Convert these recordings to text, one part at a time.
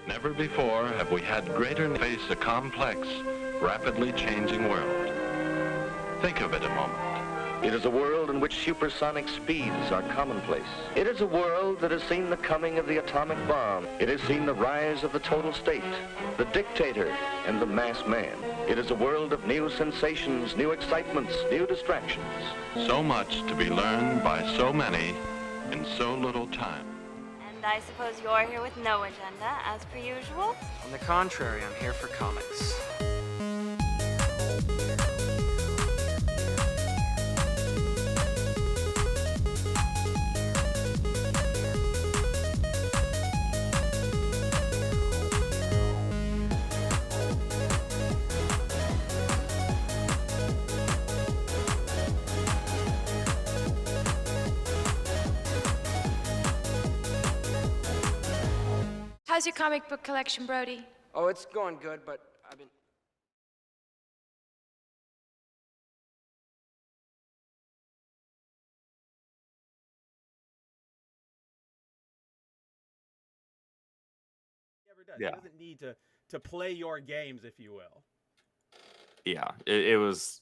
Never before have we had greater face a complex, rapidly changing world. Think of it a moment. It is a world in which supersonic speeds are commonplace. It is a world that has seen the coming of the atomic bomb. It has seen the rise of the total state, the dictator, and the mass man. It is a world of new sensations, new excitements, new distractions. So much to be learned by so many in so little time. And I suppose you're here with no agenda, as per usual? On the contrary, I'm here for comics. How's your comic book collection, Brody? Oh, it's going good, but I've been... He doesn't need to play your games, if you will. Yeah, it was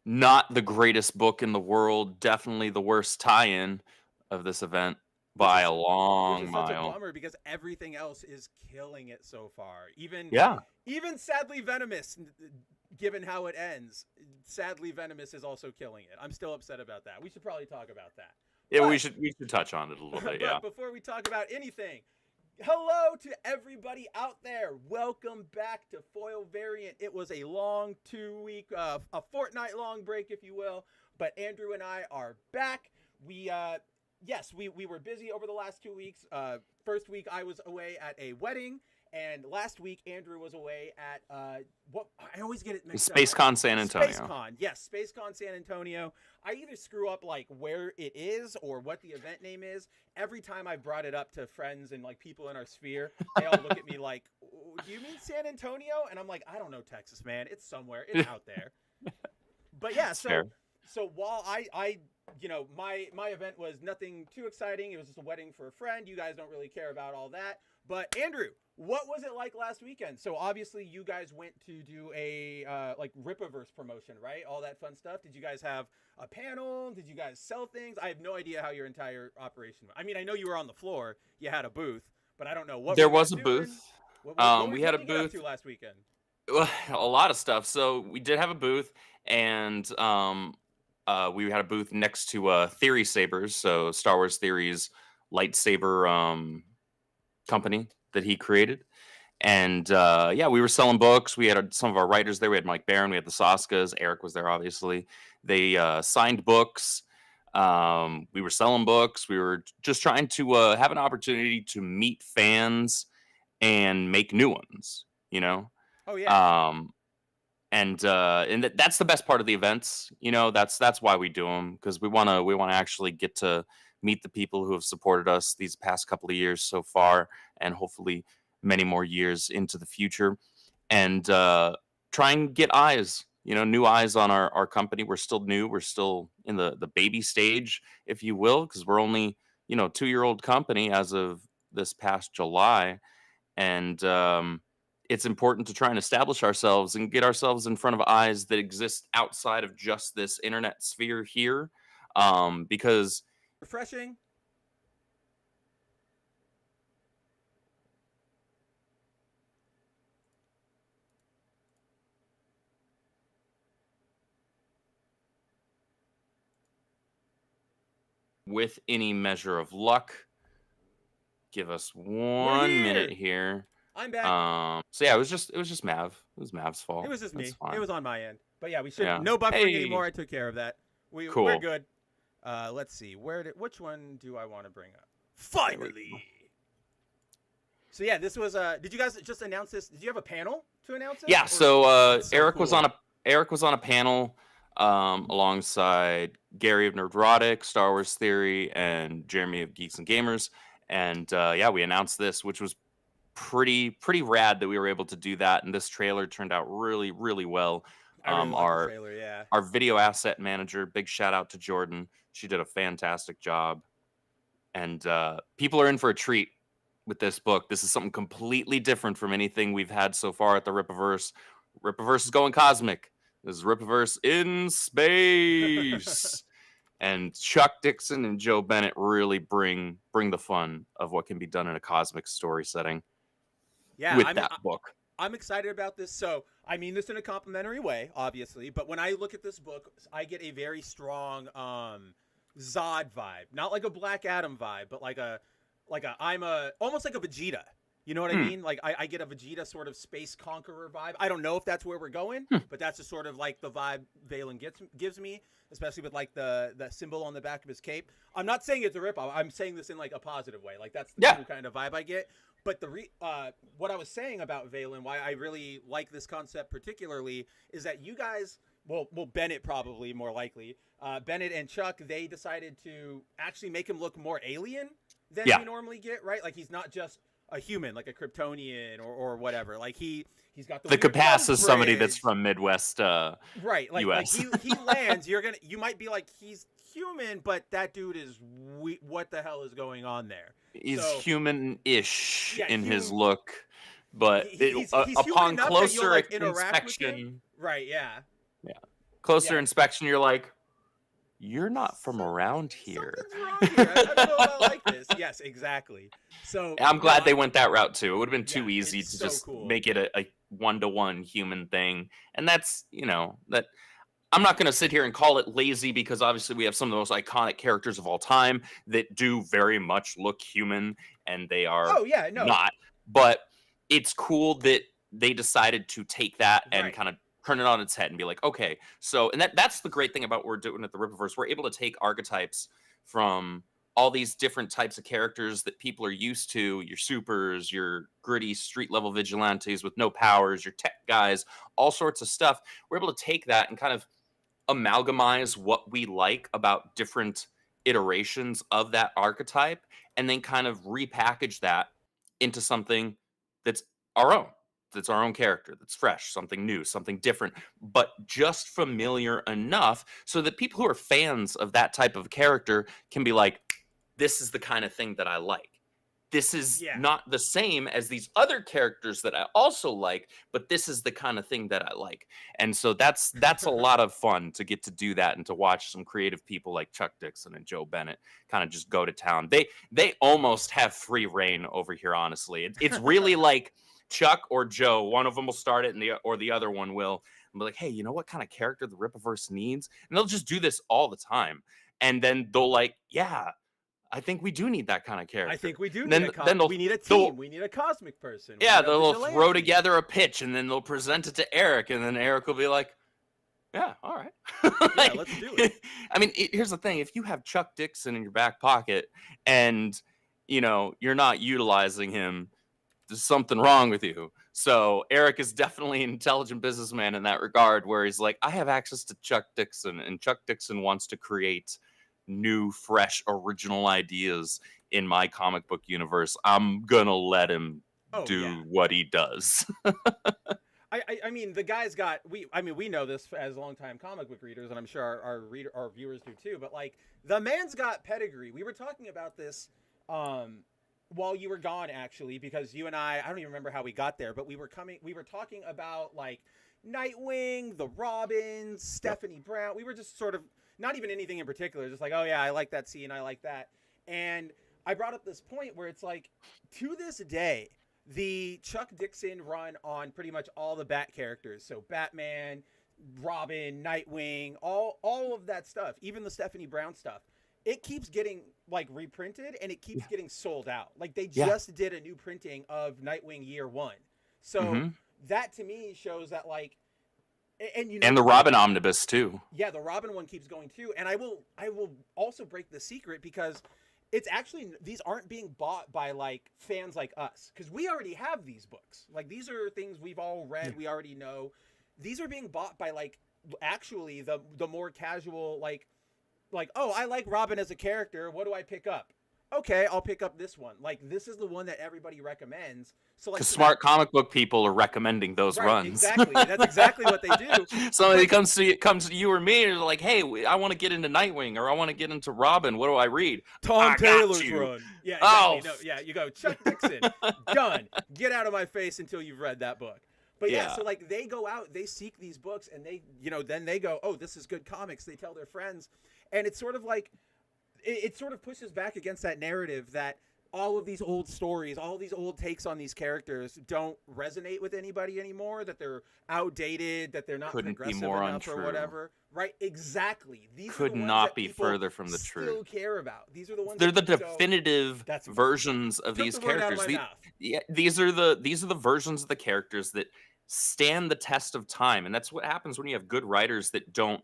not the greatest book in the world. Definitely the worst tie-in of this event by a long Which is mile. such a bummer because everything else is killing it so far. Even sadly Venomous, given how it ends, sadly Venomous is also killing it. I'm still upset about that. We should probably talk about that. Yeah, But- we should touch on it a little bit. Yeah. But before we talk about anything, hello to everybody out there. Welcome back to Foil Variant. It was a long 2-week, a fortnight-long break, if you will. But Andrew and I are back. We were busy over the last 2 weeks. First week I was away at a wedding, and last week Andrew was away at what I always get it mixed up. SpaceCon San Antonio. SpaceCon, yes, SpaceCon San Antonio. I either screw up like where it is or what the event name is. Every time I brought it up to friends and like people in our sphere, they all look at me like, "Do you mean San Antonio?" And I'm like, "I don't know, Texas, man. It's somewhere. It's out there." But yeah, so while I my event was nothing too exciting. It was just a wedding for a friend. You guys don't really care about all that. But Andrew, what was it like last weekend? So obviously you guys went to do a like Rippaverse promotion, right? All that fun stuff. Did you guys have a panel? Did you guys sell things? I have no idea how your entire operation. I mean, I know you were on the floor. You had a booth, but I don't know what. There was a booth. What we had a did you get up booth to last weekend. A lot of stuff. So we did have a booth, and we had a booth next to Theory Sabers, so Star Wars Theory's lightsaber company that he created. And we were selling books. We had some of our writers there. We had Mike Barron, we had the Saskas. Eric was there, obviously. They signed books. We were selling books. We were just trying to have an opportunity to meet fans and make new ones, you know? Oh, yeah. And that's the best part of the events. You know, that's why we do them, because we want to actually get to meet the people who have supported us these past couple of years so far, and hopefully many more years into the future, and try and get eyes, new eyes on our company. We're still new. We're still in the baby stage, if you will, because we're only, 2-year-old company as of this past July. And it's important to try and establish ourselves and get ourselves in front of eyes that exist outside of just this internet sphere here, because refreshing. with any measure of luck, give us 1 minute here. I'm back. So yeah, it was just Mav. It was Mav's fault. It was just me. Fine. It was on my end. But yeah, we should Hey. no buffering anymore. I took care of that. Cool. We're good. Let's see. Which one do I want to bring up? Finally. So yeah, this was did you guys just announce this? Did you have a panel to announce it? Yeah, so Eric cool. was on a panel alongside Gary of Nerdrotic, Star Wars Theory, and Jeremy of Geeks and Gamers. And we announced this, which was pretty rad that we were able to do that. And this trailer turned out really, really well. I really liked the trailer, yeah. Our video asset manager, big shout out to Jordan. She did a fantastic job. And people are in for a treat with this book. This is something completely different from anything we've had so far at the Rippaverse. Rippaverse is going cosmic. This is Rippaverse in space. And Chuck Dixon and Joe Bennett really bring the fun of what can be done in a cosmic story setting. Yeah, with that book. I'm excited about this. So I mean this in a complimentary way, obviously, but when I look at this book, I get a very strong Zod vibe, not like a Black Adam vibe, but like a almost like a Vegeta. You know what I mean? Like I get a Vegeta sort of space conqueror vibe. I don't know if that's where we're going, but that's just sort of like the vibe Valen gives me, especially with like the symbol on the back of his cape. I'm not saying it's a ripoff. I'm saying this in like a positive way. Like that's the true kind of vibe I get. But what I was saying about Valen, why I really like this concept particularly, is that you guys, well Bennett probably more likely, Bennett and Chuck, they decided to actually make him look more alien than we normally get, right? Like he's not just a human, like a Kryptonian or whatever. Like he's got the capacity of somebody that's from Midwest, right? Like, US. Like he lands. You might be like, he's human, but that dude is what the hell is going on there? He's human-ish in his look, but upon closer inspection, right? Yeah. Closer inspection, you're like, you're not from around here. Something's wrong here. I don't know if I like this. Yes, exactly. So I'm glad they went that route too. It would have been too easy to just make it a one-to-one human thing. And that's, that I'm not going to sit here and call it lazy, because obviously we have some of the most iconic characters of all time that do very much look human, and they are not. But it's cool that they decided to take that and kind of turn it on its head and be like, okay, so, and that's the great thing about what we're doing at the Rippaverse. We're able to take archetypes from all these different types of characters that people are used to, your supers, your gritty street level vigilantes with no powers, your tech guys, all sorts of stuff. We're able to take that and kind of amalgamize what we like about different iterations of that archetype, and then kind of repackage that into something that's our own. That's our own character, that's fresh, something new, something different, but just familiar enough so that people who are fans of that type of character can be like, this is the kind of thing that I like. This is not the same as these other characters that I also like, but this is the kind of thing that I like. And so that's a lot of fun to get to do that and to watch some creative people like Chuck Dixon and Joe Bennett kind of just go to town. They almost have free reign over here, honestly. It's really like Chuck or Joe, one of them will start it, or the other one will, and be like, hey, you know what kind of character the Rippaverse needs? And they'll just do this all the time. And then they'll like, yeah, I think we do need that kind of character. I think we do need we need a team. We need a cosmic person. Yeah, they'll throw together a pitch, and then they'll present it to Eric, and then Eric will be like, yeah, all right. Like, let's do it. I mean, here's the thing. If you have Chuck Dixon in your back pocket and, you're not utilizing him, there's something wrong with you. So Eric is definitely an intelligent businessman in that regard, where he's like, I have access to Chuck Dixon, and Chuck Dixon wants to create new, fresh, original ideas in my comic book universe. I'm gonna let him do what he does. I mean, the guy's got, we know this as longtime comic book readers, and I'm sure our viewers do too, but like, the man's got pedigree. We were talking about this while you were gone, actually, because you and I don't even remember how we got there, but we were talking about like Nightwing, the Robins, Stephanie Brown. We were just sort of, not even anything in particular, just like, oh yeah, I like that scene, I like that. And I brought up this point where it's like, to this day, the Chuck Dixon run on pretty much all the Bat characters, so Batman, Robin, Nightwing, all of that stuff, even the Stephanie Brown stuff, it keeps getting like reprinted, and it keeps getting sold out. Like they just did a new printing of Nightwing Year 1. So that to me shows that like, and the Robin omnibus too. Yeah, the Robin one keeps going too. And I will also break the secret, because it's actually, these aren't being bought by like fans like us, because we already have these books. Like these are things we've all read, we already know. These are being bought by like actually the more casual, like, oh, I like Robin as a character. What do I pick up? okay, I'll pick up this one. Like this is the one that everybody recommends. So like Because so smart comic book people are recommending those right, runs. exactly. That's exactly what they do. Somebody But comes to you or me and is like, "Hey, I want to get into Nightwing or I want to get into Robin. What do I read?" Tom I got Taylor's you. run. Yeah, Oh, exactly. No, yeah, you go Chuck Dixon. Done. Get out of my face until you've read that book. But yeah, yeah. so like they go out, they seek these books, and they, then they go, oh, this is good comics. They tell their friends, and it's sort of like, it sort of pushes back against that narrative that all of these old stories, all these old takes on these characters don't resonate with anybody anymore, that they're outdated, that they're not Couldn't be progressive more enough untrue. or whatever. Right? Exactly. These Could are the ones not that be people further from the still truth. care about. These are the ones They're the that go, definitive That's versions of took these the word out of characters. my mouth. Yeah, these are the versions of the characters that stand the test of time, and that's what happens when you have good writers that don't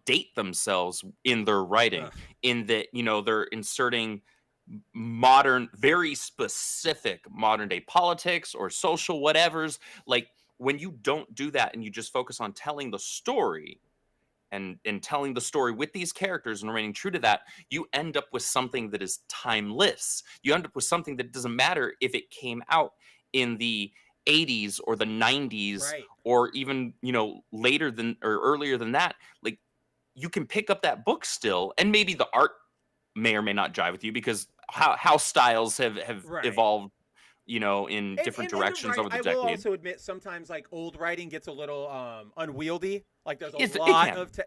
date themselves in their writing. Ugh. In that, they're inserting modern, very specific modern day politics or social whatevers. Like when you don't do that and you just focus on telling the story and telling the story with these characters and remaining true to that, you end up with something that is timeless. You end up with something that doesn't matter if it came out in the 80s or the 90s Right. or even, later than or earlier than that. Like you can pick up that book still, and maybe the art may or may not jive with you because how styles have Right. evolved, in different the directions over the I decade. will also admit sometimes like old writing gets a little unwieldy. Like there's It a lot can. of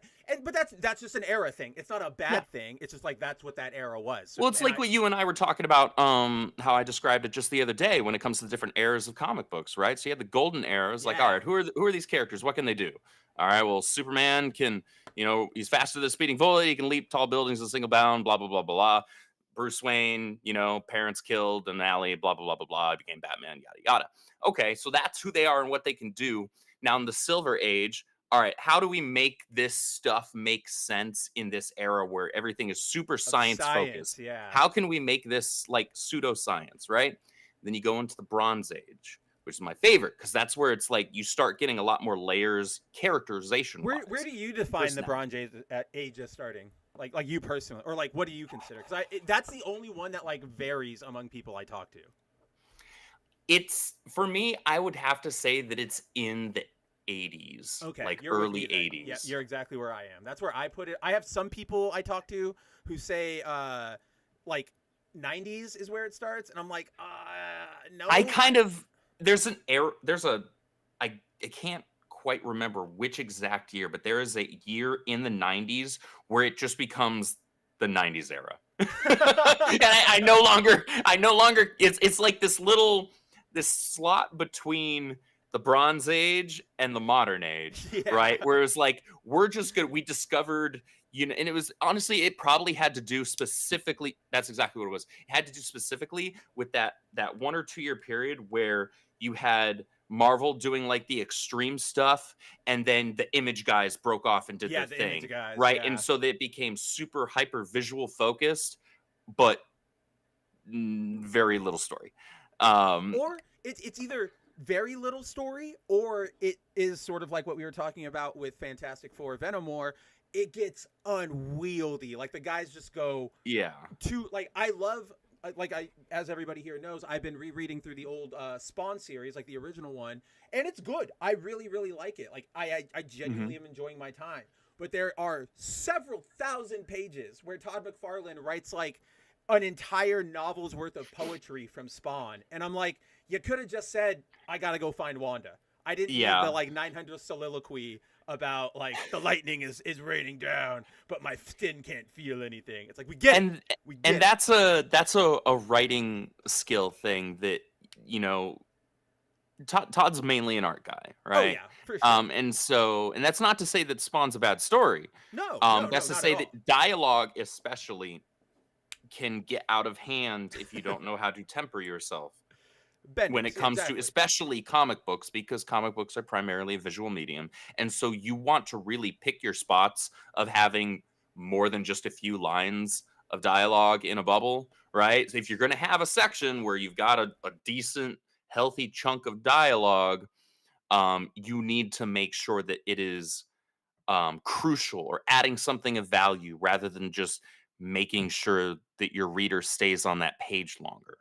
but that's just an era thing. It's not a bad thing. It's just like that's what that era was. Well, it's like what you and I were talking about, how I described it just the other day when it comes to the different eras of comic books, right? So you had the golden era. It's like, Yeah. all right, who are these characters? What can they do? All right, well, Superman can, he's faster than a speeding bullet. He can leap tall buildings in a single bound, blah, blah, blah, blah, blah. Bruce Wayne, parents killed in an alley, blah, blah, blah, blah, blah. He became Batman, yada, yada. Okay, so that's who they are and what they can do. Now, in the Silver Age, all right, how do we make this stuff make sense in this era where everything is super science focused? Yeah. How can we make this like pseudoscience, right? Then you go into the Bronze Age, which is my favorite because that's where it's like you start getting a lot more layers, characterization. Where do you define the Bronze Age as starting? Like you personally, or like what do you consider? Because that's the only one that like varies among people I talk to. It's for me, I would have to say that it's in the 80s, Okay, like you're with early me then. 80s. Yeah, you're exactly where I am. That's where I put it. I have some people I talk to who say like 90s is where it starts, and I'm like, no. I kind of there's an error. I can't quite remember which exact year, but there is a year in the 90s where it just becomes the 90s era. And I no longer it's like this slot between the Bronze Age and the modern age, Yeah. right? Whereas like we're just good. We discovered, and it was honestly, it probably had to do specifically. That's exactly what it was. It had to do specifically with that 1 or 2 year period where you had Marvel doing like the extreme stuff, and then the Image guys broke off and did their the thing, Image guys, right? yeah. And so they became super hyper visual focused, but very little story. Or it's either very little story, or it is sort of like what we were talking about with Fantastic Four, Venomore. It gets unwieldy. Like the guys just go too. Like I love. As everybody here knows, I've been rereading through the old Spawn series, like the original one, and it's good. I really, really like it. Like I genuinely am enjoying my time. But there are several thousand pages where Todd McFarlane writes like an entire novel's worth of poetry from Spawn, and I'm like, you could have just said, "I gotta go find Wanda." I didn't need the like 900 soliloquy about like the lightning is raining down, but my skin can't feel anything. It's like we get it. That's a writing skill thing that Todd's mainly an art guy, right? Oh yeah, for sure. And that's not to say that Spawn's a bad story. No, that's to say that dialogue especially can get out of hand if you don't know how to temper yourself. When it comes to especially comic books, because comic books are primarily a visual medium. And so you want to really pick your spots of having more than just a few lines of dialogue in a bubble, right? So if you're going to have a section where you've got a decent, healthy chunk of dialogue, you need to make sure that it is crucial or adding something of value rather than just making sure that your reader stays on that page longer,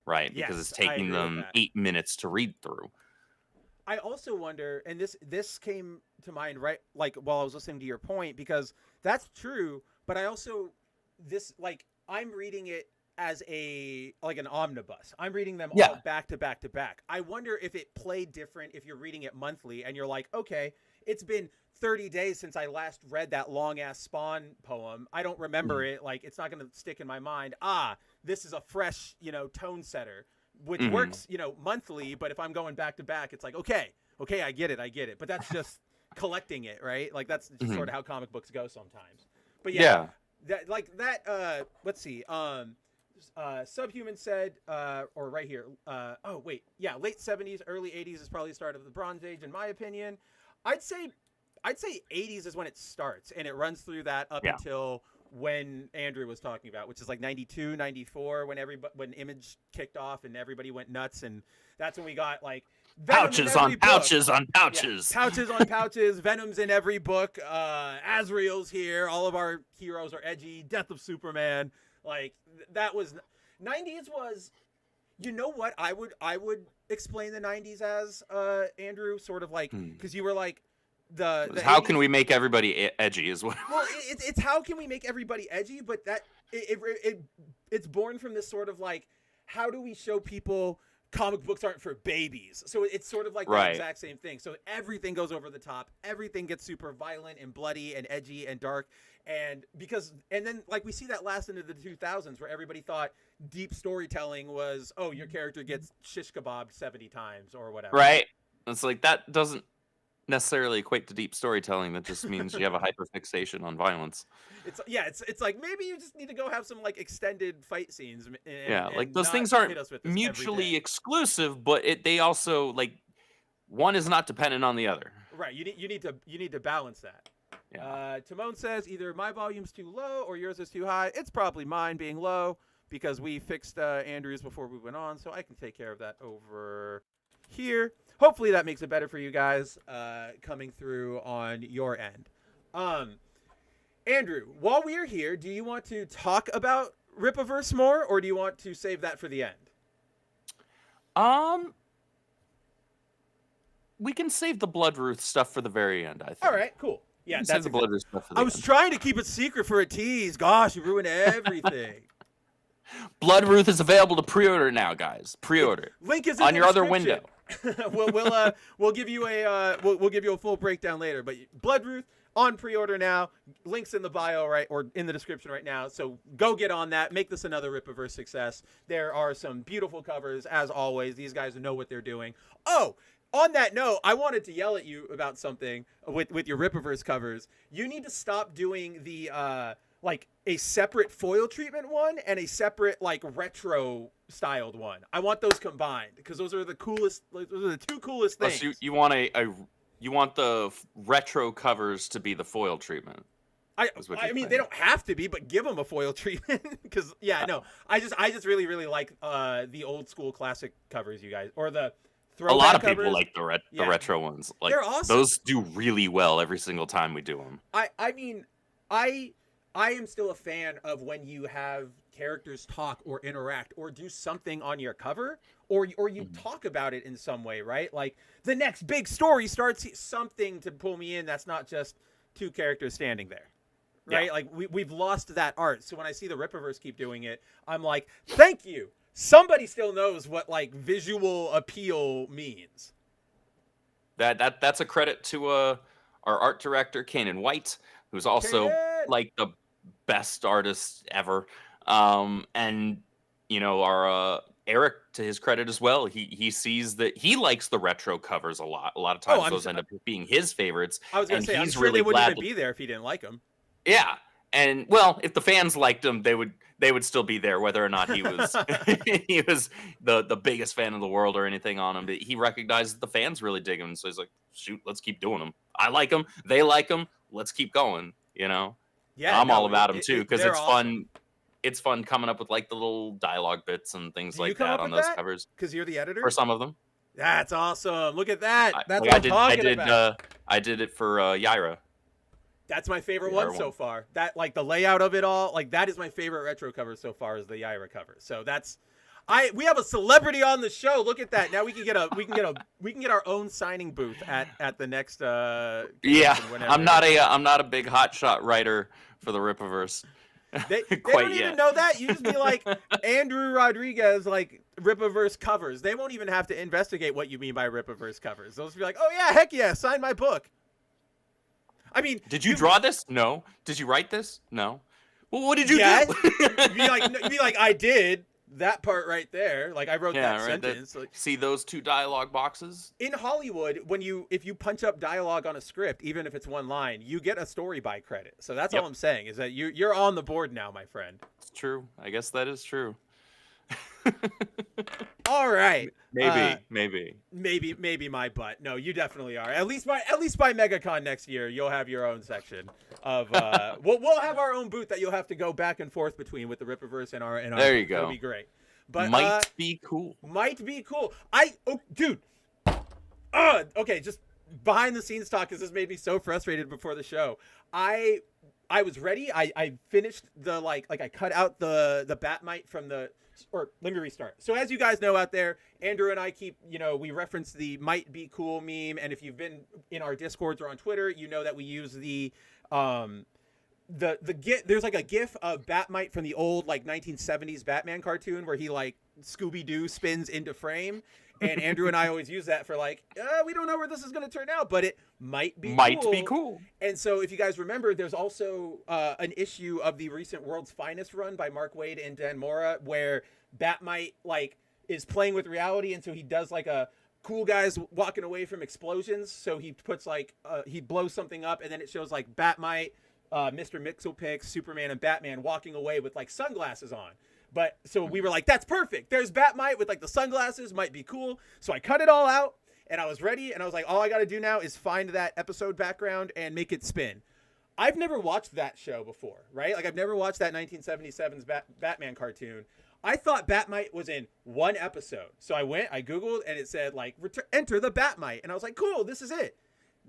right? Because it's Yes, I taking agree with them that. 8 minutes to read through. I also wonder, and this came to mind right like while I was listening to your point, because that's true, but I also this like I'm reading it as a like an omnibus. I'm reading them Yeah. all back to back to back. I wonder if it played different if you're reading it monthly and you're like, okay, it's been 30 days since I last read that long ass Spawn poem. I don't remember it. Like, it's not going to stick in my mind. This is a fresh, tone setter, which works, monthly. But if I'm going back to back, it's like, okay, I get it. But that's just collecting it, right? Like, that's just sort of how comic books go sometimes. But yeah. Let's see. Subhuman said, or right here. Late 70s, early 80s is probably the start of the Bronze Age, in my opinion. I'd say 80s is when it starts, and it runs through that up until when Andrew was talking about, which is like 92, 94, when Image kicked off and everybody went nuts, and that's when we got like pouches on pouches on pouches. Yeah, pouches on pouches, Venom's in every book, Azrael's here, all of our heroes are edgy, Death of Superman. Like, that was 90s was, you know what I would explain the 90s as, Andrew, sort of like, because you were like the how 80s, can we make everybody edgy as well? Well, it's how can we make everybody edgy, but that it's born from this sort of like, how do we show people comic books aren't for babies? So it's sort of like the exact same thing. So everything goes over the top, everything gets super violent and bloody and edgy and dark, and then like we see that last into the 2000s where everybody thought deep storytelling was, oh, your character gets shish kebabbed 70 times or whatever. Right. It's like, that doesn't necessarily equate to deep storytelling. That just means you have a hyperfixation on violence. It's like, maybe you just need to go have some like extended fight scenes. Like, those things aren't mutually exclusive, but they also, like, one is not dependent on the other. Right. You need to balance that. Yeah. Timon says either my volume's too low or yours is too high. It's probably mine being low because we fixed Andrew's before we went on, so I can take care of that over here. Hopefully that makes it better for you guys coming through on your end. Andrew, while we're here, do you want to talk about Rippaverse more, or do you want to save that for the end? We can save the Bloodruth stuff for the very end, I think. All right, cool. Yeah, that's the Bloodruth stuff for the end. I was trying to keep it secret for a tease. Gosh, you ruined everything. Bloodruth is available to pre-order now, guys. Pre-order. Link is on your other window. we'll give you a full breakdown later. But Bloodruth on pre-order now. Links in the bio or in the description right now. So go get on that. Make this another Rippaverse success. There are some beautiful covers as always. These guys know what they're doing. Oh, on that note, I wanted to yell at you about something with your Rippaverse covers. You need to stop doing the like a separate foil treatment one and a separate like retro styled one. I want those combined because those are the coolest. Those are the two coolest things. So you want you want the retro covers to be the foil treatment. I mean, they don't have to be, but give them a foil treatment because I just really like the old school classic covers, you guys, or the throwback a lot of covers. people like the retro ones. Like, they're awesome. Those do really well every single time we do them. I mean, I am still a fan of when you have characters talk or interact or do something on your cover or you talk about it in some way, right? Like the next big story starts something to pull me in that's not just two characters standing there, right? Yeah. Like we've lost that art. So when I see the Rippaverse keep doing it, I'm like, thank you. Somebody still knows what like visual appeal means. That's a credit to our art director, Kanan White, who's also like the best artist ever. And our Eric, to his credit as well, he sees that he likes the retro covers a lot. A lot of times those end up being his favorites. I was going to say, I'm sure they wouldn't even be there if he didn't like them. Yeah. And well, if the fans liked him, they would still be there, whether or not he was he was the biggest fan in the world or anything on him. But he recognized that the fans really dig him, so he's like, shoot, let's keep doing them. I like them, they like them, let's keep going. Yeah, I'm all about them too because it's awesome. It's fun coming up with like the little dialogue bits and things like that on those covers. Because you're the editor for some of them. That's awesome. Look at that. That's what I'm talking about. I did it for Yaira. That's my favorite The one so far. That, like, the layout of it all, like, that is my favorite retro cover so far, is the Yaira cover. So that's we have a celebrity on the show. Look at that. Now we can get our own signing booth at the next Yeah, whenever. I'm not a big hotshot writer for the Rippaverse. They Quite don't yet. even know that. You just be like Andrew Rodriguez, like Rippaverse covers. They won't even have to investigate what you mean by Rippaverse covers. They'll just be like, oh yeah, heck yeah, sign my book. I mean, Did you draw this? No. Did you write this? No. Well, what did you yes. do? You'd be like, I did that part right there. Like, I wrote that right, sentence. Like, see those 2 dialogue boxes? in Hollywood, if you punch up dialogue on a script, even if it's one line, you get a story by credit. So that's all I'm saying, is that you're on the board now, my friend. It's true. I guess that is true. All right. Maybe. My butt. No, you definitely are. At least by MegaCon next year, you'll have your own section of. We'll have our own booth that you'll have to go back and forth between with the Rippaverse and our. There you go. That'll be great. But might be cool. Dude. Okay, just behind the scenes talk, because this made me so frustrated before the show. I was ready. I finished the like I cut out the Batmite from the. Or let me restart. So as you guys know out there, Andrew and I we reference the might be cool meme. And if you've been in our Discords or on Twitter, you know that we use the GIF. There's like a GIF of Batmite from the old like 1970s Batman cartoon where he like Scooby-Doo spins into frame. And Andrew and I always use that for like, we don't know where this is going to turn out, but it might be cool. And so if you guys remember, there's also an issue of the recent World's Finest run by Mark Waid and Dan Mora where Batmite like is playing with reality. And so he does like a cool guys walking away from explosions. So he puts like, he blows something up and then it shows like Batmite, Mr. Mixelpix, Superman, and Batman walking away with like sunglasses on. But so we were like, that's perfect. There's Batmite with like the sunglasses, might be cool. So I cut it all out and I was ready. And I was like, all I got to do now is find that episode background and make it spin. I've never watched that show before, right? Like I've never watched that 1977's Batman cartoon. I thought Batmite was in one episode. So I Googled and it said like, enter the Batmite. And I was like, cool, this is it.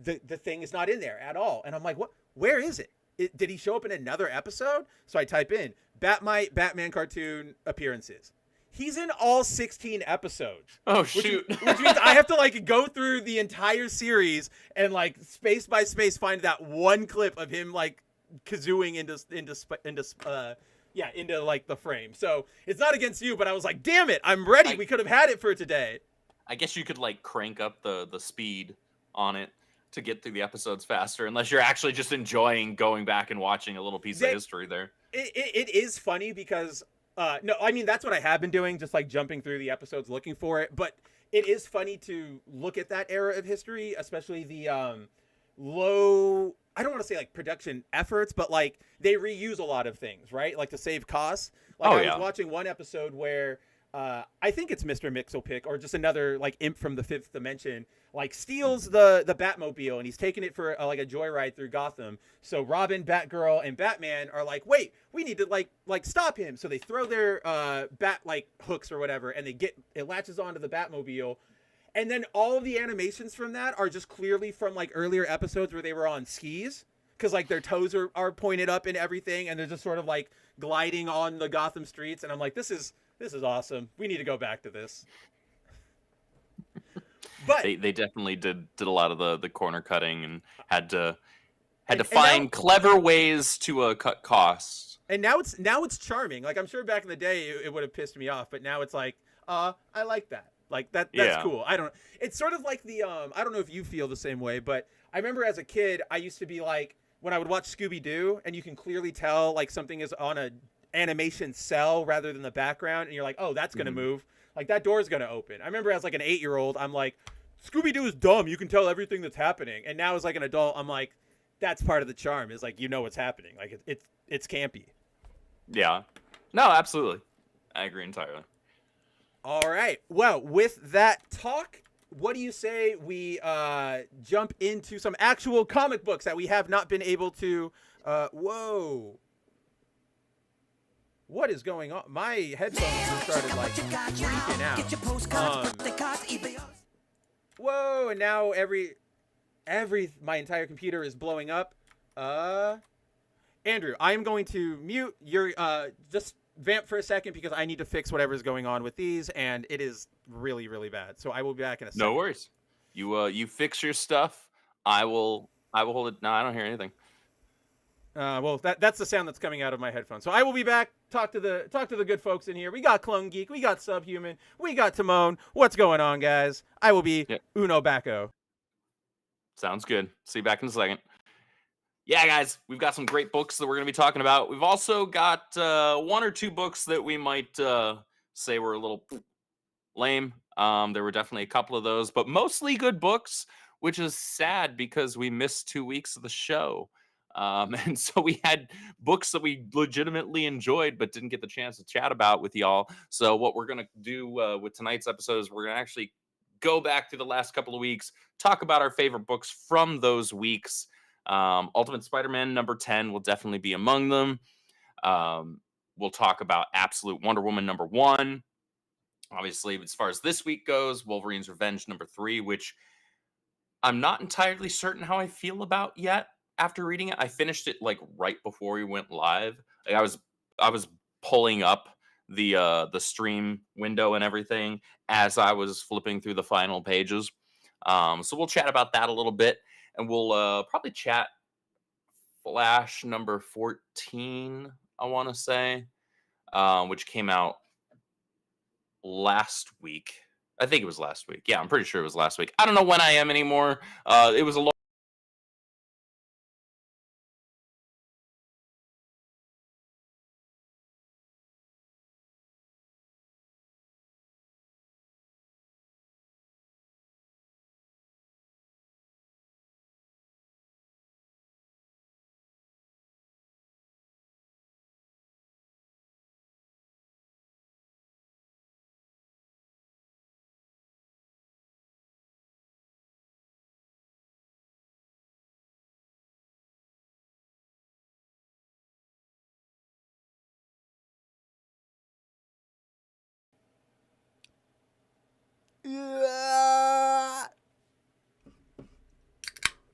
The thing is not in there at all. And I'm like, what? Where is it? Did he show up in another episode? So I type in Batmite, Batman cartoon appearances. He's in all 16 episodes. Oh, shoot. Which means I have to like go through the entire series and like space by space find that one clip of him like kazooing into like the frame. So it's not against you, but I was like, damn it, I'm ready. We could have had it for today. I guess you could like crank up the speed on it to get through the episodes faster, unless you're actually just enjoying going back and watching a little piece of history there. It is funny because no, I mean that's what I have been doing, just like jumping through the episodes looking for it. But it is funny to look at that era of history, especially the low. I don't want to say like production efforts, but like they reuse a lot of things, right? Like to save costs. Like I was watching one episode where I think it's Mr. Mixelpick or just another like imp from the fifth dimension, like steals the Batmobile and he's taking it for like a joyride through Gotham. So Robin, Batgirl, and Batman are like, wait, we need to like stop him. So they throw their bat like hooks or whatever, and it latches onto the Batmobile. And then all of the animations from that are just clearly from like earlier episodes where they were on skis, because like their toes are pointed up and everything, and they're just sort of like gliding on the Gotham streets. And I'm like, this is awesome. We need to go back to this. But they definitely did a lot of the corner cutting and had to find clever ways to cut costs. And now it's charming. Like I'm sure back in the day it would have pissed me off, but now it's like, I like that. Like that's cool. It's sort of like the I don't know if you feel the same way, but I remember as a kid I used to be like when I would watch Scooby-Doo and you can clearly tell like something is on a animation cell rather than the background, and you're like, oh, that's gonna move, like that door's gonna open. I remember as like an 8-year-old I'm like, Scooby-Doo is dumb, you can tell everything that's happening. And now as like an adult I'm like, that's part of the charm, is like, you know what's happening. Like it's campy. Yeah, no, absolutely, I agree entirely. All right, well, with that talk, what do you say we jump into some actual comic books that we have not been able to whoa, what is going on? My headphones just started like freaking out. Whoa, and now my entire computer is blowing up. Andrew, I am going to mute your just vamp for a second because I need to fix whatever's going on with these, and it is really, really bad. So I will be back in a second. No worries. You fix your stuff. I will hold it. No, I don't hear anything. Well, that's the sound that's coming out of my headphones. So I will be back. Talk to the good folks in here. We got Clone Geek. We got Subhuman. We got Timon. What's going on, guys? I will be uno bacco. Sounds good. See you back in a second. Yeah, guys, we've got some great books that we're going to be talking about. We've also got one or two books that we might say were a little lame. There were definitely a couple of those, but mostly good books, which is sad because we missed 2 weeks of the show. And so we had books that we legitimately enjoyed but didn't get the chance to chat about with y'all. So what we're going to do with tonight's episode is we're going to actually go back through the last couple of weeks, talk about our favorite books from those weeks. Ultimate Spider-Man number 10 will definitely be among them. We'll talk about Absolute Wonder Woman number 1. Obviously, as far as this week goes, Wolverine's Revenge number 3, which I'm not entirely certain how I feel about yet. After reading it, I finished it like right before we went live. Like, I was pulling up the stream window and everything as I was flipping through the final pages. So we'll chat about that a little bit, and we'll probably chat Flash number 14, I want to say, which came out last week. I think it was last week. Yeah, I'm pretty sure it was last week. I don't know when I am anymore. It was a long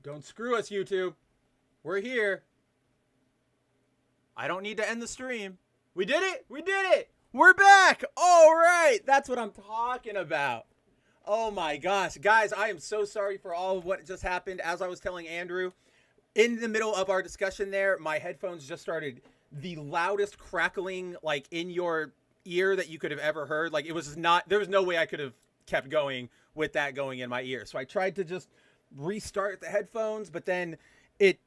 Don't screw us, YouTube. We're here. I don't need to end the stream. We did it. We did it. We're back. All right. That's what I'm talking about. Oh my gosh. Guys, I am so sorry for all of what just happened. As I was telling Andrew, in the middle of our discussion there, my headphones just started the loudest crackling like in your ear that you could have ever heard. Like, it was not, there was no way I could have kept going with that going in my ear. So I tried to just restart the headphones, but then it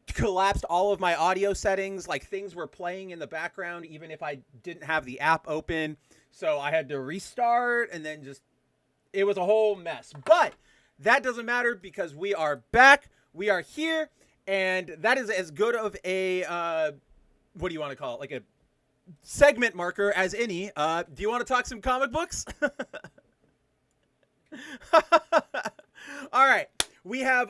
collapsed all of my audio settings. Like, things were playing in the background even if I didn't have the app open. So I had to restart, and then just, it was a whole mess. But that doesn't matter because we are back. We are here, and that is as good of a what do you want to call it? Like a segment marker as any. Do you want to talk some comic books? All right. We have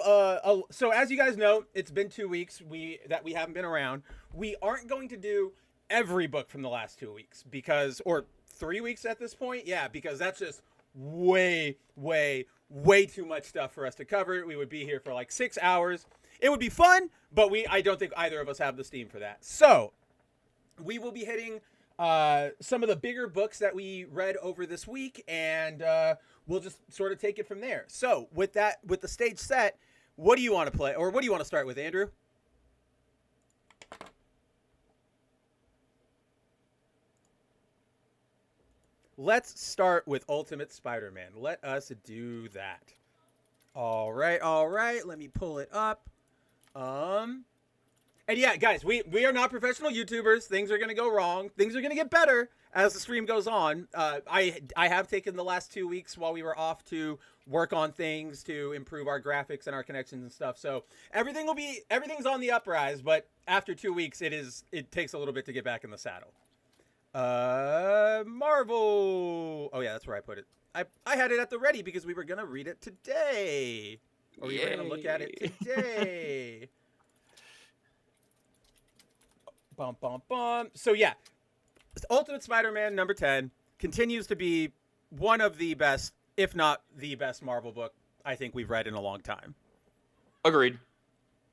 so as you guys know, it's been 2 weeks that we haven't been around. We aren't going to do every book from the last 2 weeks because, or 3 weeks at this point. Yeah, because that's just way too much stuff for us to cover. We would be here for like 6 hours. It would be fun, but I don't think either of us have the steam for that. So we will be hitting some of the bigger books that we read over this week, and we'll just sort of take it from there. So with that, with the stage set, what do you want to play, or what do you want to start with, Andrew? Let's start with Ultimate Spider-Man. Let us do that. All right. Let me pull it up. And yeah, guys, we are not professional YouTubers. Things are going to go wrong. Things are going to get better as the stream goes on. I have taken the last 2 weeks while we were off to work on things to improve our graphics and our connections and stuff. So everything's on the uprise, but after 2 weeks, it takes a little bit to get back in the saddle. Marvel. Oh yeah, that's where I put it. I had it at the ready because we were going to read it today. Or we were going to look at it today. Bum, bum, bum. So yeah, Ultimate Spider-Man number 10 continues to be one of the best, if not the best Marvel book I think we've read in a long time. Agreed.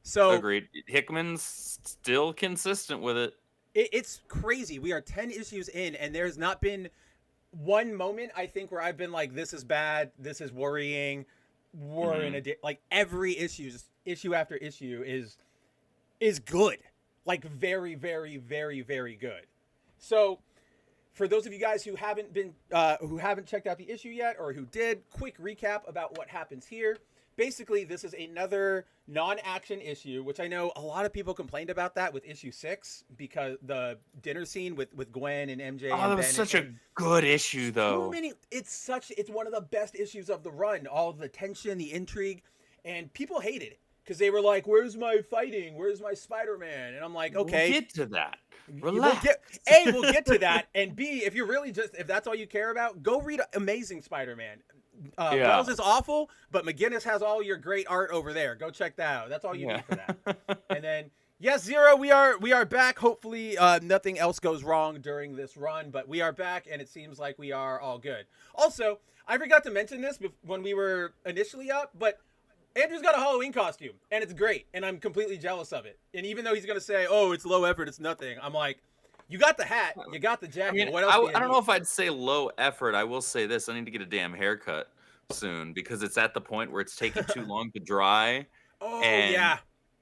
So Agreed. Hickman's still consistent with it. it's crazy. We are 10 issues in, and there's not been one moment, I think, where I've been like, this is bad, this is worrying, we're in a like every issue after issue is good, like very, very, very, very good. So for those of you guys who haven't checked out the issue yet, or who did, quick recap about what happens here. Basically, this is another non-action issue, which I know a lot of people complained about that with issue 6, because the dinner scene with Gwen and MJ. Oh, that was such a good issue, though. It's one of the best issues of the run. All the tension, the intrigue, and people hated it because they were like, "Where's my fighting? Where's my Spider-Man?" And I'm like, "Okay, we'll get to that. Relax. We'll get to that, and B, if that's all you care about, go read Amazing Spider-Man. Wells is awful, but McGinnis has all your great art over there. Go check that out. That's all you need for that. And then, yes, Zero, we are back. Hopefully, nothing else goes wrong during this run, but we are back, and it seems like we are all good. Also, I forgot to mention this when we were initially up, but Andrew's got a Halloween costume, and it's great, and I'm completely jealous of it. And even though he's going to say, "Oh, it's low effort, it's nothing," I'm like, you got the hat, you got the jacket. I mean, what else? I don't know if I'd say low effort. I will say this: I need to get a damn haircut soon because it's at the point where it's taking too long to dry. Oh, and yeah.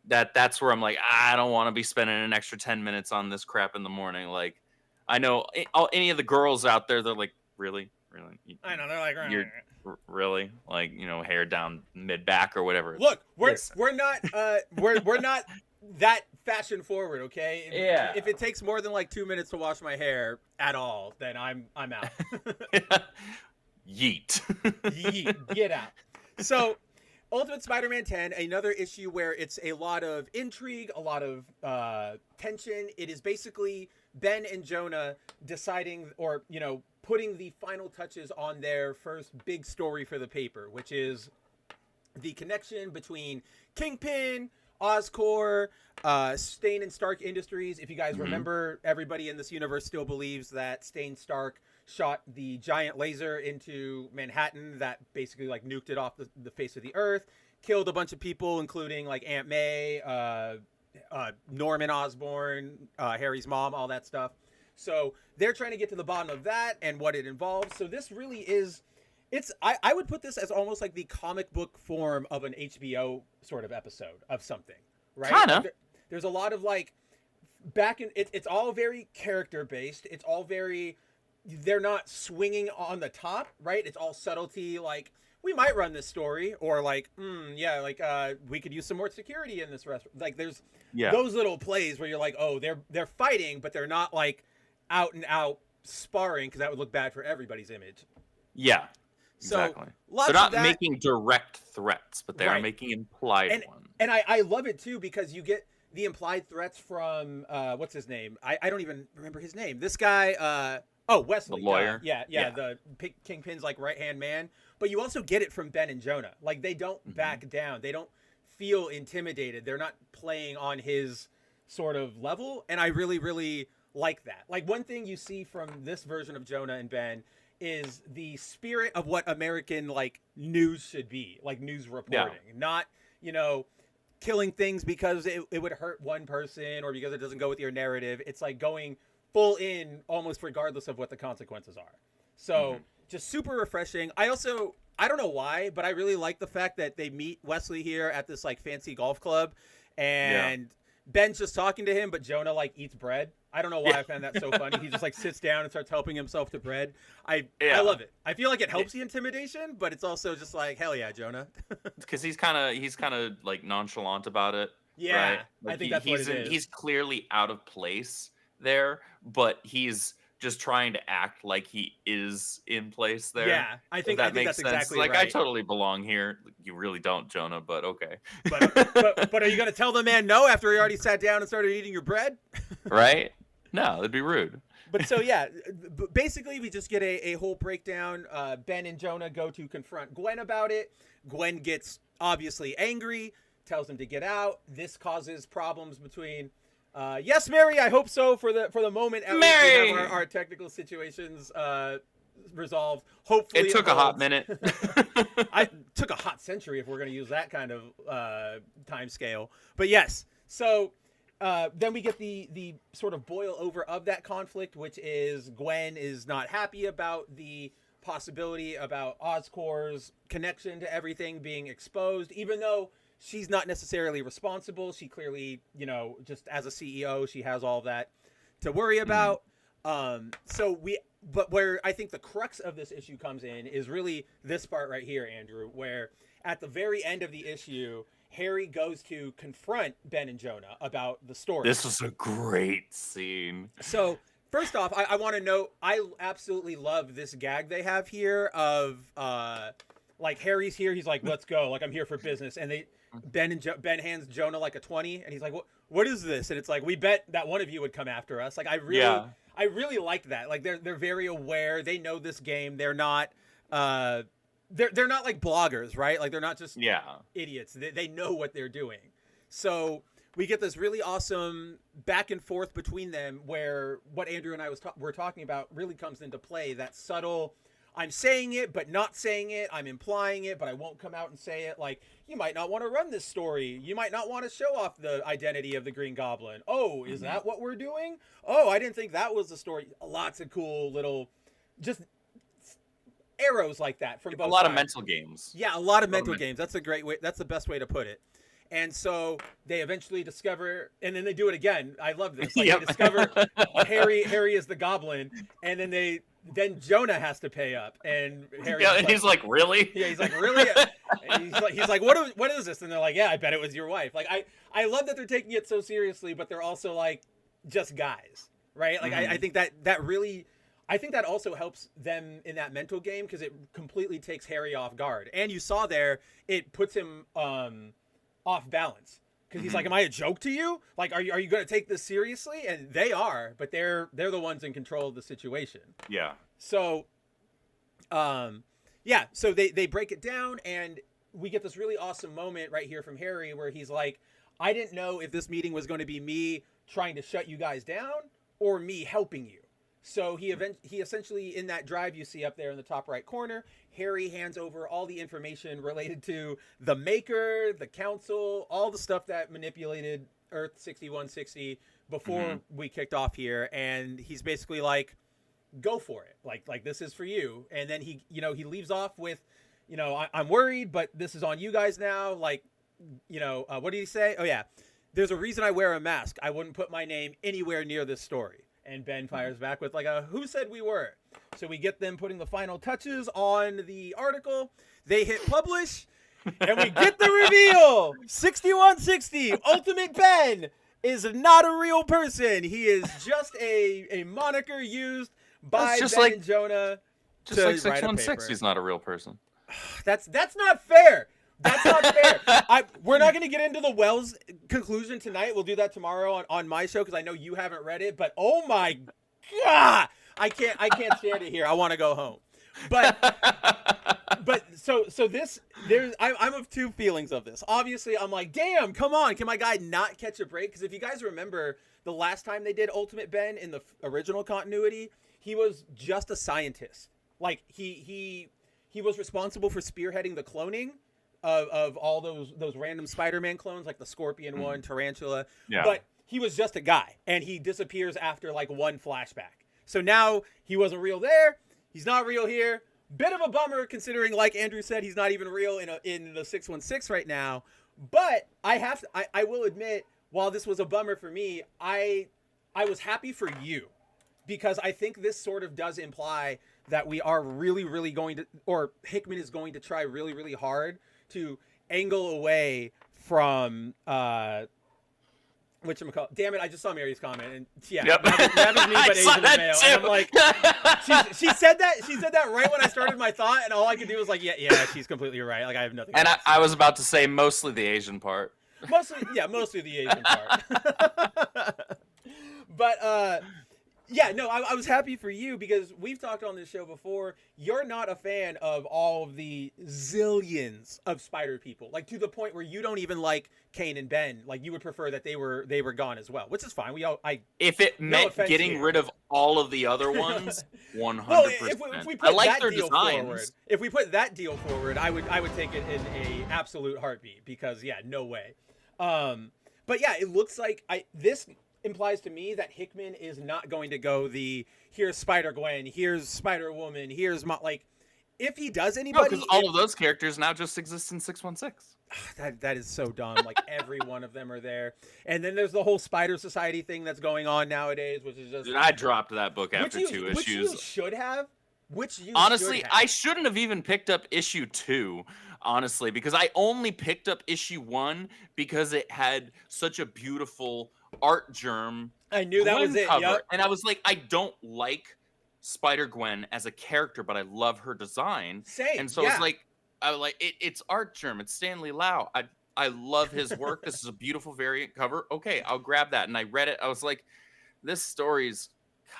That's where I'm like, I don't want to be spending an extra 10 minutes on this crap in the morning. Like, I know any of the girls out there, they're like, really? I know, they're like, you're really, like, hair down mid back or whatever. Look, we're not we're not that fashion forward, okay? Yeah. If it takes more than like 2 minutes to wash my hair at all, then I'm out. Yeet. Yeet. Get out. So, Ultimate Spider-Man 10, another issue where it's a lot of intrigue, a lot of tension. It is basically Ben and Jonah deciding, or putting the final touches on their first big story for the paper, which is the connection between Kingpin, Oscorp, Stain and Stark Industries. If you guys remember, everybody in this universe still believes that Stain Stark shot the giant laser into Manhattan that basically like nuked it off the face of the earth, killed a bunch of people, including like Aunt May, Norman Osborn, Harry's mom, all that stuff. So they're trying to get to the bottom of that and what it involves. So this really is, I would put this as almost like the comic book form of an HBO sort of episode of something, right? Kinda. There's a lot of like it's all very character based. It's all very, they're not swinging on the top, right? It's all subtlety. Like, we might run this story, or like, we could use some more security in this restaurant. Like, there's those little plays where you're like, oh, they're fighting, but they're not like out and out sparring, because that would look bad for everybody's image. Yeah, so exactly. They're not making direct threats, but they are Right. making implied ones. And I love it too, because you get the implied threats from what's his name? I don't even remember his name. This guy, Wesley, the lawyer. Yeah, the Kingpin's like right hand man. But you also get it from Ben and Jonah. Like, they don't back down. They don't feel intimidated. They're not playing on his sort of level, and I really, really like that. Like, one thing you see from this version of Jonah and Ben is the spirit of what American like news should be, like news reporting, not killing things because it would hurt one person or because it doesn't go with your narrative. It's like going full in almost regardless of what the consequences are. So just super refreshing. I don't know why, but I really like the fact that they meet Wesley here at this like fancy golf club, and Ben's just talking to him, but Jonah like eats bread. I don't know why I found that so funny. He just like sits down and starts helping himself to bread. I love it. I feel like it helps the intimidation, but it's also just like, hell yeah, Jonah. Because he's kind of like nonchalant about it. Yeah, right? Like I think that's what it is. He's clearly out of place there, but he's just trying to act like he is in place there. Yeah, I think that's sense. Exactly like, right. I totally belong here. You really don't, Jonah, but okay. But are you going to tell the man no after he already sat down and started eating your bread? Right? No, that'd be rude. But so, yeah, basically we just get a whole breakdown. Ben and Jonah go to confront Gwen about it. Gwen gets obviously angry, tells him to get out. This causes problems between... yes, Mary, I hope so for the moment. At Mary! least we have our technical situations resolved. Hopefully, It took a hot holds. minute. I took a hot century if we're going to use that kind of time scale. But yes, so then we get the sort of boil over of that conflict, which is Gwen is not happy about the possibility about Oscorp's connection to everything being exposed, even though she's not necessarily responsible. She clearly, just as a CEO, she has all that to worry about. But where I think the crux of this issue comes in is really this part right here, Andrew, where at the very end of the issue, Harry goes to confront Ben and Jonah about the story. This was a great scene. So first off, I want to note, I absolutely love this gag they have here of like Harry's here, he's like, let's go, like I'm here for business, and Ben hands Jonah like a 20, and he's like, what is this? And it's like, we bet that one of you would come after us. Like I really liked that. Like they're very aware. They know this game. They're not they're not like bloggers, right? Like they're not just idiots. They know what they're doing. So we get this really awesome back and forth between them where what Andrew and I were talking about really comes into play. That subtle, I'm saying it, but not saying it. I'm implying it, but I won't come out and say it. Like, you might not want to run this story. You might not want to show off the identity of the Green Goblin. Oh, is that what we're doing? Oh, I didn't think that was the story. Lots of cool little, just arrows like that from both sides. A lot of mental games. Yeah, a lot of mental games. That's a great way. That's the best way to put it. And so they eventually discover, and then they do it again. I love this. Like they discover Harry is the Goblin, and then Jonah has to pay up, and Harry. Yeah, and he's like, really? Yeah, he's like, really? And he's like, what is this? And they're like, yeah, I bet it was your wife. Like I love that they're taking it so seriously, but they're also like just guys, right? Like I think that really. I think that also helps them in that mental game because it completely takes Harry off guard. And you saw there, it puts him off balance because he's like, "Am I a joke to you? Like, are you going to take this seriously?" And they are, but they're the ones in control of the situation. Yeah. So, so they break it down, and we get this really awesome moment right here from Harry where he's like, "I didn't know if this meeting was going to be me trying to shut you guys down or me helping you." So he essentially, in that drive you see up there in the top right corner, Harry hands over all the information related to the Maker, the Council, all the stuff that manipulated Earth 6160 before we kicked off here. And he's basically like, go for it. Like this is for you. And then he leaves off with, I'm worried, but this is on you guys now. Like, what did he say? Oh yeah. There's a reason I wear a mask. I wouldn't put my name anywhere near this story. And Ben fires back with like who said we were? So we get them putting the final touches on the article. They hit publish, and we get the reveal. 6160, Ultimate Ben is not a real person. He is just a moniker used by Ben and Jonah. Just like 616, he's not a real person. That's not fair. That's not fair. We're not going to get into the Wells conclusion tonight. We'll do that tomorrow on my show because I know you haven't read it. But oh my god, I can't stand it here. I want to go home. But so this I'm of two feelings of this. Obviously, I'm like, damn, come on, can my guy not catch a break? Because if you guys remember the last time they did Ultimate Ben in the original continuity, he was just a scientist. Like he was responsible for spearheading the cloning of all those random Spider-Man clones, like the Scorpion one, Tarantula. Yeah. But he was just a guy, and he disappears after like one flashback. So now he wasn't real there. He's not real here. Bit of a bummer considering, like Andrew said, he's not even real in the 616 right now. But I will admit, while this was a bummer for me, I was happy for you because I think this sort of does imply that we are really, really going to, or Hickman is going to try really, really hard to angle away from whatchamacallit. Damn it, I just saw Mary's comment, and yeah, that was me, but Asian and male. And I'm like, she said that right when I started my thought, and all I could do was like, yeah, she's completely right. Like I have nothing. And I was about to say mostly the Asian part. Mostly the Asian part. But Yeah, no, I was happy for you because we've talked on this show before. You're not a fan of all of the zillions of spider people, like to the point where you don't even like Kane and Ben. Like you would prefer that they were gone as well, which is fine. If it meant getting rid of all of the other ones, 100%. Well, if we put I like that their deal designs. forward, if we put that deal forward, I would take it in a absolute heartbeat because yeah, no way. But yeah, it looks like this implies to me that Hickman is not going to go here's Spider-Gwen, here's Spider-Woman, here's like if he does anybody, because all of those characters now just exist in 616. That is so dumb. Like every one of them are there, and then there's the whole Spider Society thing that's going on nowadays, which is just. Dude, I dropped that book after 2 issues. Which you should have. Honestly, I shouldn't have even picked up issue 2. Honestly, because I only picked up issue 1 because it had such a beautiful art germ. I knew that was it. Yep. And I was like, I don't like Spider-Gwen as a character, but I love her design. Same. And so it's art germ. It's Stanley Lau. I love his work. This is a beautiful variant cover. Okay, I'll grab that. And I read it. I was like, this story's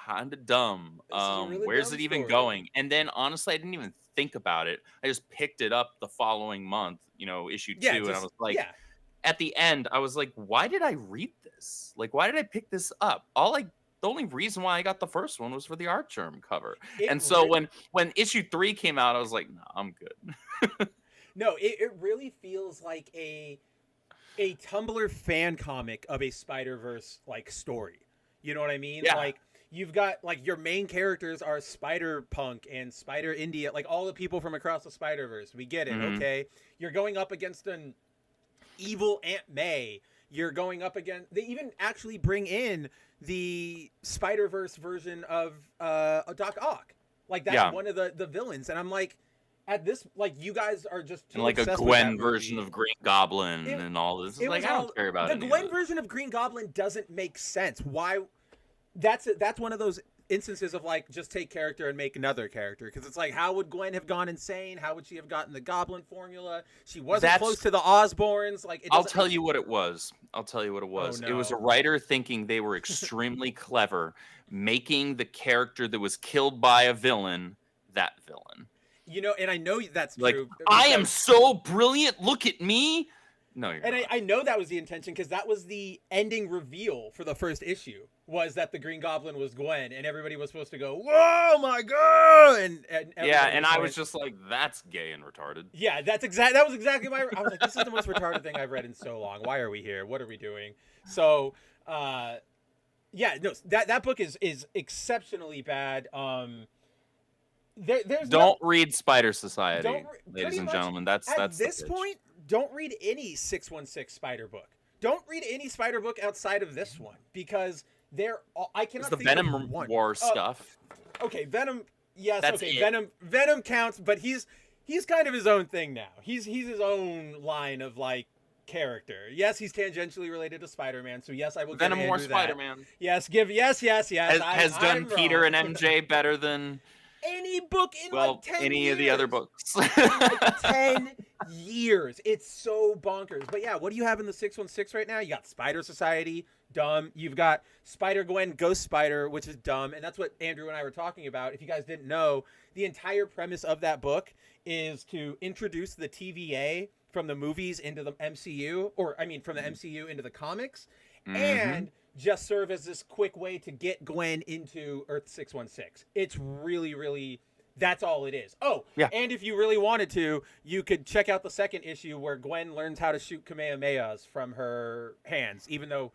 kind of dumb. Really where's dumb it even story. going? And then honestly, I didn't even think about it. I just picked it up the following month, issue 2, and I was like, at the end, I was like, why did I read this? Like, why did I pick this up? The only reason why I got the first one was for the art germ cover. When issue 3 came out, I was like, no, I'm good. No, it really feels like a Tumblr fan comic of a Spider-Verse like story. You know what I mean? Yeah. Like you've got like your main characters are Spider-Punk and Spider-India, like all the people from across the Spider-Verse. We get it, okay? You're going up against an evil Aunt May. You're going up against. They even actually bring in the Spider-Verse version of Doc Ock. Like that's one of the villains, and I'm like, at this, like you guys are just too and like a obsessed with Gwen that version movie. of Green Goblin and all this. It's like I don't care about it. The Gwen version of Green Goblin doesn't make sense. Why? That's one of those instances of like just take character and make another character, because it's like, how would Gwen have gone insane? How would she have gotten the Goblin formula? She wasn't close to the Osborns. Like I'll tell you what it was. Oh, no. It was a writer thinking they were extremely clever, making the character that was killed by a villain that villain. And I know that's like, true. I am so brilliant. Look at me. No, you're not. I know that was the intention, because that was the ending reveal for the first issue, was that the Green Goblin was Gwen, and everybody was supposed to go, "Whoa, my God!" And I was just like, "That's gay and retarded." Yeah, that was exactly my. I was like, "This is the most retarded thing I've read in so long. Why are we here? What are we doing?" So, that book is exceptionally bad. Don't read Spider Society, ladies and gentlemen. That's at this point. Don't read any 616 Spider book. Don't read any Spider book outside of this one, because I cannot. It's the think Venom of one. War stuff. Okay, Venom. Yes, That's okay, it. Venom counts, but he's kind of his own thing now. He's his own line of like character. Yes, he's tangentially related to Spider-Man, so yes, I will. Venom give War Andrew Spider-Man. That. Yes, Has done Peter and MJ better than any book in like 10 any years. of the other books. Like 10 years. It's so bonkers. But yeah, what do you have in the 616 right now? You got Spider Society, dumb. You've got Spider-Gwen, Ghost Spider, which is dumb. And that's what Andrew and I were talking about. If you guys didn't know, the entire premise of that book is to introduce the TVA from the movies into the MCU, from the MCU into the comics, and just serve as this quick way to get Gwen into Earth 616. It's really, really, that's all it is. Oh, yeah. And if you really wanted to, you could check out the second issue where Gwen learns how to shoot Kamehamehas from her hands, even though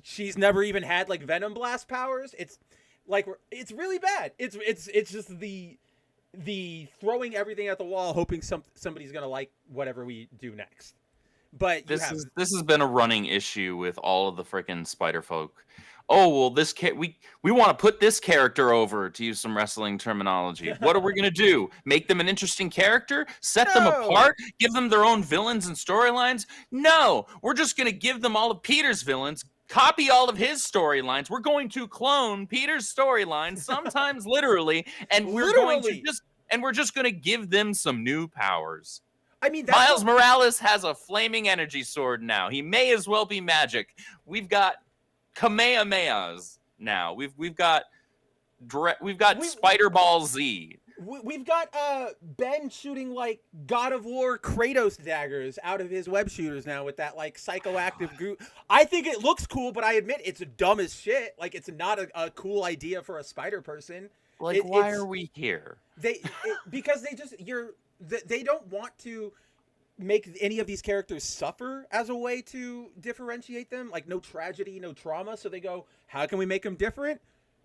she's never even had like Venom Blast powers. It's like, it's really bad. It's just the throwing everything at the wall, hoping somebody's going to like whatever we do next. But this has been a running issue with all of the freaking Spider folk. Oh well, we want to put this character over, to use some wrestling terminology. What are we gonna do? Make them an interesting character? Set them apart? Give them their own villains and storylines? No, we're just gonna give them all of Peter's villains. Copy all of his storylines. We're going to clone Peter's storylines, sometimes literally, and we're just going to give them some new powers. I mean, Miles Morales has a flaming energy sword now. He may as well be magic. We've got Kamehamehas now. We've got We've got Spider Ball Z. We've got Ben shooting like God of War Kratos daggers out of his web shooters now with that like psychoactive group. I think it looks cool, but I admit it's dumb as shit. Like it's not a cool idea for a spider person. Like why are we here? Because they don't want to make any of these characters suffer as a way to differentiate them. Like no tragedy, no trauma. So they go, how can we make them different?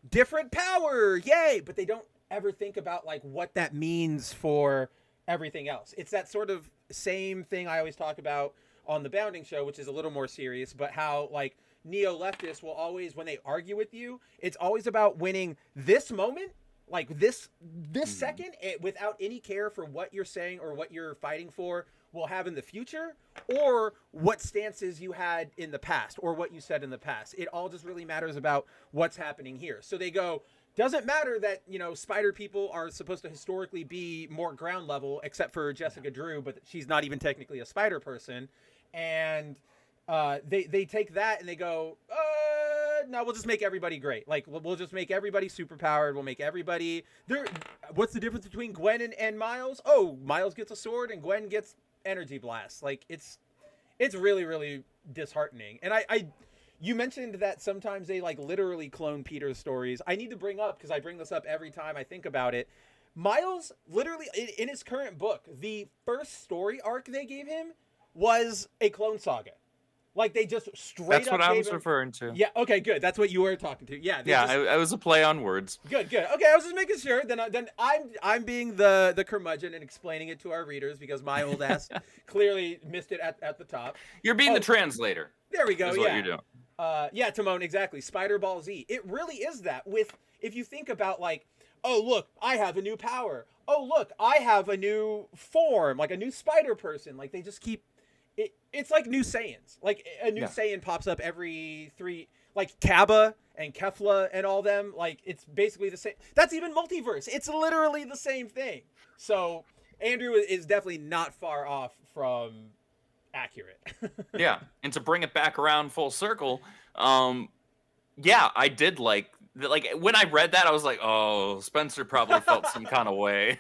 Different power, yay! But they don't ever think about like what that means for everything else. It's that sort of same thing I always talk about on the Bounding Show, which is a little more serious, but how like neo-leftists will always, when they argue with you, it's always about winning this moment, like this second, without any care for what you're saying or what you're fighting for will have in the future, or what stances you had in the past, or what you said in the past. It all just really matters about what's happening here. So they go, doesn't matter that, you know, spider people are supposed to historically be more ground level, except for Jessica Drew, but she's not even technically a spider person. And they take that and they go, no, we'll just make everybody great. Like, we'll just make everybody super powered. We'll make everybody there. What's the difference between Gwen and Miles? Oh, Miles gets a sword and Gwen gets energy blast. Like it's really, really disheartening. And you mentioned that sometimes they like literally clone Peter's stories. I need to bring up, because I bring this up every time I think about it, Miles literally in his current book, the first story arc they gave him was a clone saga. Like they just straight That's up what I was him... referring to. Yeah, okay, good. That's what you were talking to. Yeah, I was a play on words. Good. Okay, I was just making sure. Then I'm being the curmudgeon and explaining it to our readers, because my old ass clearly missed it at the top. You're being the translator. There we go. That's what you're doing. Yeah, Timon, exactly. Spider Ball Z. It really is that. If you think about like, oh look, I have a new power. Oh look, I have a new form, like a new spider person. Like they just keep. It's like new Saiyans. Like a new Saiyan pops up every 3, like Kaba and Kefla and all them. Like it's basically the same. That's even multiverse. It's literally the same thing. So Andrew is definitely not far off from accurate. Yeah, and to bring it back around full circle, yeah, I did like when I read that, I was like, oh, Spencer probably felt some kind of way.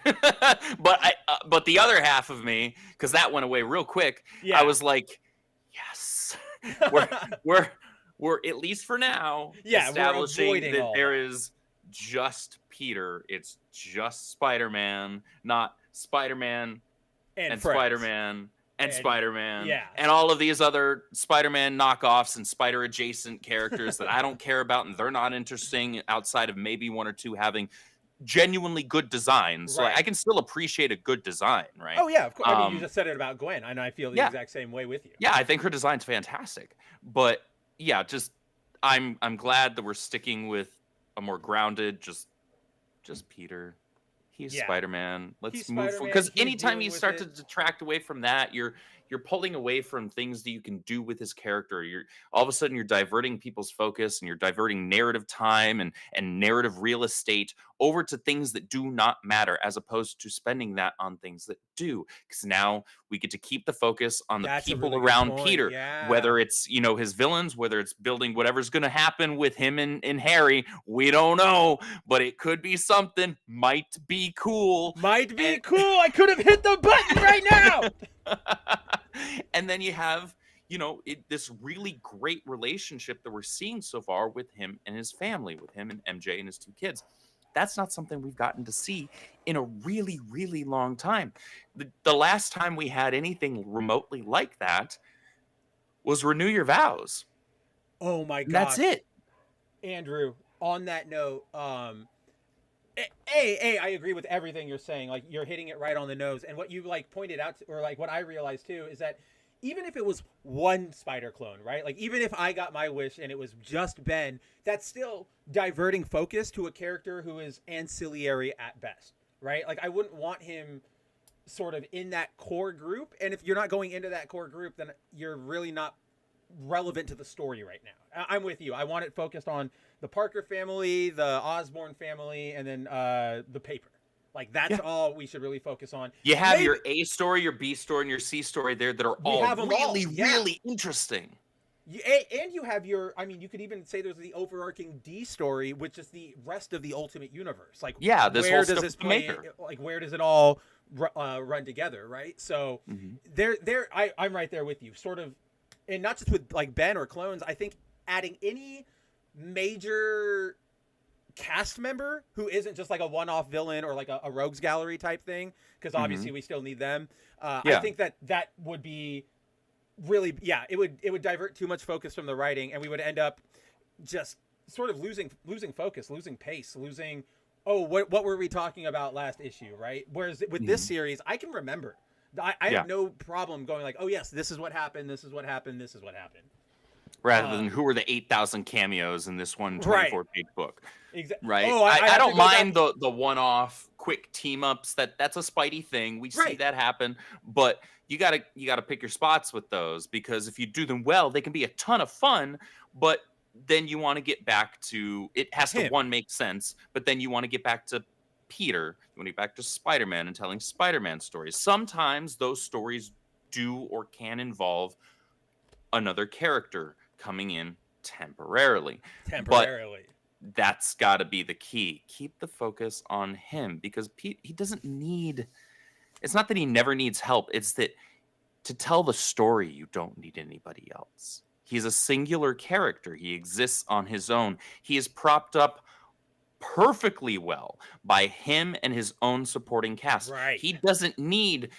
But the other half of me, because that went away real quick, I was like, yes, we're at least for now establishing that there is just Peter. It's just Spider-Man, not Spider-Man and Spider-Man. And Spider-Man, and all of these other Spider-Man knockoffs and Spider-adjacent characters that I don't care about, and they're not interesting outside of maybe one or two having genuinely good designs. Right. So I can still appreciate a good design, right? Oh yeah, of course. I mean, you just said it about Gwen, and I feel the exact same way with you. Yeah, I think her design's fantastic, but yeah, just I'm glad that we're sticking with a more grounded, just Peter. He's Spider-Man. Let's move forward. Because anytime you start to detract away from that, you're pulling away from things that you can do with his character. You're all of a sudden you're diverting people's focus, and you're diverting narrative time and narrative real estate over to things that do not matter, as opposed to spending that on things that do. Because now we get to keep the focus on the people around Peter, whether it's his villains, whether it's building whatever's going to happen with him and Harry. We don't know, but it could be something. Might be cool. I could have hit the button right now. And then you have this really great relationship that we're seeing so far with him and his family, with him and MJ and his 2 kids. That's not something we've gotten to see in a really, really long time. The last time we had anything remotely like that was Renew Your Vows. Oh my God. That's it. Andrew, on that note, I agree with everything you're saying. Like, you're hitting it right on the nose. And what you pointed out, or what I realized too, is that even if it was one spider clone, right? Like, even if I got my wish and it was just Ben, that's still diverting focus to a character who is ancillary at best, right? Like, I wouldn't want him sort of in that core group. And if you're not going into that core group, then you're really not relevant to the story right now. I'm with you. I want it focused on the Parker family, the Osborn family, and then the paper. Like, that's all we should really focus on. You have your A story, your B story, and your C story there that are all really, really interesting. And you have your, I mean, you could even say there's the overarching D story, which is the rest of the Ultimate Universe. Like, Yeah, this where whole does stuff this with the play? Maker. Like, where does it all run together, right? So, I'm right there with you, sort of, and not just with like Ben or clones. I think adding any major cast member who isn't just like a one-off villain or like a rogues gallery type thing, because obviously we still need them. I think that would be really, it would divert too much focus from the writing, and we would end up just sort of losing focus, losing pace, losing, what were we talking about last issue, right? Whereas with this series, I can remember. I have no problem going like, oh yes, this is what happened, this is what happened, this is what happened. Rather than who were the 8,000 cameos in this one 24-page book. Exactly. Right. Oh, I don't mind the one-off quick team ups. That's a Spidey thing. We see that happen, but you gotta pick your spots with those, because if you do them well, they can be a ton of fun. But then you want to get back to, it has to make sense, but then you want to get back to Peter. You want to get back to Spider-Man and telling Spider-Man stories. Sometimes those stories do or can involve another character coming in temporarily. But that's got to be the key. Keep the focus on him, because Pete, he doesn't need, it's not that he never needs help. It's that to tell the story, you don't need anybody else. He's a singular character. He exists on his own. He is propped up perfectly well by him and his own supporting cast. Right. He doesn't need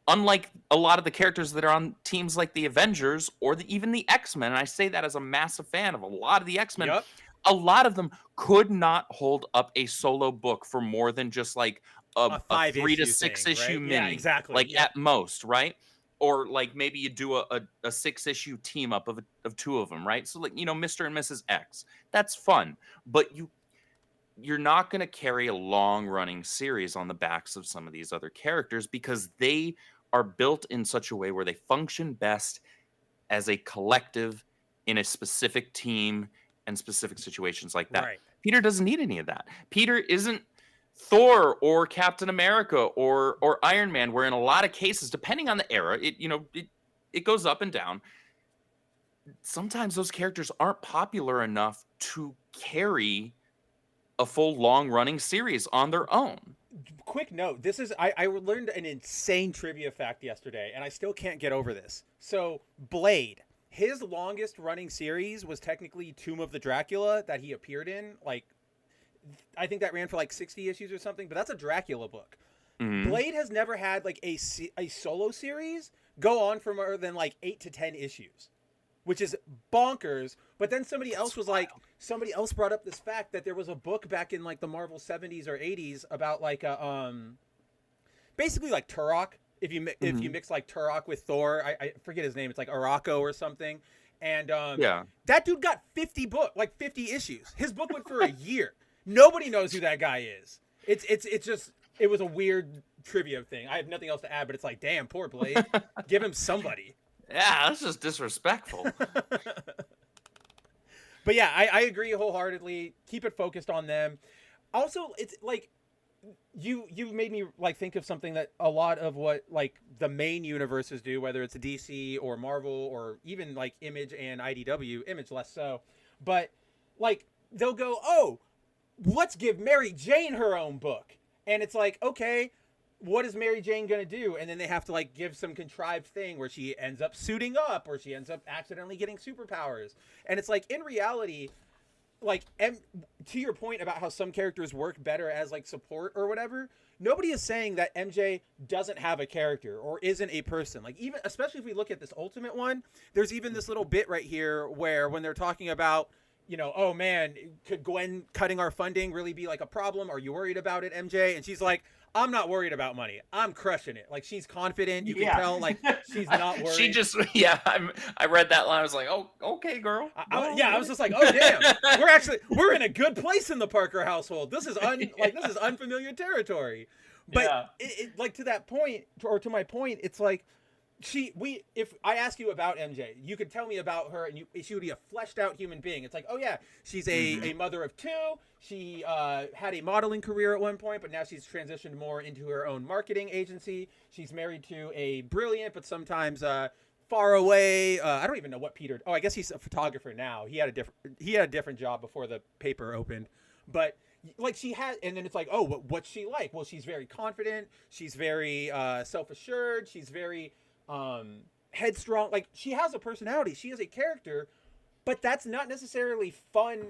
unlike a lot of the characters that are on teams like the Avengers or even the X-Men, and I say that as a massive fan of a lot of the X-Men, a lot of them could not hold up a solo book for more than just like a 3 to 6 issue mini. Yeah, exactly. Like at most, right? Or like maybe you do a 6-issue team up of two of them, right? So like, Mr. and Mrs. X. That's fun. But you're not going to carry a long-running series on the backs of some of these other characters, because they are built in such a way where they function best as a collective in a specific team and specific situations like that. Right. Peter doesn't need any of that. Peter isn't Thor or Captain America or Iron Man, where in a lot of cases, depending on the era, it goes up and down. Sometimes those characters aren't popular enough to carry a full long-running series on their own. Quick note, this is, I learned an insane trivia fact yesterday, and I still can't get over this. So, Blade, his longest running series was technically Tomb of the Dracula that he appeared in. Like, I think that ran for like 60 issues or something, but that's a Dracula book. Mm-hmm. Blade has never had like a solo series go on for more than like 8 to 10 issues, which is bonkers. But then somebody else brought up this fact that there was a book back in like the Marvel 70s or 80s about like basically like Turok. If you mix like Turok with Thor, I forget his name. It's like Araco or something. And that dude got 50 issues. His book went for a year. Nobody knows who that guy is. It's just, it was a weird trivia thing. I have nothing else to add, but it's like, damn, poor Blade. Give him somebody. Yeah, that's just disrespectful. But yeah, I agree wholeheartedly. Keep it focused on them. Also, it's like, you made me like think of something that a lot of what like the main universes do, whether it's a DC or Marvel or even like Image and IDW, Image less so, but like they'll go, let's give Mary Jane her own book. And it's like, okay, what is Mary Jane going to do? And then they have to like give some contrived thing where she ends up suiting up or she ends up accidentally getting superpowers. And it's like, in reality, like, to your point about how some characters work better as like support or whatever, nobody is saying that MJ doesn't have a character or isn't a person. Like, even, especially if we look at this Ultimate one, there's even this little bit right here where when they're talking about, oh man, could Gwen cutting our funding really be like a problem? Are you worried about it, MJ? And she's like, I'm not worried about money. I'm crushing it. Like, she's confident. You can tell, like, she's not worried. She just, I read that line. I was like, oh, okay, girl. I was just like, oh, damn. We're in a good place in the Parker household. This is unfamiliar territory. But like, to that point, or to my point, it's like, if I ask you about MJ, you could tell me about her, and she would be a fleshed out human being. It's like, oh yeah, she's a mother of 2. She had a modeling career at one point, but now she's transitioned more into her own marketing agency. She's married to a brilliant but sometimes far away. I don't even know what Peter. Oh, I guess he's a photographer now. He had a different job before the paper opened, but like she had, and then it's like, oh, what's she like? Well, she's very confident. She's very self-assured. She's very headstrong. Like she has a personality. She is a character, but that's not necessarily fun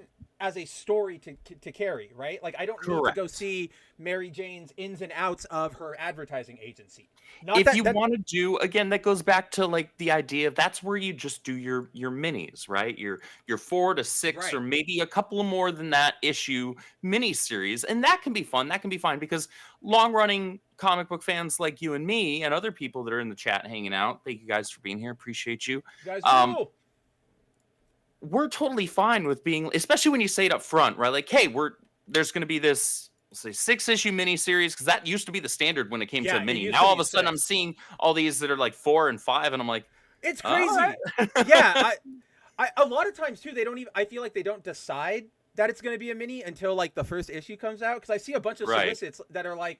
as a story to carry, right? Like I don't need to go see Mary Jane's ins and outs of her advertising agency. If you want to do, again, that goes back to like the idea of that's where you just do your minis, right? Your 4 to 6 or maybe a couple more than that issue miniseries, and that can be fun. That can be fine because long running comic book fans like you and me and other people that are in the chat hanging out. Thank you guys for being here. Appreciate you. You guys we're totally fine with being, especially when you say it up front, right? Like, hey, there's going to be this, let's say, 6-issue miniseries, because that used to be the standard when it came to a mini. Now all of a sudden I'm seeing all these that are like 4 and 5, and I'm like, it's crazy. Yeah, I a lot of times too, they don't even. I feel like they don't decide that it's going to be a mini until like the first issue comes out, because I see a bunch of solicits that are like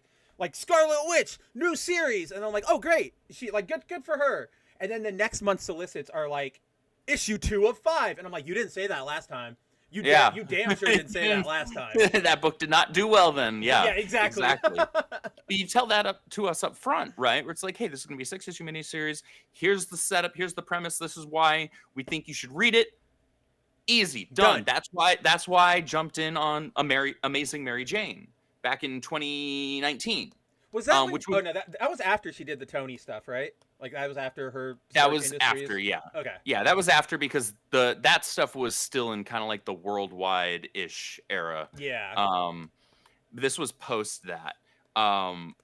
Scarlet Witch new series, and I'm like, oh great, she like good for her. And then the next month's solicits are like issue 2 of 5, and I'm like, you didn't say that last time. You damn sure didn't say that last time. That book did not do well then. Yeah, exactly. But you tell that up to us up front, right? Where it's like, hey, this is going to be a 6-issue miniseries. Here's the setup. Here's the premise. This is why we think you should read it. Easy, done. That's why I jumped in on Amazing Mary Jane back in 2019. Was that? No, that was after she did the Tony stuff, right? Like that was after her. That was after, yeah. Okay. Yeah, that was after because that stuff was still in kind of like the worldwide-ish era. Yeah. This was post that, and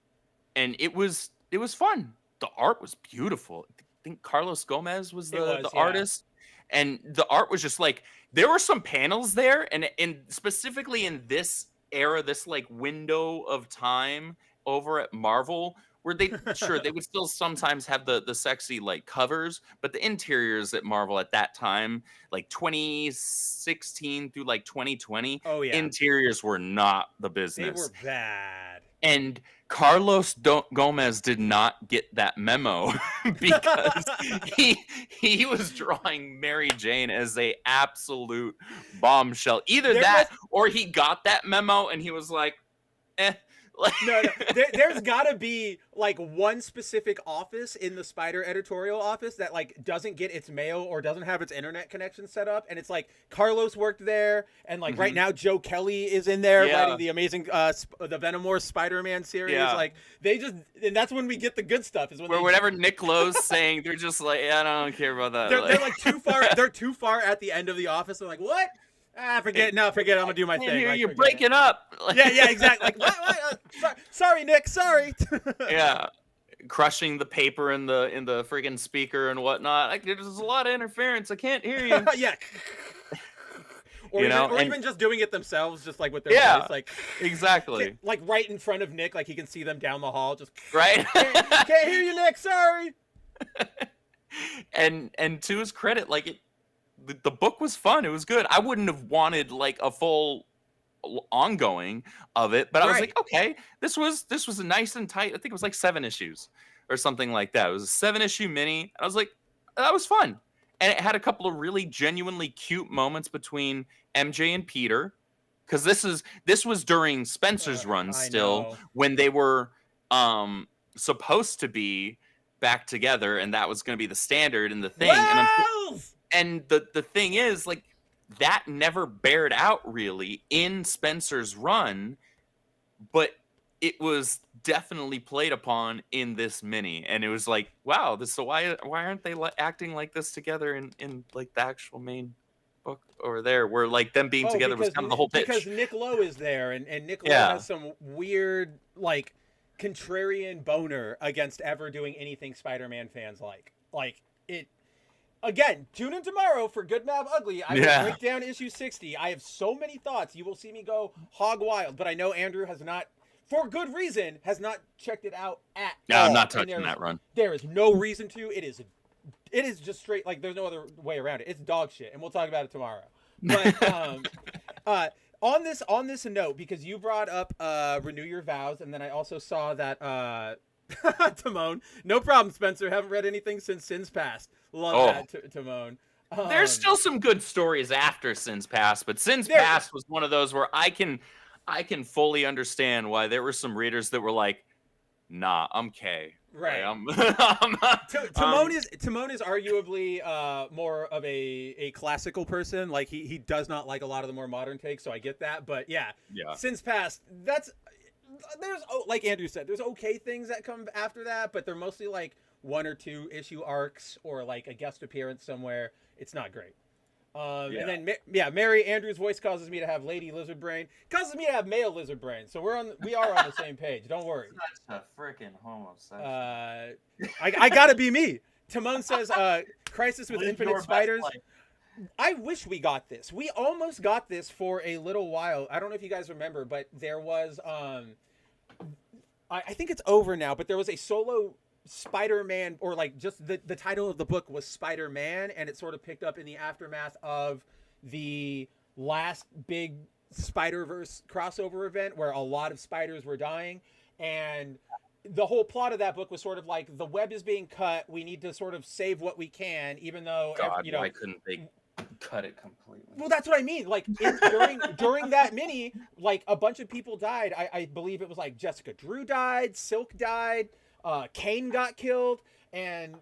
it was fun. The art was beautiful. I think Carlos Gomez was the artist, and the art was just like there were some panels there, and specifically in this era, this like window of time over at Marvel, where they would still sometimes have the sexy like covers, but the interiors at Marvel at that time, like 2016 through like 2020, interiors were not the business. They were bad. And Carlos Gomez did not get that memo because he was drawing Mary Jane as a absolute bombshell. Either or he got that memo and he was like, eh. No. There's gotta be like one specific office in the Spider editorial office that like doesn't get its mail or doesn't have its internet connection set up, and it's like Carlos worked there, and like right now Joe Kelly is in there writing the amazing the Venomore Spider-Man series. Like they just, and that's when we get the good stuff. Is when whatever Nick Lowe's saying, they're just like, I don't care about that. They're like too far. They're too far at the end of the office. They're like, what? Forget it. I'm gonna do my thing. You're breaking up. Yeah, exactly. Like, what? Sorry, Nick. Sorry. Yeah, crushing the paper in the friggin' speaker and whatnot. Like, there's a lot of interference. I can't hear you. Yeah. Or even just doing it themselves, just like with their voice, like exactly, like right in front of Nick, like he can see them down the hall, just right. Can't hear you, Nick. Sorry. And to his credit, like the book was fun. It was good. I wouldn't have wanted like a full ongoing of it, but I was like, okay, this was a nice and tight. I think it was like 7 issues or something like that. It was a 7-issue mini. And I was like, that was fun. And it had a couple of really genuinely cute moments between MJ and Peter, because this was during Spencer's run still, when they were supposed to be back together, and that was going to be the standard and the thing. And the thing is, like, that never bared out really in Spencer's run, but it was definitely played upon in this mini. And it was like, wow, so why aren't they acting like this together in like the actual main book over there, where like them being together was kind of the whole pitch? Because Nick Lowe is there, and Nick Lowe has some weird like contrarian boner against ever doing anything Spider-Man fans like it. Again, tune in tomorrow for Good Mad Ugly. I will break down issue 60. I have so many thoughts. You will see me go hog wild, but I know Andrew has not, for good reason, checked it out at all. I'm not touching that run. There is no reason to. It is just straight, like, there's no other way around it. It's dog shit, and we'll talk about it tomorrow. But on this note, because you brought up Renew Your Vows, and then I also saw that Timon. No problem, Spencer. Haven't read anything since Sins Past. Love that, Timon. There's still some good stories after Sins Past, but Sins Past was one of those where I can fully understand why there were some readers that were like, nah, I'm K. Right. Timon is arguably more of a classical person. Like he does not like a lot of the more modern takes, so I get that. But yeah. Sins Past, there's like Andrew said, there's okay things that come after that, but they're mostly like 1 or 2 issue arcs or like a guest appearance somewhere. It's not great. And then Mary Andrew's voice causes me to have lady lizard brain, causes me to have male lizard brain. So we are on the same page. Don't worry. Such a freaking homosexual. I gotta be me. Timon says, "Crisis with Infinite Spiders." I wish we got this. We almost got this for a little while. I don't know if you guys remember, but there was I think it's over now, but there was a solo Spider-Man, or like just the title of the book was Spider-Man, and it sort of picked up in the aftermath of the last big Spider-Verse crossover event where a lot of spiders were dying, and the whole plot of that book was sort of like the web is being cut, we need to sort of save what we can, even though why couldn't they cut it completely? Well, that's what I mean. Like during that mini, like a bunch of people died. I believe it was like Jessica Drew died, Silk died, Kane got killed, and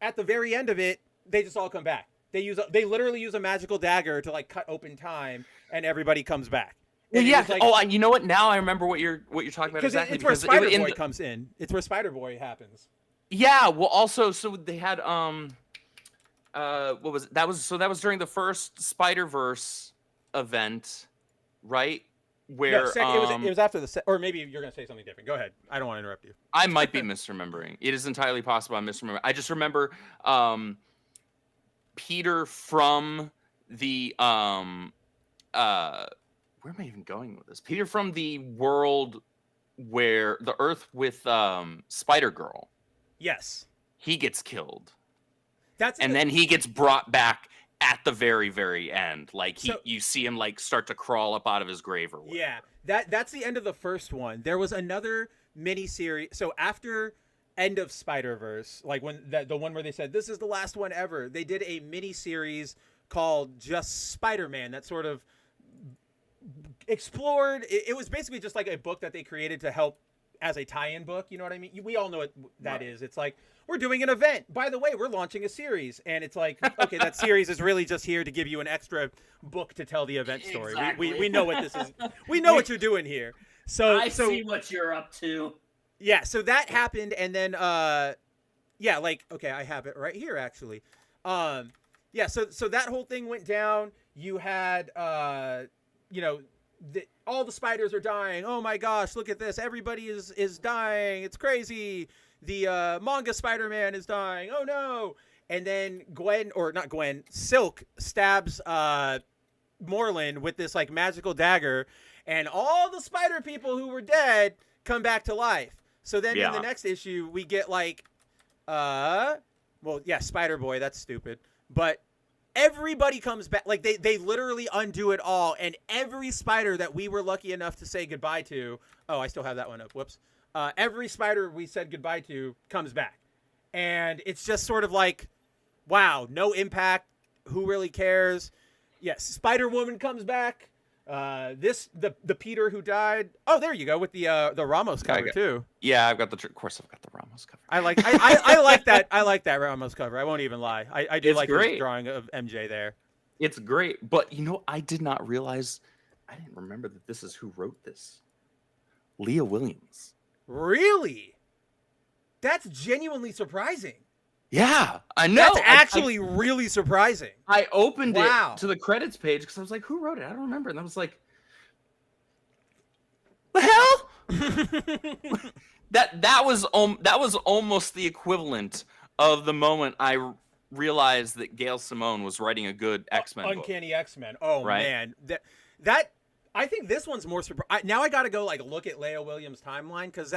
at the very end of it, they just all come back. They literally use a magical dagger to like cut open time, and everybody comes back. And yeah. Like, you know what? Now I remember what you're talking about exactly. It's where Spider-Boy comes in. It's where Spider-Boy happens. Yeah. Well, also, so they had what was it? That was during the first Spider-Verse event, right? Where it was after the or maybe you're gonna say something different. Go ahead. I don't want to interrupt you. I might be misremembering. It is entirely possible I'm misremembering. I just remember Peter from the where am I even going with this? Peter from the world where the Earth with Spider-Girl. Yes. He gets killed. Then he gets brought back at the very, very end. Like you see him like start to crawl up out of his grave or whatever. Yeah. That's the end of the first one. There was another mini series. So after End of Spider-Verse, like when the one where they said this is the last one ever, they did a mini series called just Spider-Man that sort of explored. It was basically just like a book that they created to help as a tie-in book. You know what I mean? We all know what that is. It's like, we're doing an event. By the way, we're launching a series. And it's like, okay, that series is really just here to give you an extra book to tell the event story. Exactly. We know what this is. We know what you're doing here. So I see what you're up to. Yeah, so that happened, and then yeah, like, okay, I have it right here actually. Yeah, so that whole thing went down. You had you know, all the spiders are dying. Oh my gosh, look at this. Everybody is dying. It's crazy. The manga Spider-Man is dying. Oh no. And then Silk stabs Moreland with this like magical dagger, and all the spider people who were dead come back to life. So then in the next issue we get like Spider-Boy, that's stupid. But everybody comes back. Like they literally undo it all, and every spider that we were lucky enough to say goodbye to, oh, I still have that one up. Whoops. Every spider we said goodbye to comes back. And it's just sort of like, wow, no impact. Who really cares? Yes, Spider-Woman comes back. The Peter who died. Oh, there you go with the Ramos cover too. Yeah, of course I've got the Ramos cover. I like that. I like that Ramos cover. I won't even lie. I do like the drawing of MJ there. It's great, but you know, I didn't remember that this is who wrote this. Leah Williams. Really? That's genuinely surprising. Yeah, I know. That's actually really surprising. I opened it to the credits page because I was like, who wrote it? I don't remember. And I was like, the hell? that was almost the equivalent of the moment I realized that Gail Simone was writing a good X-Men book. Uncanny X-Men. Oh, right? Man. That I think this one's more surprising. Now I got to go like look at Leah Williams' timeline, because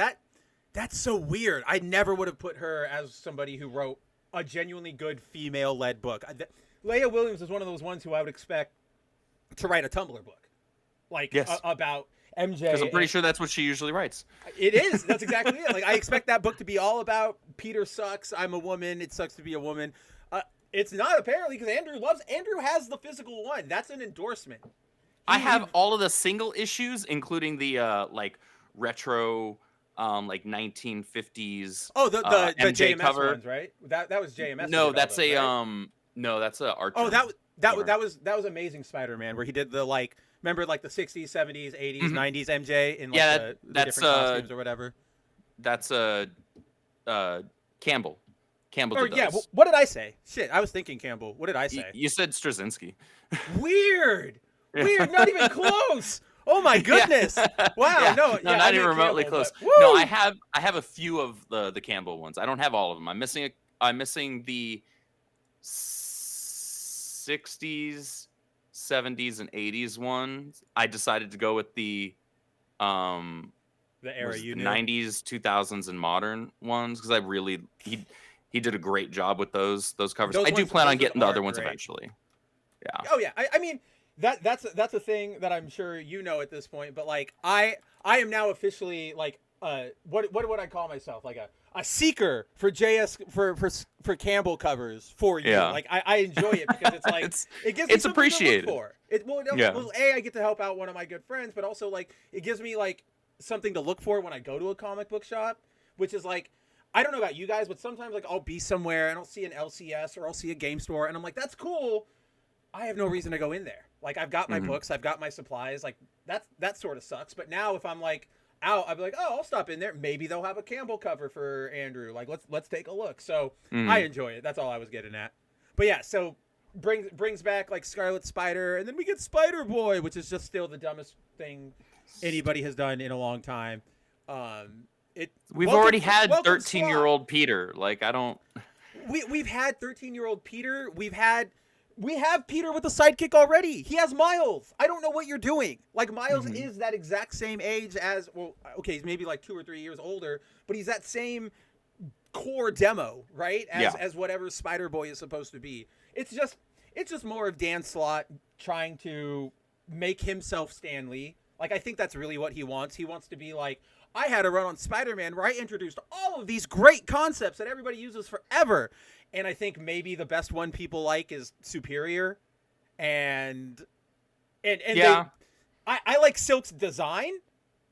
that's so weird. I never would have put her as somebody who wrote a genuinely good female-led book. Leah Williams is one of those ones who I would expect to write a Tumblr book, like about. MJ. Because I'm pretty sure that's what she usually writes. It is. That's exactly it. Like, I expect that book to be all about Peter sucks. I'm a woman. It sucks to be a woman. It's not apparently because Andrew has the physical one. That's an endorsement. I have all of the single issues, including the like retro, like 1950s. Oh, the MJ JMS cover. ones, right? That was JMS. No, that's those, a right? no, that's a Archer. Oh, that was Amazing Spider-Man, where he did the like. Remember, like the 60s, 70s, 80s, 90s MJ in like the that's different costumes or whatever. That's Campbell. Campbell Or, did yeah, those. what did I say? Shit, I was thinking Campbell. What did I say? You said Straczynski. Weird. Not even close. Oh my goodness! Wow, Yeah. no, No, yeah, not I even meant remotely Campbell, close. but- No, woo! I have a few of the Campbell ones. I don't have all of them. I'm missing the 60s, 70s, and 80s ones. I decided to go with the era you the knew. 90s, 2000s, and modern ones because I really he did a great job with those covers. Those I do ones- plan on those getting the are other ones great. eventually. Yeah. Oh yeah, I mean that's a thing that I'm sure you know at this point. But like I am now officially like what would I call myself, like a seeker for for Campbell covers for you. Yeah. Like I enjoy it because it's like it gives me it's something appreciated. to look for. Yeah. Well, A, I get to help out one of my good friends, but also like it gives me like something to look for when I go to a comic book shop, which is like I don't know about you guys, but sometimes like I'll be somewhere and I'll see an LCS or I'll see a game store and I'm like, that's cool. I have no reason to go in there. Like I've got my books, I've got my supplies. Like that sort of sucks. But now if I'm like out, I'd be like, oh, I'll stop in there. Maybe they'll have a Campbell cover for Andrew. Like let's take a look. So I enjoy it. That's all I was getting at. But yeah, so brings back like Scarlet Spider, and then we get Spider Boy, which is just still the dumbest thing anybody has done in a long time. We've already had 13-year-old Peter. Like I don't. We've had 13-year-old Peter. We have Peter with a sidekick already. He has Miles. I don't know what you're doing. Like Miles is that exact same age as okay, he's maybe like 2 or 3 years older, but he's that same core demo, right? As whatever Spider Boy is supposed to be. It's just more of Dan Slott trying to make himself Stan Lee. Like I think that's really what he wants. He wants to be like, I had a run on Spider-Man where I introduced all of these great concepts that everybody uses forever. And I think maybe the best one people like is Superior. And yeah. I like Silk's design.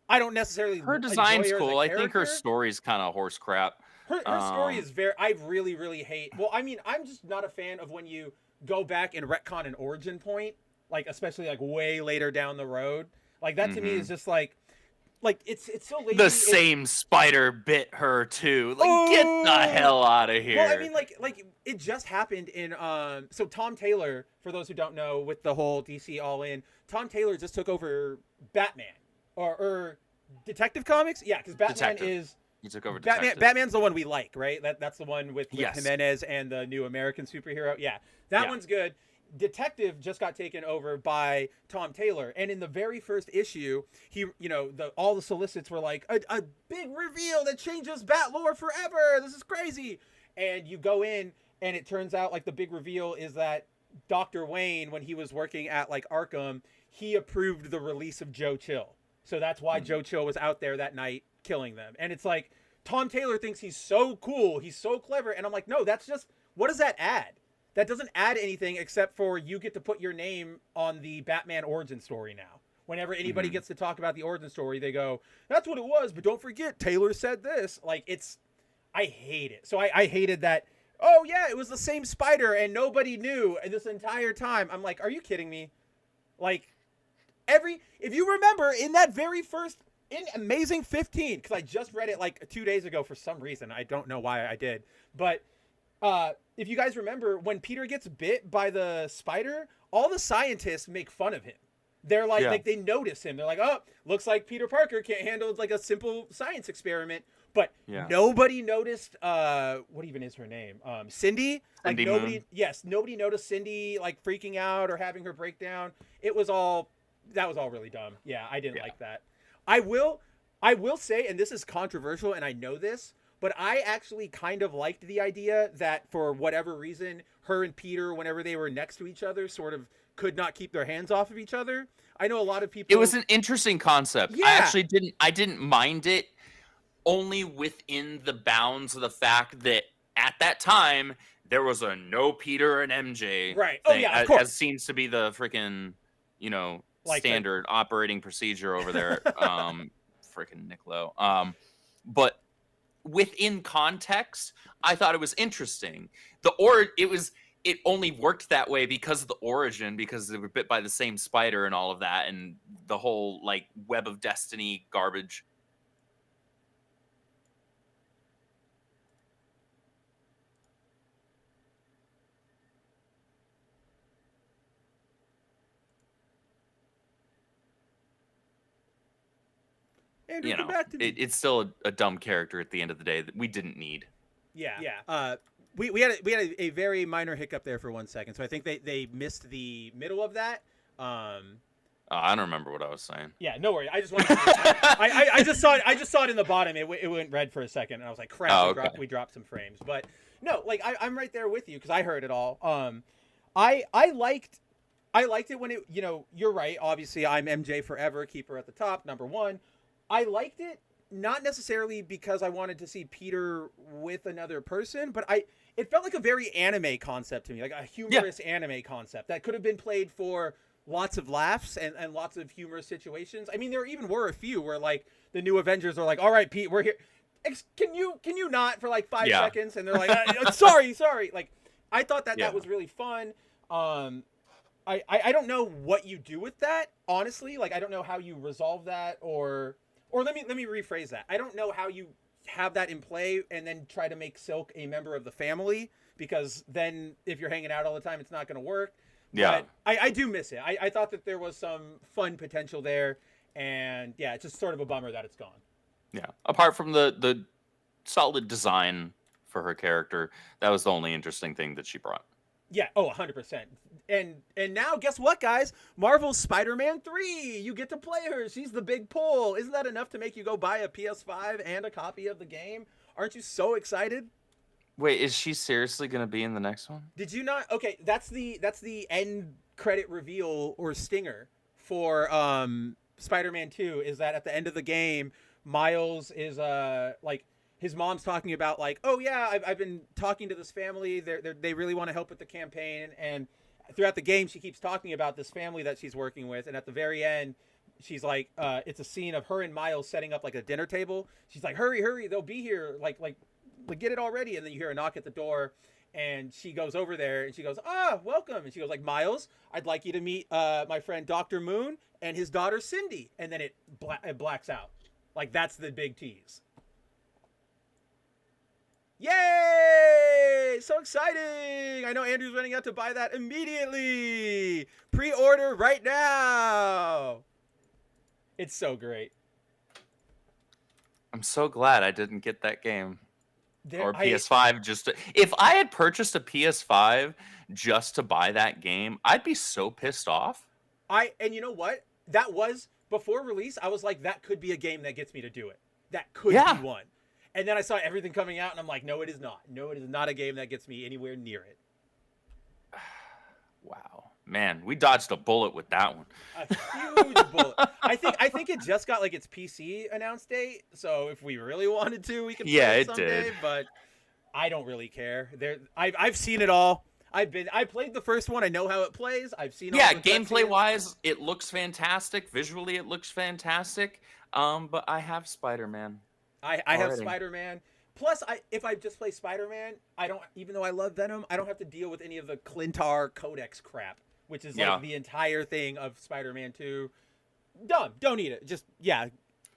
I don't necessarily Her enjoy design's her as a cool. I think her character. story's kind of horse crap. Her story is I really, really hate. Well, I mean, I'm just not a fan of when you go back and retcon an origin point, like especially like way later down the road. Like that to me is just like it's so lazy. The same spider bit her too. Like get the hell out of here. Well, I mean, like it just happened in so Tom Taylor, for those who don't know, with the whole DC All In, Tom Taylor just took over Batman or Detective Comics. Yeah, because Batman is. He took over Detective. Batman's the one we like, right? That's the one with Yes. Jimenez and the new American superhero. Yeah, that one's good. Detective just got taken over by Tom Taylor, and in the very first issue, he, all the solicits were like a big reveal that changes Bat lore forever. This is crazy, and you go in, and it turns out like the big reveal is that Dr. Wayne, when he was working at like Arkham, he approved the release of Joe Chill, so that's why Joe Chill was out there that night killing them. And it's like Tom Taylor thinks he's so cool, he's so clever, and I'm like, no, that's just, what does that add? That doesn't add anything except for you get to put your name on the Batman origin story now. Whenever anybody gets to talk about the origin story, they go, that's what it was, but don't forget, Taylor said this. Like, I hate it. So I hated that, oh yeah, it was the same spider and nobody knew this entire time. I'm like, are you kidding me? Like, if you remember, in that very first, in Amazing 15, because I just read it like 2 days ago for some reason. I don't know why I did. But if you guys remember, when Peter gets bit by the spider, all the scientists make fun of him. They're like they notice him. They're like, oh, looks like Peter Parker can't handle like a simple science experiment. But nobody noticed, what even is her name? Cindy? Like Cindy nobody, Moon. nobody noticed Cindy like freaking out or having her breakdown. That was all really dumb. Yeah, I didn't like that. I will say, and this is controversial, and I know this, but I actually kind of liked the idea that for whatever reason, her and Peter, whenever they were next to each other, sort of could not keep their hands off of each other. I know a lot of people. It was an interesting concept. Yeah. I didn't mind it, only within the bounds of the fact that at that time there was a no Peter and MJ Right. thing, Oh yeah, of course. as seems to be the freaking, Like standard operating procedure over there. Freaking Nick Lowe. But within context, I thought it was interesting. It only worked that way because of the origin, because they were bit by the same spider and all of that, and the whole like web of destiny garbage. Andrew, come back to me. It's still a dumb character at the end of the day that we didn't need. Yeah. We had a very minor hiccup there for 1 second, so I think they missed the middle of that. I don't remember what I was saying. Yeah, no worry. I just wanted. I just saw it. I just saw it in the bottom. It went red for a second, and I was like, "Crap!" Oh, okay. We dropped some frames, but no, like I'm right there with you because I heard it all. I liked it when it. You're right. Obviously, I'm MJ forever, keeper at the top, number one. I liked it not necessarily because I wanted to see Peter with another person, but it felt like a very anime concept to me, like a humorous anime concept that could have been played for lots of laughs and lots of humorous situations. I mean, there even were a few where like the new Avengers are like, "All right, Pete, we're here. Can you not for like 5 seconds?" And they're like, sorry. Like, I thought that was really fun. I don't know what you do with that, honestly. Like, I don't know how you resolve that or let me rephrase that. I don't know how you have that in play and then try to make Silk a member of the family, because then if you're hanging out all the time, it's not going to work. Yeah. But I do miss it. I thought that there was some fun potential there, and yeah, it's just sort of a bummer that it's gone. Yeah. Apart from the solid design for her character, that was the only interesting thing that she brought. Yeah, 100%. And now, guess what, guys? Marvel's Spider-Man 3. You get to play her. She's the big pull. Isn't that enough to make you go buy a PS5 and a copy of the game? Aren't you so excited? Wait, is she seriously going to be in the next one? Did you not? Okay, that's the end credit reveal or stinger for Spider-Man 2, is that at the end of the game, Miles is like, his mom's talking about like, "Oh yeah, I've been talking to this family. They really want to help with the campaign." And throughout the game, she keeps talking about this family that she's working with. And at the very end, she's like, it's a scene of her and Miles setting up like a dinner table. She's like, "Hurry, they'll be here. Like get it already." And then you hear a knock at the door, and she goes over there and she goes, "Welcome." And she goes like, "Miles, I'd like you to meet my friend Dr. Moon and his daughter Cindy." And then it blacks out. Like, that's the big tease. Yay! So exciting! I know Andrew's running out to buy that immediately. Pre-order right now. It's so great. I'm so glad I didn't get that game. Or PS5 if I had purchased a PS5 just to buy that game, I'd be so pissed off. And you know what? That was before release. I was like, that could be a game that gets me to do it. That could be one. And then I saw everything coming out, and I'm like, no, it is not. No, it is not a game that gets me anywhere near it. Wow. Man, we dodged a bullet with that one. A huge bullet. I think it just got like its PC announce date, so if we really wanted to, we could play it someday, did. But I don't really care. I've seen it all. I played the first one. I know how it plays. I've seen all the gameplay-wise, it looks fantastic. Visually, it looks fantastic. But I have Spider-Man. I have Spider-Man. Plus, if I just play Spider-Man, I don't, even though I love Venom, I don't have to deal with any of the Clintar Codex crap, which is like the entire thing of Spider-Man 2. Dumb. Don't need it. Just,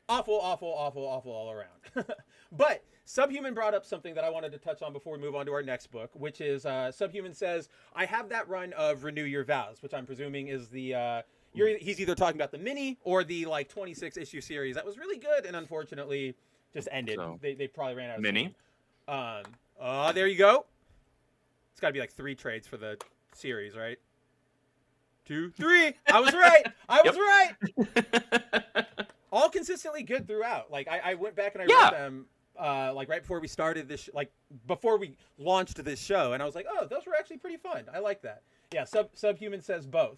awful all around. But Subhuman brought up something that I wanted to touch on before we move on to our next book, which is Subhuman says, "I have that run of Renew Your Vows," which I'm presuming is the... he's either talking about the mini or the like 26 issue series that was really good and unfortunately just ended. So, they probably ran out of mini. There you go. It's got to be like 3 trades for the series, right? 2, 3. I was right. I was right. All consistently good throughout. Like I went back and I read them like right before we started this, like before we launched this show, and I was like, oh, those were actually pretty fun. I like that. Yeah, Subhuman says both,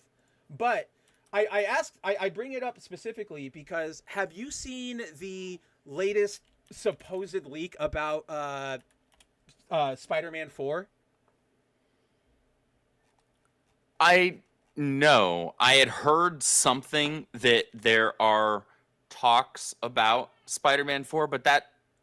but I bring it up specifically because have you seen the latest supposed leak about Spider-Man 4? No, I had heard something that there are talks about Spider-Man 4, but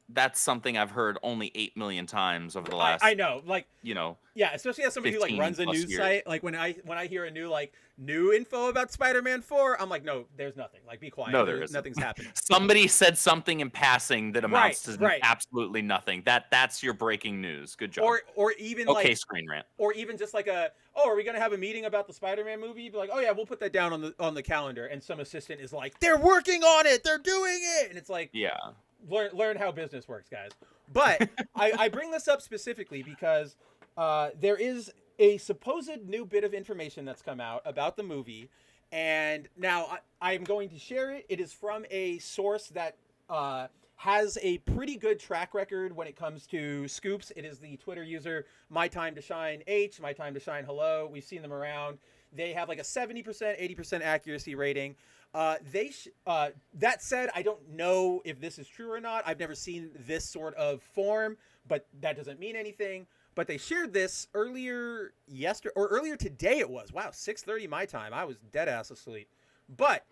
that's something I've heard only 8 million times over the last I know, like, you know, yeah, especially as somebody who like 15 runs a plus news years. site. Like when I hear a new info about Spider-Man 4, I'm like, no, there's nothing. Like, be quiet. No, there isn't. Nothing's happening. Somebody said something in passing that amounts Right, to right. absolutely nothing. That's your breaking news. Good job. Or even okay, like Screen Rant. or even just like are we gonna have a meeting about the Spider-Man movie? You'd be like, oh yeah, we'll put that down on the calendar, and some assistant is like, they're working on it, they're doing it, and it's like, Yeah. learn how business works, guys. But I bring this up specifically because there is a supposed new bit of information that's come out about the movie, and now I'm going to share it. It is from a source that has a pretty good track record when it comes to scoops. It is the Twitter user My Time to Shine H, My Time to Shine Hello. We've seen them around. They have like a 70%, 80% accuracy rating. That said, I don't know if this is true or not. I've never seen this sort of form, but that doesn't mean anything. But they shared this earlier today. It was 6:30 my time. I was dead ass asleep. But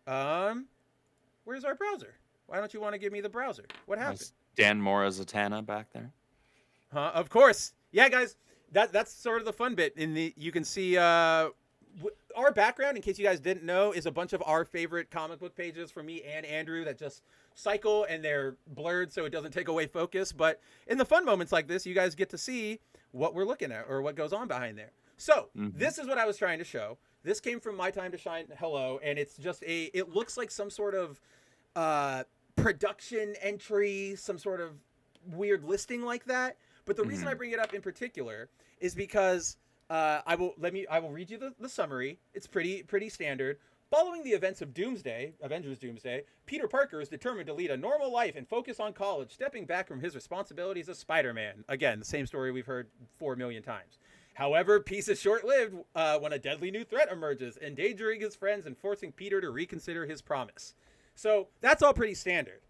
where's our browser? Why don't you want to give me the browser? What happened? Dan Mora Zatanna back there. Huh? Of course. Yeah, guys. That's sort of the fun bit. You can see our background, in case you guys didn't know, is a bunch of our favorite comic book pages from me and Andrew that just cycle, and they're blurred so it doesn't take away focus. But in the fun moments like this, you guys get to see what we're looking at or what goes on behind there. So This is what I was trying to show. This came from My Time to Shine Hello, and it's just it looks like some sort of production entry, some sort of weird listing like that. But the reason I bring it up in particular is because I will read you the summary. It's pretty standard. Following the events of Avengers Doomsday, Peter Parker is determined to lead a normal life and focus on college, stepping back from his responsibilities as Spider-Man. Again, the same story we've heard 4 million times. However, peace is short-lived when a deadly new threat emerges, endangering his friends and forcing Peter to reconsider his promise. So that's all pretty standard.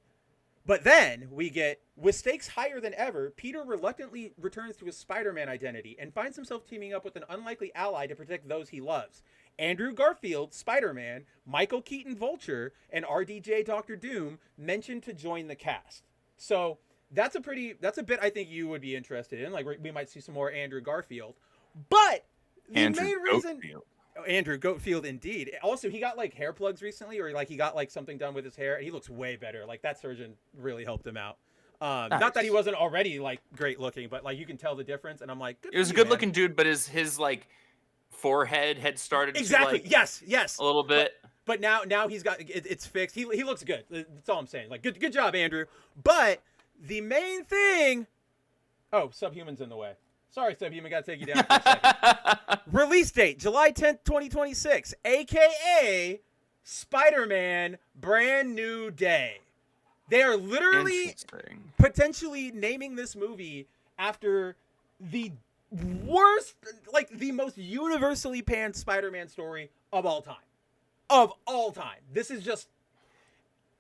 But then we get, with stakes higher than ever, Peter reluctantly returns to his Spider-Man identity and finds himself teaming up with an unlikely ally to protect those he loves. Andrew Garfield, Spider-Man, Michael Keaton, Vulture, and RDJ, Doctor Doom mentioned to join the cast. So that's a bit I think you would be interested in. Like, we might see some more Andrew Garfield. But the main reason... Andrew Goatfield, indeed. Also, he got like hair plugs recently, or like he got like something done with his hair, and he looks way better. Like, that surgeon really helped him out. Nice. Not that he wasn't already like great looking, but like you can tell the difference. And I'm like, it was a good looking dude, but his like forehead had started exactly to, like, yes a little bit. But now he's got it's fixed. He looks good. That's all I'm saying. Like, good job, Andrew. But the main thing, Subhuman's in the way. Sorry, Subhuman, got to take you down for a second. Release date, July 10th, 2026, a.k.a. Spider-Man Brand New Day. They are literally potentially naming this movie after the worst, like the most universally panned Spider-Man story of all time. Of all time. This is just...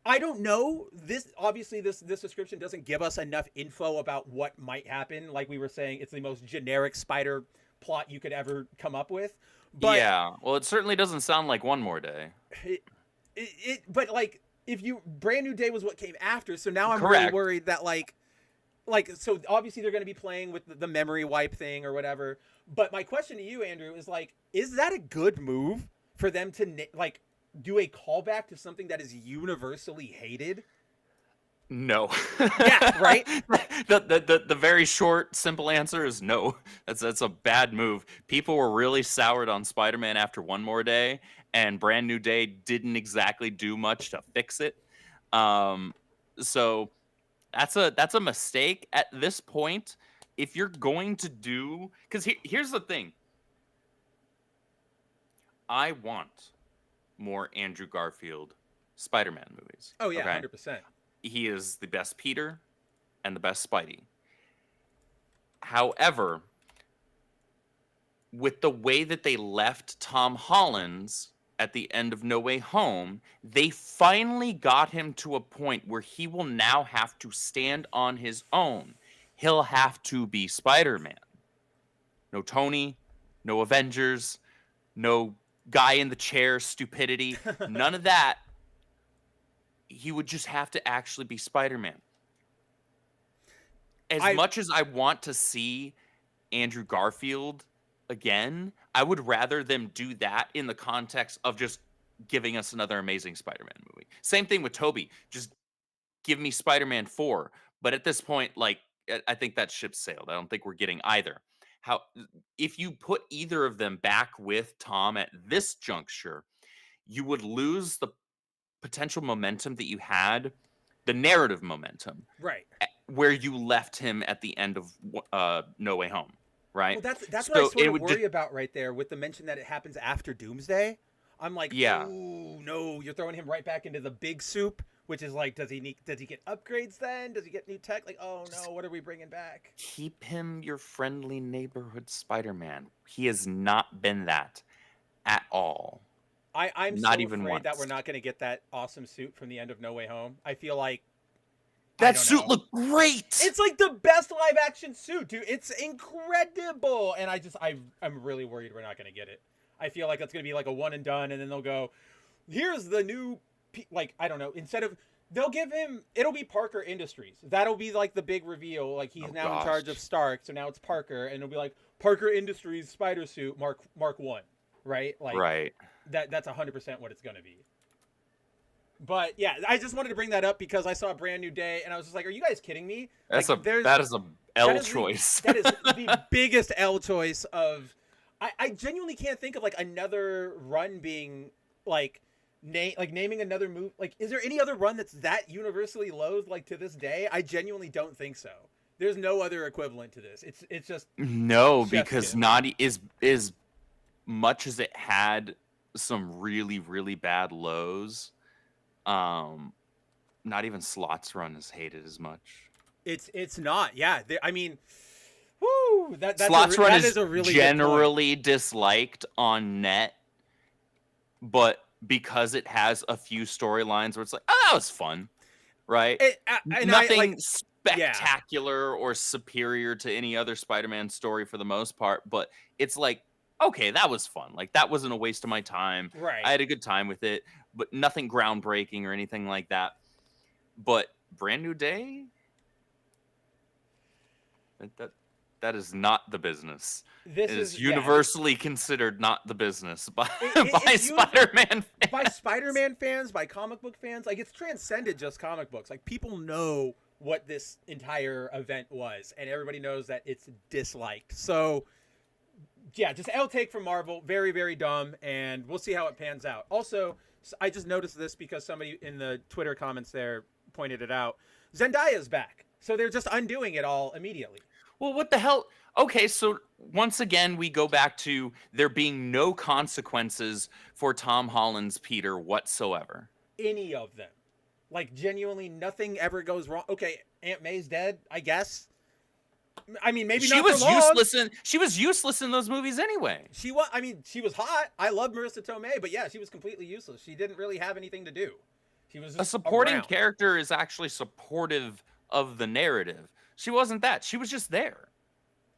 I don't know. This description doesn't give us enough info about what might happen. Like we were saying, it's the most generic spider plot you could ever come up with. But yeah, well, it certainly doesn't sound like One More Day. But like, Brand New Day was what came after. So now I'm really worried that so obviously they're going to be playing with the memory wipe thing or whatever. But my question to you, Andrew, is like, is that a good move for them to do a callback to something that is universally hated? No. Yeah, right? The very short, simple answer is no. That's a bad move. People were really soured on Spider-Man after One More Day, and Brand New Day didn't exactly do much to fix it. So that's a mistake at this point. If you're going to do... Because here's the thing. I want more Andrew Garfield Spider-Man movies. Oh, yeah, okay? 100%. He is the best Peter and the best Spidey. However, with the way that they left Tom Holland's at the end of No Way Home, they finally got him to a point where he will now have to stand on his own. He'll have to be Spider-Man. No Tony, no Avengers, no guy in the chair stupidity, none of that. He would just have to actually be Spider-Man. As much as I want to see Andrew Garfield again, I would rather them do that in the context of just giving us another Amazing Spider-Man movie. Same thing with Tobey. Just give me Spider-Man 4. But at this point, like, I think that ship sailed. I don't think we're getting either. If you put either of them back with Tom at this juncture, you would lose the potential momentum that you had, the narrative momentum, right, where you left him at the end of No Way Home, right? Well, that's what I sort of worry about right there with the mention that it happens after Doomsday. I'm like, ooh, no, you're throwing him right back into the big soup, which is like, does he get upgrades then? Does he get new tech? Like, oh no, what are we bringing back? Keep him your friendly neighborhood Spider-Man. He has not been that at all. I'm not so even afraid once. that we're not going to get that awesome suit from the end of No Way Home. I feel like that suit looked great. It's like the best live action suit, dude. It's incredible, and I'm really worried we're not going to get it. I feel like it's going to be like a one and done, and then they'll go, here's the new, like, I don't know. Instead of, they'll give him, it'll be Parker Industries. That'll be like the big reveal. Like he's now in charge of Stark, so now it's Parker, and it'll be like Parker Industries spider suit Mark 1, right? Like, right. That's 100% what it's going to be. But yeah, I just wanted to bring that up because I saw A Brand New Day, and I was just like, "Are you guys kidding me?" That is a L choice. That is the biggest L choice of. I genuinely can't think of like another run being like naming another move. Like, is there any other run that's that universally loathed like to this day? I genuinely don't think so. There's no other equivalent to this. It's just no, because Naughty is much as it had some really, really bad lows. Not even Slot's run is hated as much. It's not. Yeah, I mean, whoo, Slot's run is a really generally disliked on net, but because it has a few storylines where it's like, oh, that was fun, right? Nothing spectacular or superior to any other Spider-Man story for the most part, but it's like, okay, that was fun. Like, that wasn't a waste of my time. Right. I had a good time with it, but nothing groundbreaking or anything like that. But Brand New Day, that is not the business. It is universally considered not the business by Spider-Man fans. By Spider-Man fans, by comic book fans. Like, it's transcended just comic books. Like, people know what this entire event was, and everybody knows that it's disliked. So, yeah, just L take from Marvel. Very, very dumb, and we'll see how it pans out. Also, I just noticed this because somebody in the Twitter comments there pointed it out. Zendaya's back, so they're just undoing it all immediately. Well, what the hell? Okay, so once again, we go back to there being no consequences for Tom Holland's Peter whatsoever. Any of them. Like, genuinely, nothing ever goes wrong. Okay, Aunt May's dead, I guess. I mean, maybe not for long. She was useless in those movies anyway. She was. I mean, she was hot. I love Marissa Tomei, but yeah, she was completely useless. She didn't really have anything to do. She was just a supporting around. character is actually supportive of the narrative. She wasn't that. She was just there.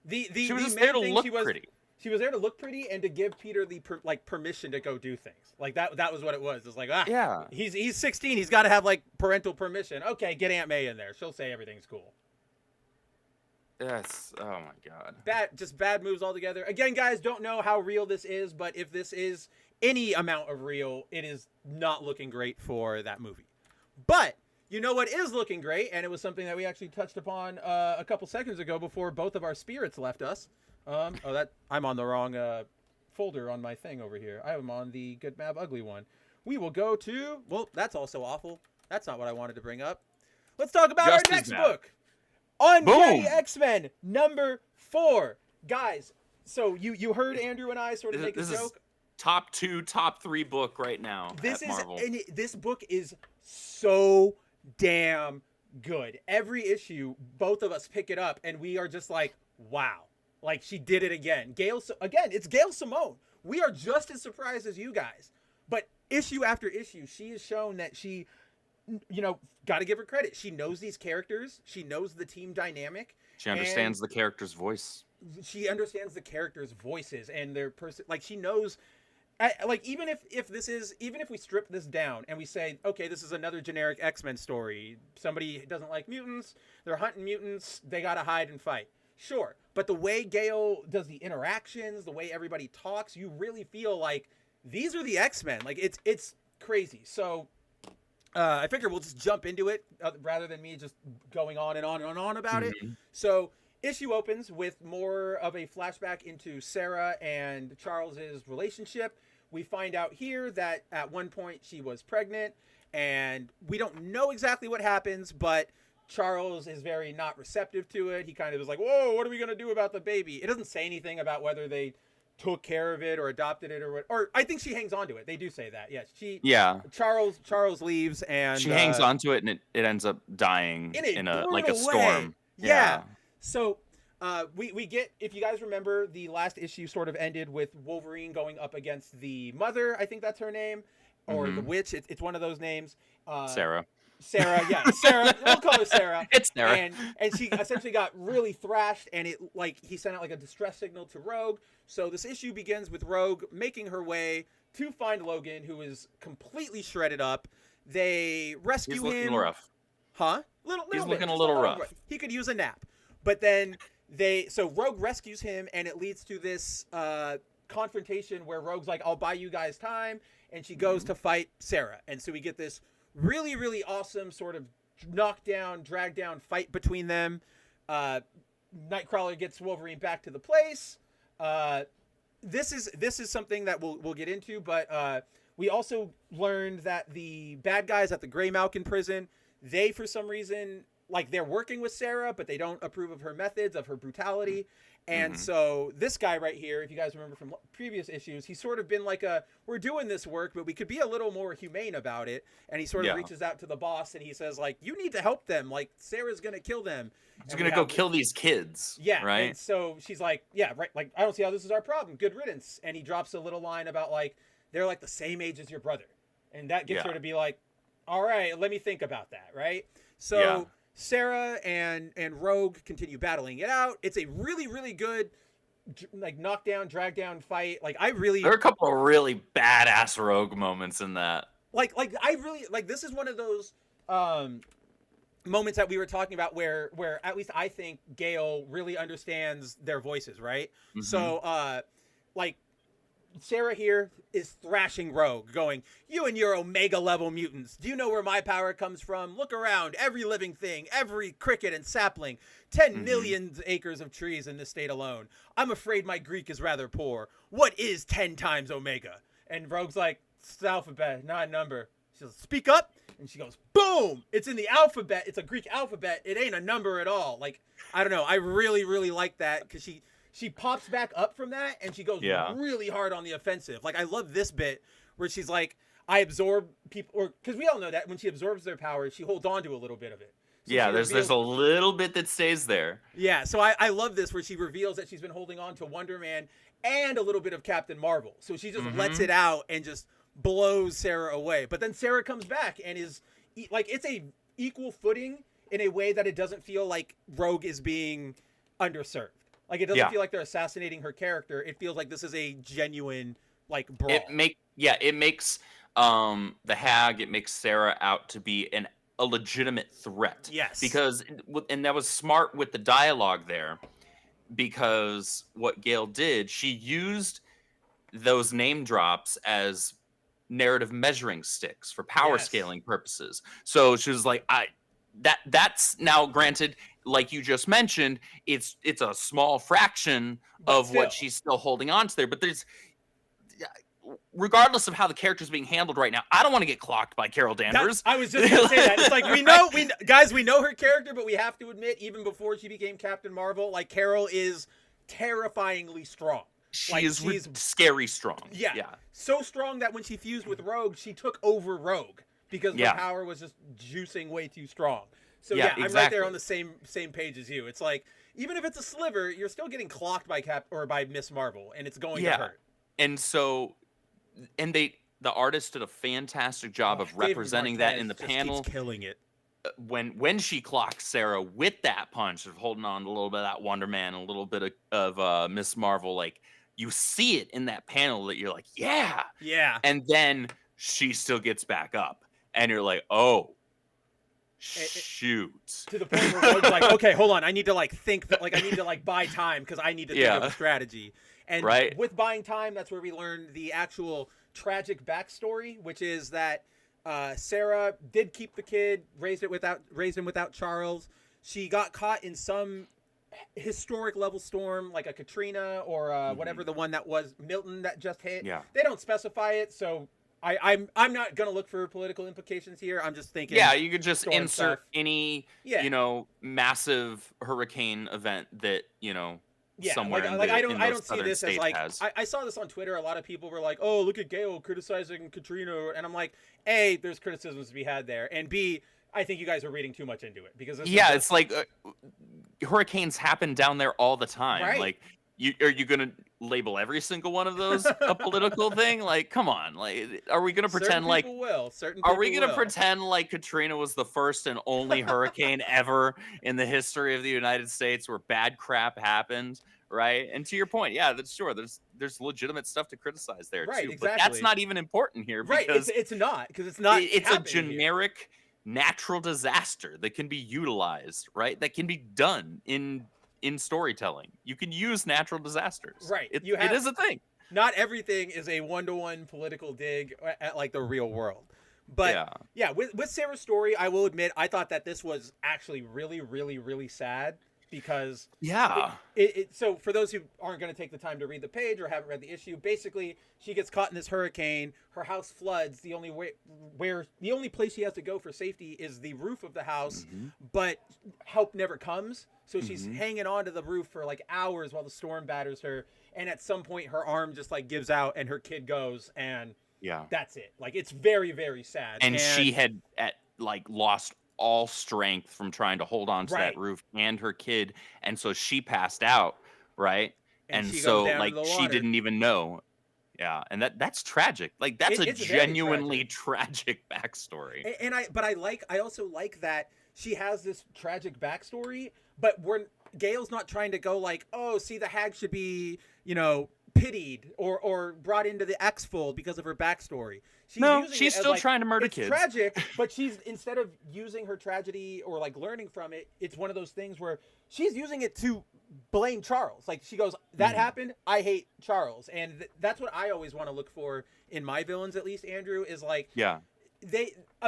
She was just there to look pretty. She was there to look pretty and to give Peter the permission to go do things. Like that was what it was. It's like, yeah, he's 16. He's got to have like parental permission. Okay, get Aunt May in there. She'll say everything's cool. Yes. Oh my God. Bad moves altogether. Again, guys, don't know how real this is, but if this is any amount of real, it is not looking great for that movie. But you know what is looking great, and it was something that we actually touched upon a couple seconds ago before both of our spirits left us. I'm on the wrong folder on my thing over here. I am on the Good Mab Ugly one. We will go to, well, that's also awful. That's not what I wanted to bring up. Let's talk about our next book. Uncanny X-Men number 4. Guys, so you heard Andrew and I sort of make a joke. Top 2, top 3 book right now at Marvel. This book is so damn good. Every issue, both of us pick it up, and we are just like, wow. Like, she did it again. It's Gail Simone. We are just as surprised as you guys. But issue after issue, she has shown that she, got to give her credit. She knows these characters. She knows the team dynamic. She understands the character's voice. She understands the characters' voices and their person. Like, she knows. Even if we strip this down and we say, okay, this is another generic X-Men story. Somebody doesn't like mutants. They're hunting mutants. They got to hide and fight. Sure. But the way Gail does the interactions, the way everybody talks, you really feel like these are the X-Men. Like, it's crazy. So I figure we'll just jump into it rather than me just going on and on and on about it. So issue opens with more of a flashback into Sarah and Charles's relationship. We find out here that at one point she was pregnant, and we don't know exactly what happens, but Charles is very not receptive to it. He kind of is like, whoa, what are we going to do about the baby? It doesn't say anything about whether they took care of it or adopted it or what. Or I think she hangs on to it. They do say that. Yes. Charles leaves, and she hangs on to it, and it ends up dying in a like a storm. Yeah. So we get, if you guys remember, the last issue sort of ended with Wolverine going up against the mother. I think that's her name, or the witch. It's one of those names. Sarah, yeah, Sarah. We'll call her Sarah. It's Sarah. And she essentially got really thrashed, and he sent out like a distress signal to Rogue. So this issue begins with Rogue making her way to find Logan, who is completely shredded up. They rescue him. He's looking a little rough. Huh? He's looking a little rough. He could use a nap. But then so Rogue rescues him, and it leads to this confrontation where Rogue's like, I'll buy you guys time, and she goes to fight Sarah. And so we get this really, really awesome sort of knockdown, drag down fight between them. Nightcrawler gets Wolverine back to the place. This is something that we'll get into, but we also learned that the bad guys at the Greymalkin prison, they, for some reason, like, they're working with Sarah, but they don't approve of her methods, of her brutality. And so this guy right here, if you guys remember from previous issues, he's sort of been like we're doing this work, but we could be a little more humane about it. And he sort of reaches out to the boss, and he says, like, you need to help them. Like, Sarah's going to kill them. He's going to go kill these kids. Yeah. Right. And so she's like, yeah, right. Like, I don't see how this is our problem. Good riddance. And he drops a little line about, like, they're like the same age as your brother. And that gets her to be like, all right, let me think about that. Right. So Sarah and Rogue continue battling it out. It's a really, really good, like, knockdown, drag down fight. Like, there are a couple of really badass Rogue moments in that. This is one of those moments that we were talking about where at least I think Gail really understands their voices, right? So, like, Sarah here is thrashing Rogue, going, you and your Omega level mutants, do you know where my power comes from? Look around, every living thing, every cricket and sapling, 10 million acres of trees in this state alone. I'm afraid my Greek is rather poor. What is 10 times Omega? And Rogue's like, it's the alphabet, not a number. She says, speak up. And she goes, boom, it's in the alphabet. It's a Greek alphabet. It ain't a number at all. Like, I don't know. I really, really like that, because she pops back up from that, and she goes really hard on the offensive. Like, I love this bit where she's like, I absorb people, or because we all know that when she absorbs their power, she holds on to a little bit of it. So there's a little bit that stays there. Yeah, so I love this where she reveals that she's been holding on to Wonder Man and a little bit of Captain Marvel. So she just lets it out and just blows Sarah away. But then Sarah comes back and is like, it's a equal footing in a way that it doesn't feel like Rogue is being underserved. Like, it doesn't feel like they're assassinating her character. It feels like this is a genuine, like, brawl. It makes the Hag, it makes Sarah out to be a legitimate threat. Yes. Because, and that was smart with the dialogue there, because what Gail did, she used those name drops as narrative measuring sticks for power scaling purposes. So she was like, that's now, granted, like you just mentioned, it's a small fraction of what she's still holding on to there. But there's, regardless of how the character's being handled right now, I don't want to get clocked by Carol Danvers. I was just going to say that. It's like, we know her character, but we have to admit, even before she became Captain Marvel, like, Carol is terrifyingly strong. She's scary strong. Yeah. So strong that when she fused with Rogue, she took over Rogue because her power was just juicing way too strong. So I'm right there on the same page as you. It's like, even if it's a sliver, you're still getting clocked by by Miss Marvel, and it's going to hurt. And so, and the artist did a fantastic job of David representing that in the Marquez just panel. keeps killing it. When she clocks Sarah with that punch of holding on to a little bit of that Wonder Man, a little bit of Miss Marvel, like you see it in that panel that you're like, yeah. And then she still gets back up, and you're like, oh, shoot. To the point where Rogue's like, okay, hold on, I need to like think, I need to like buy time because I need to think of a strategy. And with buying time, that's where we learn the actual tragic backstory, which is that Sarah did keep the kid, raised him without Charles. She got caught in some historic level storm, like a Katrina or whatever the one that was Milton that just hit. Yeah. They don't specify it, so I'm not gonna look for political implications here. I'm just thinking. Yeah, you could just insert stuff. any massive hurricane event that somewhere I don't see southern this as like has. I saw this on Twitter. A lot of people were like, "Oh, look at Gail criticizing Katrina," and I'm like, A, there's criticisms to be had there, and B, I think you guys are reading too much into it because it's like hurricanes happen down there all the time. Right. Like, are you gonna label every single one of those a political thing? Like, come on. Like, are we gonna pretend like are we gonna pretend like Katrina was the first and only hurricane ever in the history of the United States where bad crap happened? Right. And to your point, yeah, that's sure. There's legitimate stuff to criticize there too. Exactly. But that's not even important here because it's not it's a generic natural disaster that can be utilized, right? That can be done in storytelling. You can use natural disasters. Right. It is a thing. Not everything is a one-to-one political dig at like the real world. But with Sarah's story, I will admit I thought that this was actually really, really, really sad because so for those who aren't going to take the time to read the page or haven't read the issue, basically she gets caught in this hurricane, her house floods, the only place she has to go for safety is the roof of the house, but help never comes, so she's hanging on to the roof for like hours while the storm batters her, and at some point her arm just like gives out and her kid goes, and that's it. Like, it's very, very sad, and she had lost all strength from trying to hold on to that roof and her kid, and so she passed out, right? And so like she didn't even know. And that's tragic. Like, that's a genuinely tragic backstory. And I also like that she has this tragic backstory, but Gail's not trying to go like, oh, see, the hag should be pitied or brought into the X-fold because of her backstory. She's still trying to murder kids. It's tragic, but she's, instead of using her tragedy or like learning from it, it's one of those things where she's using it to blame Charles. Like, she goes, that happened, I hate Charles. And that's what I always want to look for in my villains, at least, Andrew, is like, a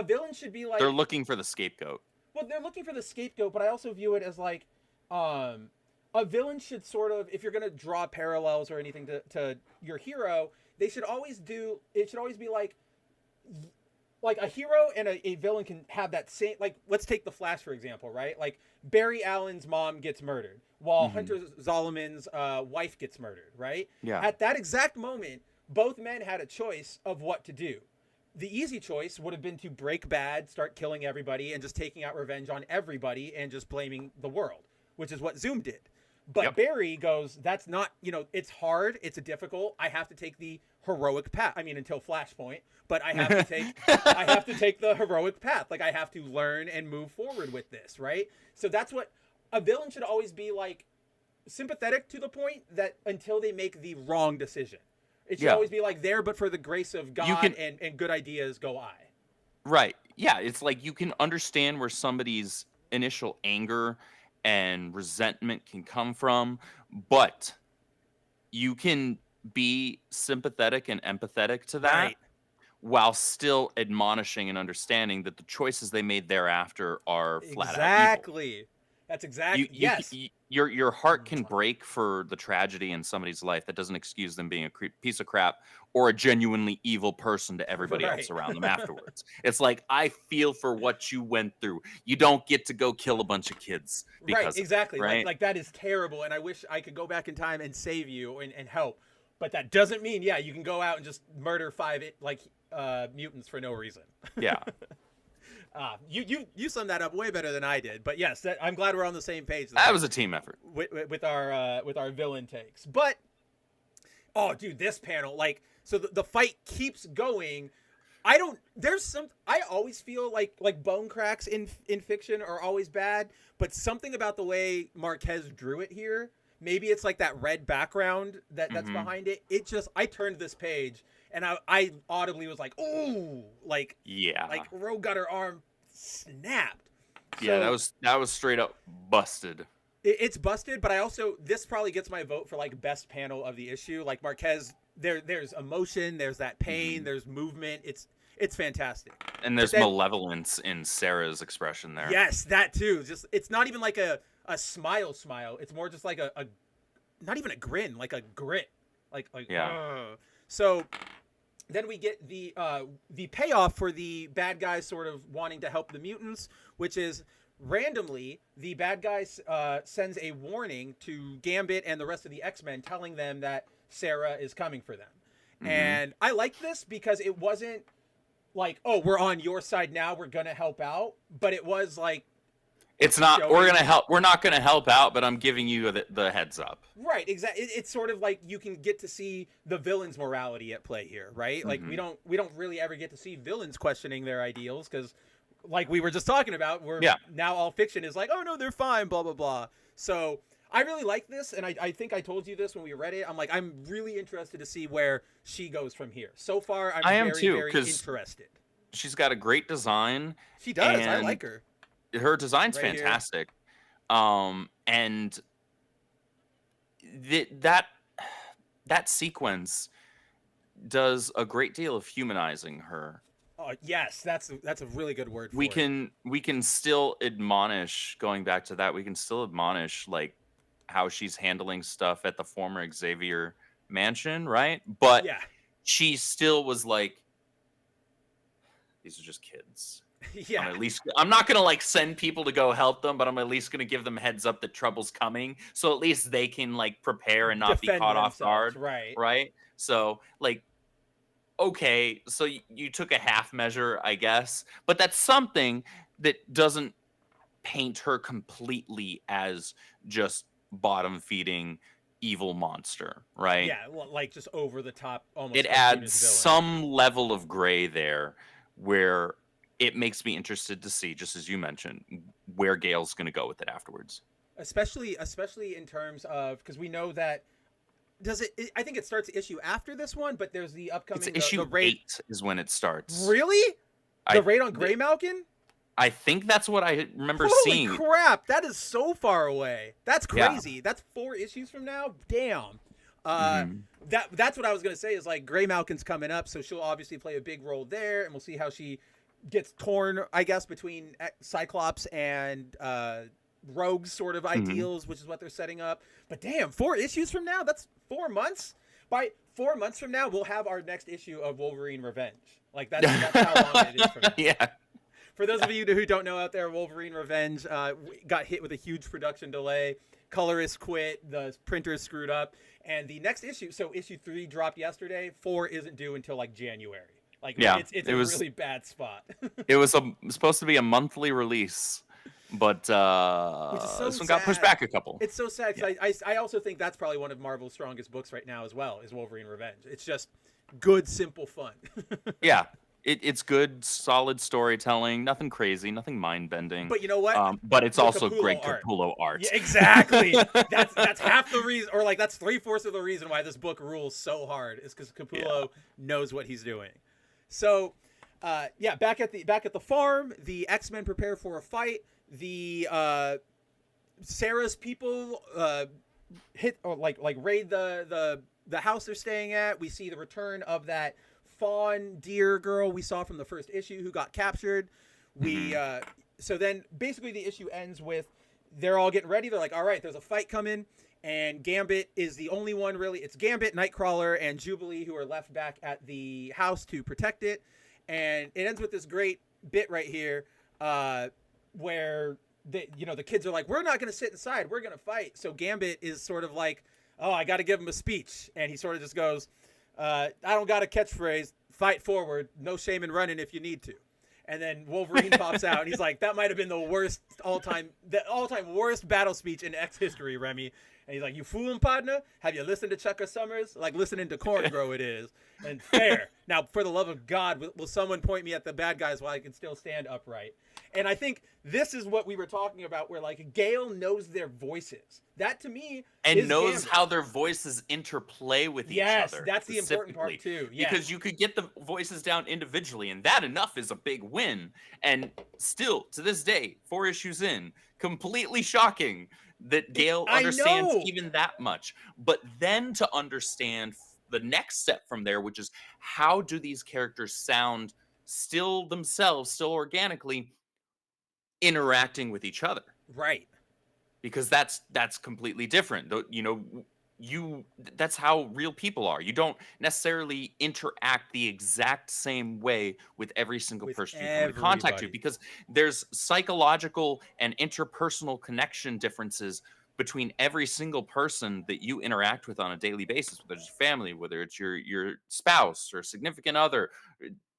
villain should be like, they're looking for the scapegoat. Well, they're looking for the scapegoat, but I also view it as like, a villain should sort of, if you're going to draw parallels or anything to your hero, it should always be like a hero and a villain can have that same, like, let's take the Flash, for example, right? Like, Barry Allen's mom gets murdered while Hunter Zolomon's wife gets murdered, right? Yeah. At that exact moment, both men had a choice of what to do. The easy choice would have been to break bad, start killing everybody, and just taking out revenge on everybody and just blaming the world, which is what Zoom did. But Barry goes, that's not, it's hard, it's difficult. I have to take the heroic path. I mean, until Flashpoint, but I have to take the heroic path. Like, I have to learn and move forward with this, right? So that's what a villain should always be, like, sympathetic to the point that until they make the wrong decision. It should always be like, there, but for the grace of God and good ideas go I. Right. Yeah, it's like you can understand where somebody's initial anger and resentment can come from, but you can be sympathetic and empathetic to that while still admonishing and understanding that the choices they made thereafter are flat out evil. That's exactly. Your heart can break for the tragedy in somebody's life. That doesn't excuse them being a piece of crap or a genuinely evil person to everybody else around them afterwards. It's like, I feel for what you went through. You don't get to go kill a bunch of kids. Because exactly. Right? Like, that is terrible, and I wish I could go back in time and save you and help. But that doesn't mean, you can go out and just murder 5 mutants for no reason. Yeah. You summed that up way better than I did, but yes, I'm glad we're on the same page. That was a team effort with our villain takes. But Oh, dude, this panel, like, so the fight keeps going. I always feel like bone cracks in fiction are always bad, but something about the way Marquez drew it here, maybe it's like that red background that's behind it. It just, I turned this page and I audibly was like, ooh, like, Yeah. like Rogue got her arm snapped. Yeah, So, that was straight up busted. it's busted, but I also, this probably gets my vote for like best panel of the issue. Like Marquez, there's emotion, there's that pain, there's movement. It's fantastic. And there's malevolence in Sarah's expression there. Yes, that too. Just, it's not even like a smile. It's more just like a not even a grin, like a grit. Like yeah. So then we get the payoff for the bad guys sort of wanting to help the mutants, which is randomly the bad guys sends a warning to Gambit and the rest of the X-Men, telling them that Sarah is coming for them. And I like this because it wasn't like, oh, we're on your side now, we're gonna help out, but it was like, it's not, we're not gonna help out, but I'm giving you the heads up. Right, exactly. It's sort of like you can get to see the villain's morality at play here, right? Like we don't really ever get to see villains questioning their ideals, because like we were just talking about, now all fiction is like, oh no, they're fine, blah blah blah. So I really like this, and I think I told you this when we read it. I'm like, I'm really interested to see where she goes from here. So far, I'm very interested. She's got a great design. She does. I like her. Her design's right fantastic. And that sequence does a great deal of humanizing her. Oh yes, that's a really good word for we can still admonish, going back to that, we can still admonish like how she's handling stuff at the former Xavier mansion, right? But she still was like, these are just kids. Yeah. I'm not gonna like send people to go help them, but I'm at least gonna give them heads up that trouble's coming, so at least they can like prepare and not be caught off guard. Right. So like, okay, so you took a half measure, I guess, but that's something that doesn't paint her completely as just bottom feeding evil monster, right? Yeah, like just over the top, almost. It adds some level of gray there where it makes me interested to see, just as you mentioned, where Gail's going to go with it afterwards. Especially in terms of, because we know that, I think it starts the issue after this one, but there's the upcoming... It's issue 8 is when it starts. Really? The raid on Grey Malkin? I think that's what I remember seeing. Holy crap, that is so far away. That's crazy. Yeah. That's 4 issues from now? Damn. That's what I was going to say, is like Grey Malkin's coming up, so she'll obviously play a big role there, and we'll see how she gets torn, I guess, between Cyclops and Rogue's sort of ideals, which is what they're setting up. But damn, 4 issues from now? That's 4 months? By 4 months from now, we'll have our next issue of Wolverine Revenge. Like, that's how long it is from now. Yeah. For those of you who don't know out there, Wolverine Revenge got hit with a huge production delay. Colorists quit, the printer screwed up, and the next issue, so issue 3 dropped yesterday, 4 isn't due until like January. Like, yeah, it's a really bad spot. It was supposed to be a monthly release, but this one got pushed back a couple. It's so sad, because I also think that's probably one of Marvel's strongest books right now as well, is Wolverine Revenge. It's just good, simple fun. Yeah. It's good, solid storytelling, nothing crazy, nothing mind-bending. But you know what? But it's also Capullo great art. Capullo art. Yeah, exactly. That's half the reason, or like that's 3/4 of the reason why this book rules so hard, is because Capullo knows what he's doing. So, back at the farm, the X-Men prepare for a fight. The Sarah's people hit or like raid the house they're staying at. We see the return of that fawn deer girl we saw from the first issue who got captured. So then basically the issue ends with they're all getting ready. They're like, all right, there's a fight coming, and Gambit is the only one really. It's Gambit, Nightcrawler, and Jubilee who are left back at the house to protect it. And it ends with this great bit right here where the kids are like, we're not going to sit inside, we're going to fight. So Gambit is sort of like, oh, I got to give him a speech, and he sort of just goes, I don't got a catchphrase, fight forward, no shame in running if you need to. And then Wolverine pops out, and he's like, "That might have been the all-time worst battle speech in X history, Remy." And he's like, "You foolin', partner? Have you listened to Chuck Summers? Like listening to corn grow it is." And fair. Now, for the love of God, will someone point me at the bad guys while I can still stand upright? And I think this is what we were talking about, where like Gail knows their voices. That to me and knows Gambit. how their voices interplay with each other. Yes, that's the important part too. Yeah. Because you could get the voices down individually, and that enough is a big win. And still, to this day, 4 issues in, completely shocking that Gail understands even that much. But then to understand the next step from there, which is how do these characters sound still themselves, still organically interacting with each other? Right. Because that's completely different. That's how real people are. You don't necessarily interact the exact same way with every single person you come into contact with, because there's psychological and interpersonal connection differences between every single person that you interact with on a daily basis, whether it's your family, whether it's your spouse or significant other,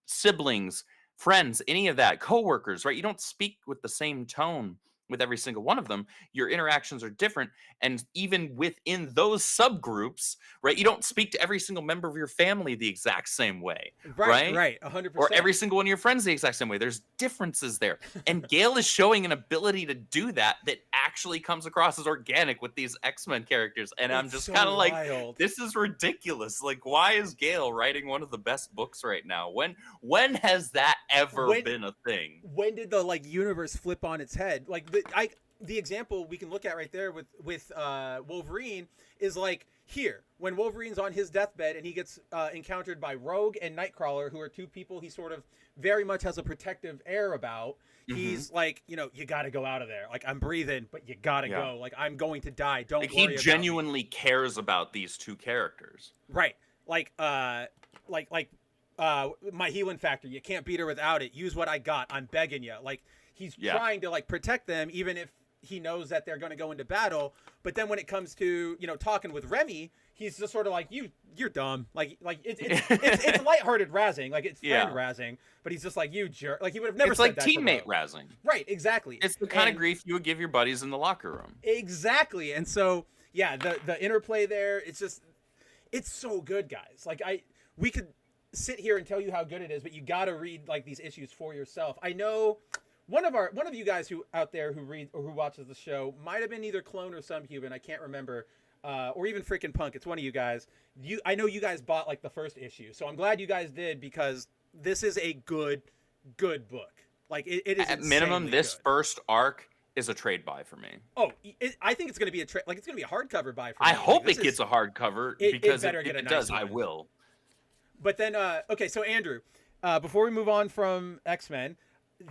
siblings, friends, any of that, coworkers, right? You don't speak with the same tone with every single one of them. Your interactions are different. And even within those subgroups, right, you don't speak to every single member of your family the exact same way. Right, 100%. Or every single one of your friends the exact same way. There's differences there. And Gail is showing an ability to do that actually comes across as organic with these X-Men characters. And I'm just kind of like, this is ridiculous. Like, why is Gail writing one of the best books right now? When has that ever been a thing? When did the universe flip on its head? Like the example we can look at right there with Wolverine is like here when Wolverine's on his deathbed and he gets encountered by Rogue and Nightcrawler, who are two people he sort of very much has a protective air about. He's like, you got to go out of there. Like, I'm breathing, but you got to go. Like, I'm going to die. Don't worry about me. He genuinely cares about these two characters. Right. Like my healing factor. You can't beat her without it. Use what I got. I'm begging you. Like, he's trying to protect them, even if he knows that they're going to go into battle. But then when it comes to talking with Remy, he's just sort of like, you're dumb. Like it's lighthearted razzing, like it's friend razzing. But he's just like, you jerk. Like he would have never. It's said like that teammate razzing. Right. Exactly. It's the kind of grief you would give your buddies in the locker room. Exactly. And so the interplay there, it's so good, guys. Like we could sit here and tell you how good it is, but you got to read these issues for yourself. I know. One of you guys who out there who read or who watches the show might have been either Clone or some human, I can't remember, or even freaking Punk. It's one of you guys. I know you guys bought the first issue, so I'm glad you guys did, because this is a good book. Like it is. At minimum, this first arc is a trade buy for me. Oh, I think it's going to be it's going to be a hardcover buy for me. I hope it gets a hardcover, because if it does, I will. But then, okay, so Andrew, before we move on from X-Men.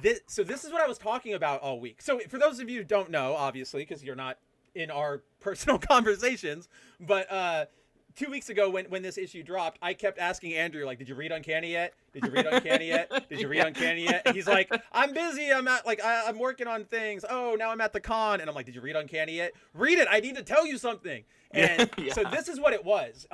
This is what I was talking about all week. So for those of you who don't know, obviously, because you're not in our personal conversations, but 2 weeks ago when this issue dropped, I kept asking Andrew, did you read Uncanny yet? Did you read Uncanny yet? Did you read Uncanny yet? And he's like, I'm busy. I'm at I'm working on things. Oh, now I'm at the con. And I'm like, did you read Uncanny yet? Read it. I need to tell you something. And so this is what it was.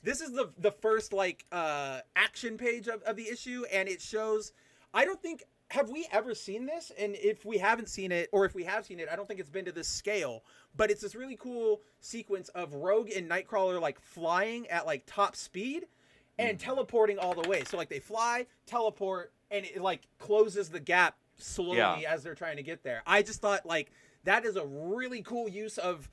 This is the first action page of the issue, and it shows. I don't think. Have we ever seen this? And if we haven't seen it, or if we have seen it, I don't think it's been to this scale. But it's this really cool sequence of Rogue and Nightcrawler flying at top speed and teleporting all the way. So they fly, teleport, and it closes the gap slowly as they're trying to get there. I just thought that is a really cool use of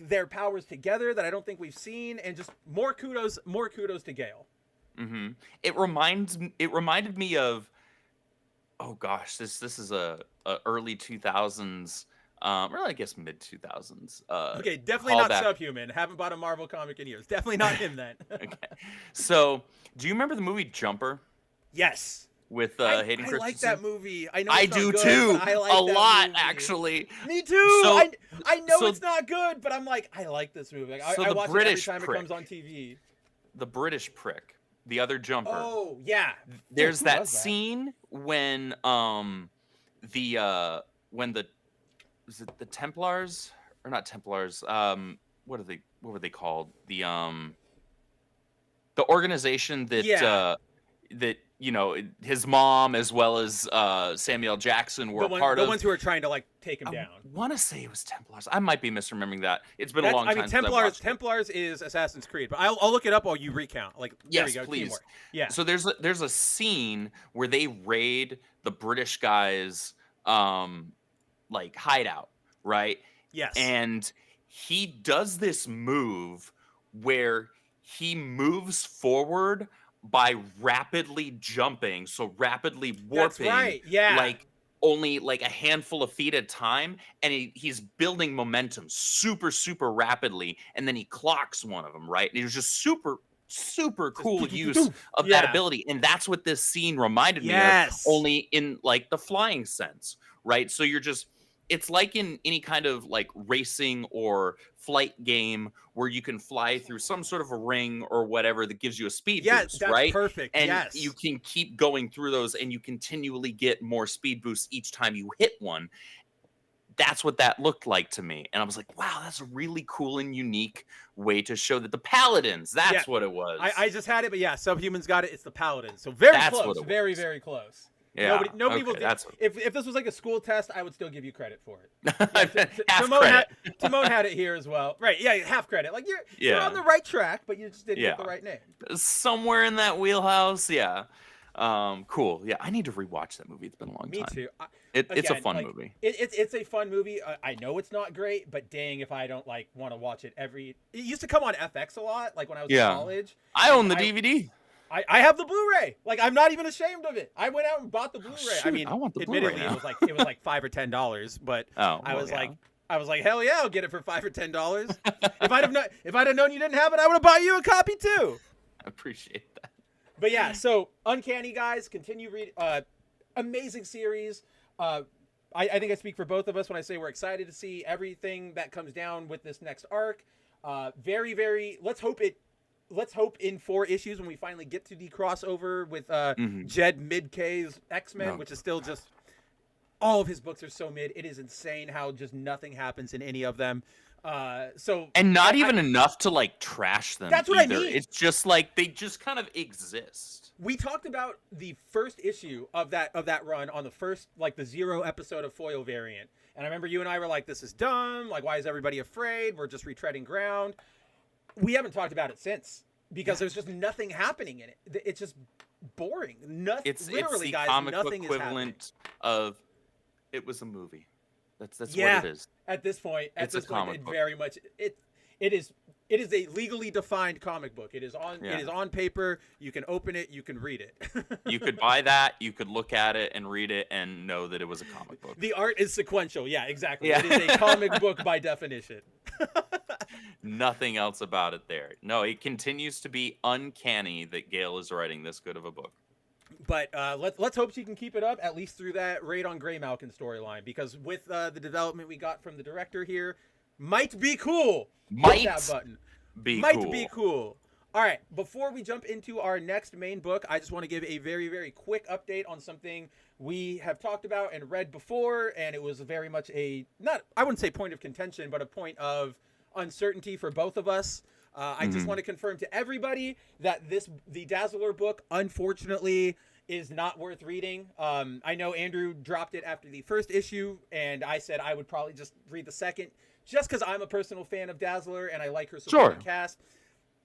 their powers together that I don't think we've seen, and just more kudos to Gail. Mm-hmm. It reminded me of. Oh gosh, this is a early 2000s, or I guess mid 2000s. Okay, definitely not Subhuman. Haven't bought a Marvel comic in years. Definitely not him then. Okay, so do you remember the movie Jumper? Yes. With Hayden Christensen. I like that movie. I know I it's do not good, too. But I like a that lot movie. Actually. Me too. So, I know it's not good, but I'm like, I like this movie. I watch it every time it comes on TV. The British prick. The other Jumper. Oh yeah. There's that scene when the is it the Templars or not Templars? What were they called? The organization that his mom as well as Samuel Jackson were part of. The ones who are trying to like take him down. I want to say it was Templars. I might be misremembering that. It's been a long time. I mean, since Templars is Assassin's Creed, but I'll look it up while you recount. Like, yes, there we go, please. teamwork. Yeah. So there's a scene where they raid the British guys' like hideout, right? Yes. And he does this move where he moves forward by rapidly jumping, so rapidly warping. That's right. Yeah. Like only like a handful of feet at a time, and he's building momentum super, super rapidly, and then he clocks one of them, right? And it was just super, super cool use of that ability. And that's what this scene reminded me of, only in like the flying sense, right? So it's like in any kind of like racing or flight game where you can fly through some sort of a ring or whatever that gives you a speed boost, that's right? Perfect. And you can keep going through those and you continually get more speed boosts each time you hit one. That's what that looked like to me. And I was like, wow, that's a really cool and unique way to show that the Paladins, that's what it was. I just had it, but yeah, Subhumans got it. It's the Paladins. So very that's close. What it very, was. very close. Yeah. Nobody will. If this was like a school test, I would still give you credit for it. Timon had it here as well. Right? Yeah, half credit. Like you're on the right track, but you just didn't get the right name. Somewhere in that wheelhouse. Yeah. Cool. Yeah, I need to rewatch that movie. It's been a long time. Me too. It's a fun movie. It's a fun movie. I know it's not great, but dang, if I don't like want to watch it It used to come on FX a lot, like when I was in college. I own the DVD. I have the Blu-ray. Like, I'm not even ashamed of it. I went out and bought the Blu-ray. I mean, I want the Blu-ray admittedly, now. it was like $5 or $10, but I was like, hell yeah, I'll get it for $5 or $10. If I'd have known you didn't have it, I would have bought you a copy too. I appreciate that. But yeah, so Uncanny, guys, continue reading. Amazing series. I think I speak for both of us when I say we're excited to see everything that comes down with this next arc. Very, very. Let's hope in 4 issues when we finally get to the crossover with Jed Mid-K's X-Men, which is still just all of his books are so mid. It is insane how just nothing happens in any of them. And not even enough to like trash them. That's what I mean. It's just like they just kind of exist. We talked about the first issue of that run on the first, like the 0 episode of Foil Variant. And I remember you and I were like, this is dumb. Like, why is everybody afraid? We're just retreading ground. We haven't talked about it since because there's just nothing happening in it. It's just boring. Nothing. It's literally, the guys, comic nothing equivalent of it was a movie. That's what it is. At this point, it very much it is a legally defined comic book. It is on paper. You can open it. You can read it. You could buy that. You could look at it and read it and know that it was a comic book. The art is sequential. Yeah, exactly. Yeah. It is a comic book by definition. Nothing else about it there. No, it continues to be uncanny that Gail is writing this good of a book. But let's hope she can keep it up at least through that Raid on Grey Malkin storyline, because with the development we got from the director here, might be cool. Might that button. Be cool. All right, before we jump into our next main book, I just want to give a very, very quick update on something we have talked about and read before, and it was very much I wouldn't say point of contention, but a point of uncertainty for both of us. I just want to confirm to everybody that the Dazzler book, unfortunately, is not worth reading. I know Andrew dropped it after the first issue, and I said I would probably just read the second, just because I'm a personal fan of Dazzler and I like her supporting cast.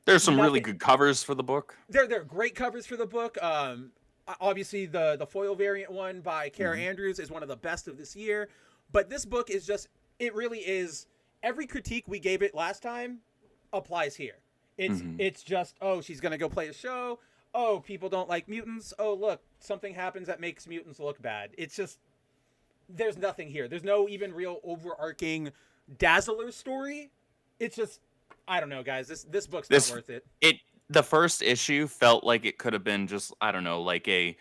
There's some really good covers for the book. There are great covers for the book. Obviously, the foil variant one by Kara Andrews is one of the best of this year. But this book is just, it really is, every critique we gave it last time applies here. It's just, oh, she's going to go play a show. Oh, people don't like mutants. Oh, look, something happens that makes mutants look bad. It's just, there's nothing here. There's no even real overarching Dazzler story. It's just, I don't know, guys. This book's not worth it. The first issue felt like it could have been just, I don't know, like a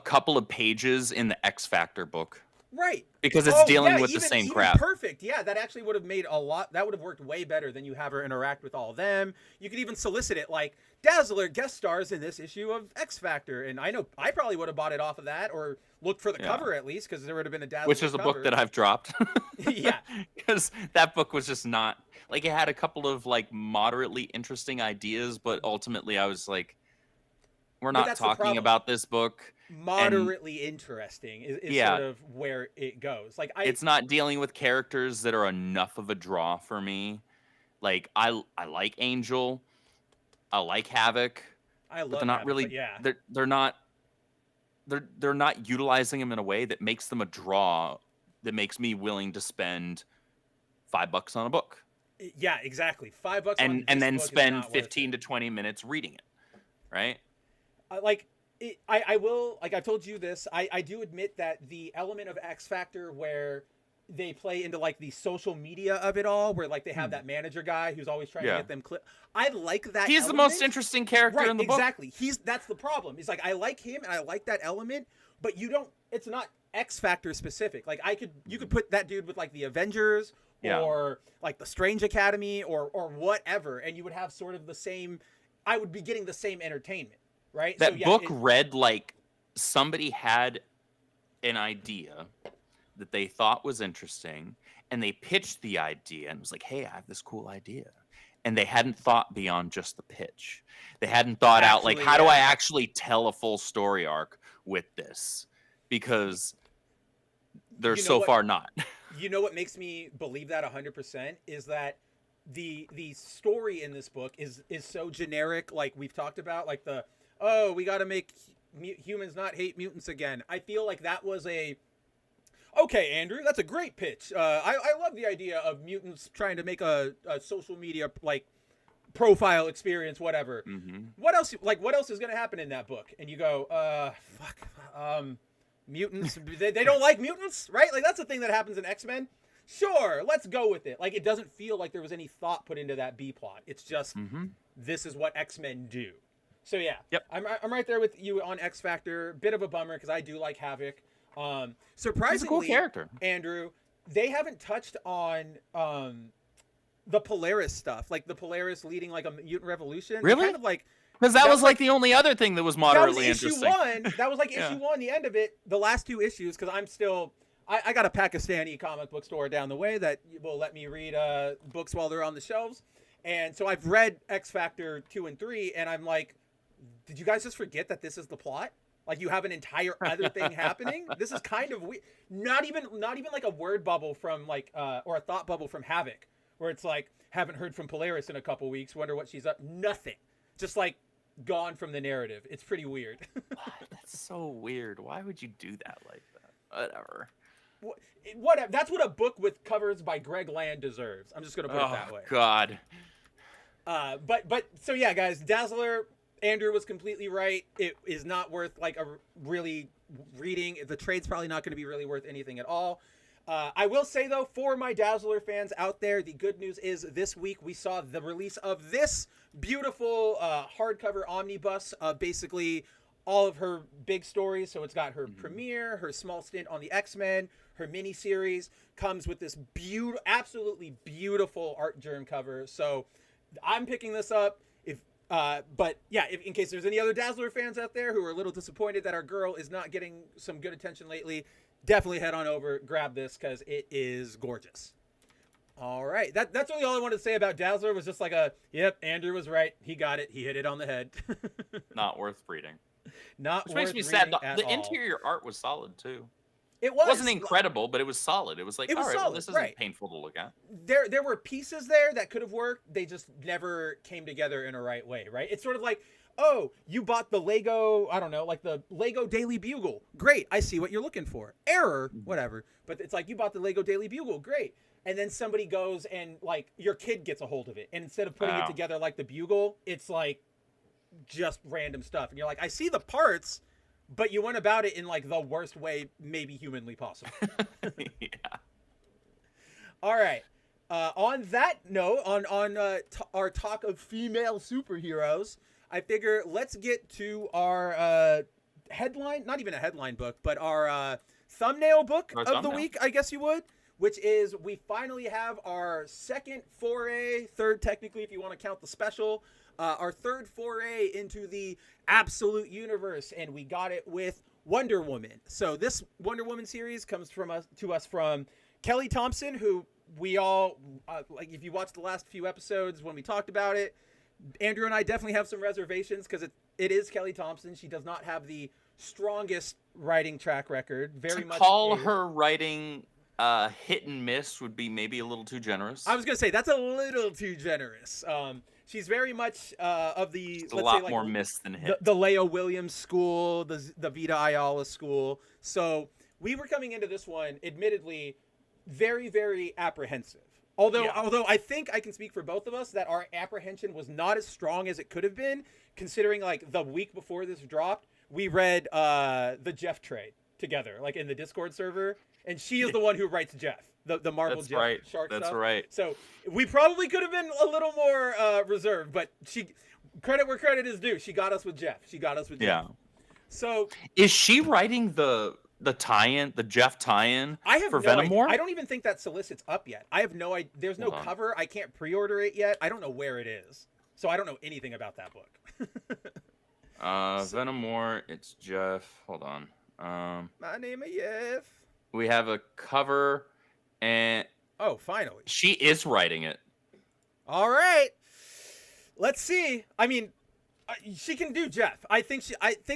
couple of pages in the X Factor book. Right. Because it's dealing with the same crap. Perfect. Yeah, that actually would have made that would have worked way better than you have her interact with all of them. You could even solicit it like, Dazzler guest stars in this issue of X Factor. And I know I probably would have bought it off of that or looked for the cover at least, because there would have been a Dazzler Which is cover. a book that I've dropped. Yeah. Because that book was just not, like, it had a couple of, like, moderately interesting ideas, but ultimately I was like, We're But not that's the talking problem. about this book. Moderately interesting is sort of where it goes. Like it's not dealing with characters that are enough of a draw for me. Like I like Angel, I like Havoc, I but love they're not Havoc, really but yeah. they're not utilizing them in a way that makes them a draw that makes me willing to spend $5 on a book. Yeah, exactly. $5 on and this then book spend is not 15 to 20 minutes reading it, right? I will, like I've told you this, I do admit that the element of X Factor where they play into like the social media of it all, where like they have that manager guy who's always trying to get them I like that. He's the most interesting character in the book. Exactly. That's the problem. It's like I like him and I like that element, but it's not X Factor specific. Like you could put that dude with like the Avengers or like the Strange Academy or whatever, and you would have sort of the same. I would be getting the same entertainment. Right? That book read like somebody had an idea that they thought was interesting, and they pitched the idea and was like, hey, I have this cool idea. And they hadn't thought beyond just the pitch. They hadn't thought out, like, how do I actually tell a full story arc with this? Because they're so far not. You know what makes me believe that 100% is that the story in this book is so generic, like we've talked about, like we got to make humans not hate mutants again. I feel like that was okay, Andrew, that's a great pitch. I love the idea of mutants trying to make a social media like profile experience, whatever. Mm-hmm. What else is going to happen in that book? And you go, mutants. they don't like mutants, right? Like that's the thing that happens in X-Men. Sure, let's go with it. Like it doesn't feel like there was any thought put into that B plot. It's just this is what X-Men do. So yeah, I'm right there with you on X Factor. Bit of a bummer because I do like Havoc. Surprisingly, he's a cool character. Andrew, they haven't touched on the Polaris stuff, like the Polaris leading like a mutant revolution. Really? Kind of like because that was like the only other thing that was moderately interesting. That was like issue 1, the end of it. The last 2 issues, because I'm still. I got a Pakistani comic book store down the way that will let me read books while they're on the shelves, and so I've read X Factor 2 and 3, and I'm like. Did you guys just forget that this is the plot? Like you have an entire other thing happening? This is kind of weird. Not even like a word bubble from like or a thought bubble from Havoc, where it's like haven't heard from Polaris in a couple weeks, wonder what she's up. Nothing. Just like gone from the narrative. It's pretty weird. That's so weird. Why would you do that like that? Whatever. Whatever. That's what a book with covers by Greg Land deserves. I'm just gonna put it that way. Oh God. But so yeah, guys, Dazzler. Andrew was completely right. It is not worth like a really reading. The trade's probably not going to be really worth anything at all. I will say though, for my Dazzler fans out there, the good news is this week we saw the release of this beautiful hardcover omnibus of basically all of her big stories. So it's got her premiere, her small stint on the X-Men, her miniseries, comes with this absolutely beautiful art germ cover. So I'm picking this up. But yeah, in case there's any other Dazzler fans out there who are a little disappointed that our girl is not getting some good attention lately, definitely head on over, grab this because it is gorgeous. All right, that's really all I wanted to say about Dazzler. Was just like yep, Andrew was right. He got it. He hit it on the head. Not worth reading. Which makes me sad. The interior art was solid too. It wasn't incredible, but it was solid. It was like, all right, well, this isn't painful to look at. There were pieces there that could have worked. They just never came together in a right way, right? It's sort of like, oh, you bought the Lego, I don't know, like the Lego Daily Bugle. Great, I see what you're looking for. Error, whatever. But it's like, you bought the Lego Daily Bugle. Great. And then somebody goes and, like, your kid gets a hold of it. And instead of putting it together like the Bugle, it's like just random stuff. And you're like, I see the parts, but you went about it in like the worst way maybe humanly possible. Yeah. All right. On that note, on our talk of female superheroes, I figure let's get to our headline, not even a headline book, but our thumbnail book of the week, I guess you would, which is we finally have our second foray, third technically if you want to count the special, our third foray into the absolute universe, and we got it with Wonder Woman. So this Wonder Woman series comes to us from Kelly Thompson, who we all like. If you watched the last few episodes when we talked about it, Andrew and I definitely have some reservations because it is Kelly Thompson. She does not have the strongest writing track record. Very to much call her writing hit and miss would be maybe a little too generous. I was gonna say that's a little too generous. She's very much of the a lot more miss than hit. The Leo Williams school, the Vita Ayala school. So we were coming into this one, admittedly, very, very apprehensive. Although I think I can speak for both of us that our apprehension was not as strong as it could have been, considering like the week before this dropped, we read the Jeff trade together, like in the Discord server, and she is the one who writes Jeff, the Marvel Jeff Shark stuff. That's right. So we probably could have been a little more reserved, but she, credit where credit is due, she got us with Jeff. Yeah. So is she writing the tie-in, the Jeff tie-in for Venom War? I don't even think that solicit's up yet. I have no idea. There's no cover. I can't pre-order it yet. I don't know where it is. So I don't know anything about that book. Venom War, it's Jeff. Hold on. My name is Jeff. We have a cover, and oh, finally. She is writing it. All right. Let's see. I mean, she can do Jeff. I think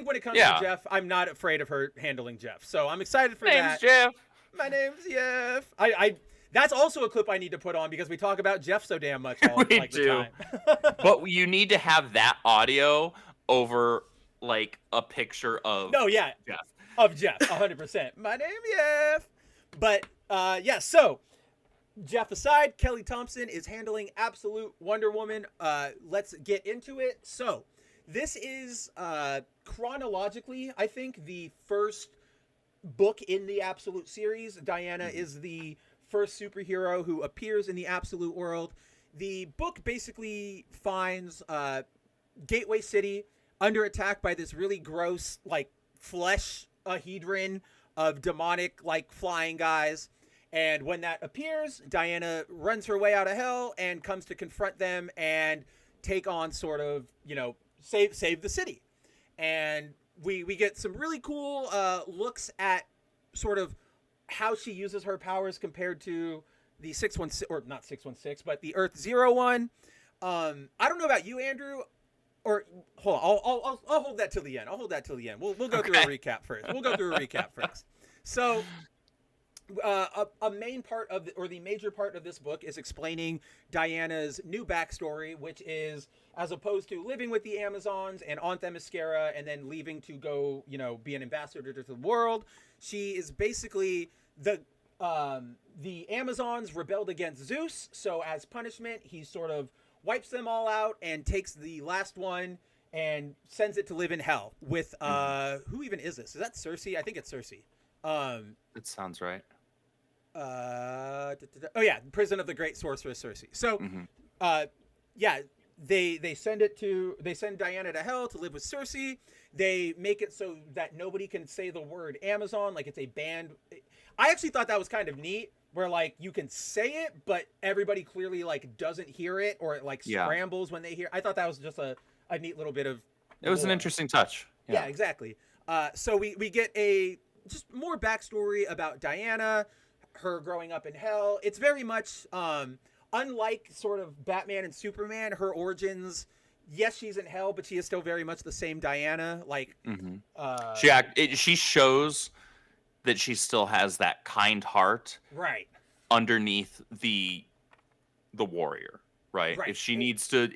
when it comes to Jeff, I'm not afraid of her handling Jeff. So I'm excited for that. Name's Jeff. My name's Jeff. That's also a clip I need to put on because we talk about Jeff so damn much all we like, do. the time. But you need to have that audio over like a picture of Jeff. Of Jeff, 100%. My name's Jeff. But so Jeff aside, Kelly Thompson is handling absolute Wonder Woman. Let's get into it. So this is chronologically, I think, the first book in the Absolute series. Diana is the first superhero who appears in the Absolute world. The book basically finds Gateway City under attack by this really gross, like, flesh-ahedron of demonic, like, flying guys. And when that appears, Diana runs her way out of hell and comes to confront them and take on sort of, save the city. And we get some really cool looks at sort of how she uses her powers compared to the 616, or not 616, but the Earth 01. I don't know about you, Andrew, or hold on, I'll hold that till the end. We'll go through a recap first. So a main part of the major part of this book is explaining Diana's new backstory, which is, as opposed to living with the Amazons and on Themyscira and then leaving to go, be an ambassador to the world, she is basically the Amazons rebelled against Zeus. So as punishment, he sort of wipes them all out and takes the last one and sends it to live in hell with, who even is this? Is that Cersei? I think it's Cersei. It sounds right. Prison of the Great Sorceress Cersei. So, they send Diana to hell to live with Cersei. They make it so that nobody can say the word Amazon, like it's a banned. I actually thought that was kind of neat, where like you can say it, but everybody clearly like doesn't hear it, or it like scrambles when they hear. I thought that was just a neat little bit of. It was an interesting touch. Yeah, exactly. So we get a just more backstory about Diana, her growing up in hell. It's very much unlike sort of Batman and Superman. Her origins, yes, she's in hell, but she is still very much the same Diana. Like, she shows that she still has that kind heart, right, underneath the warrior, right? If she needs to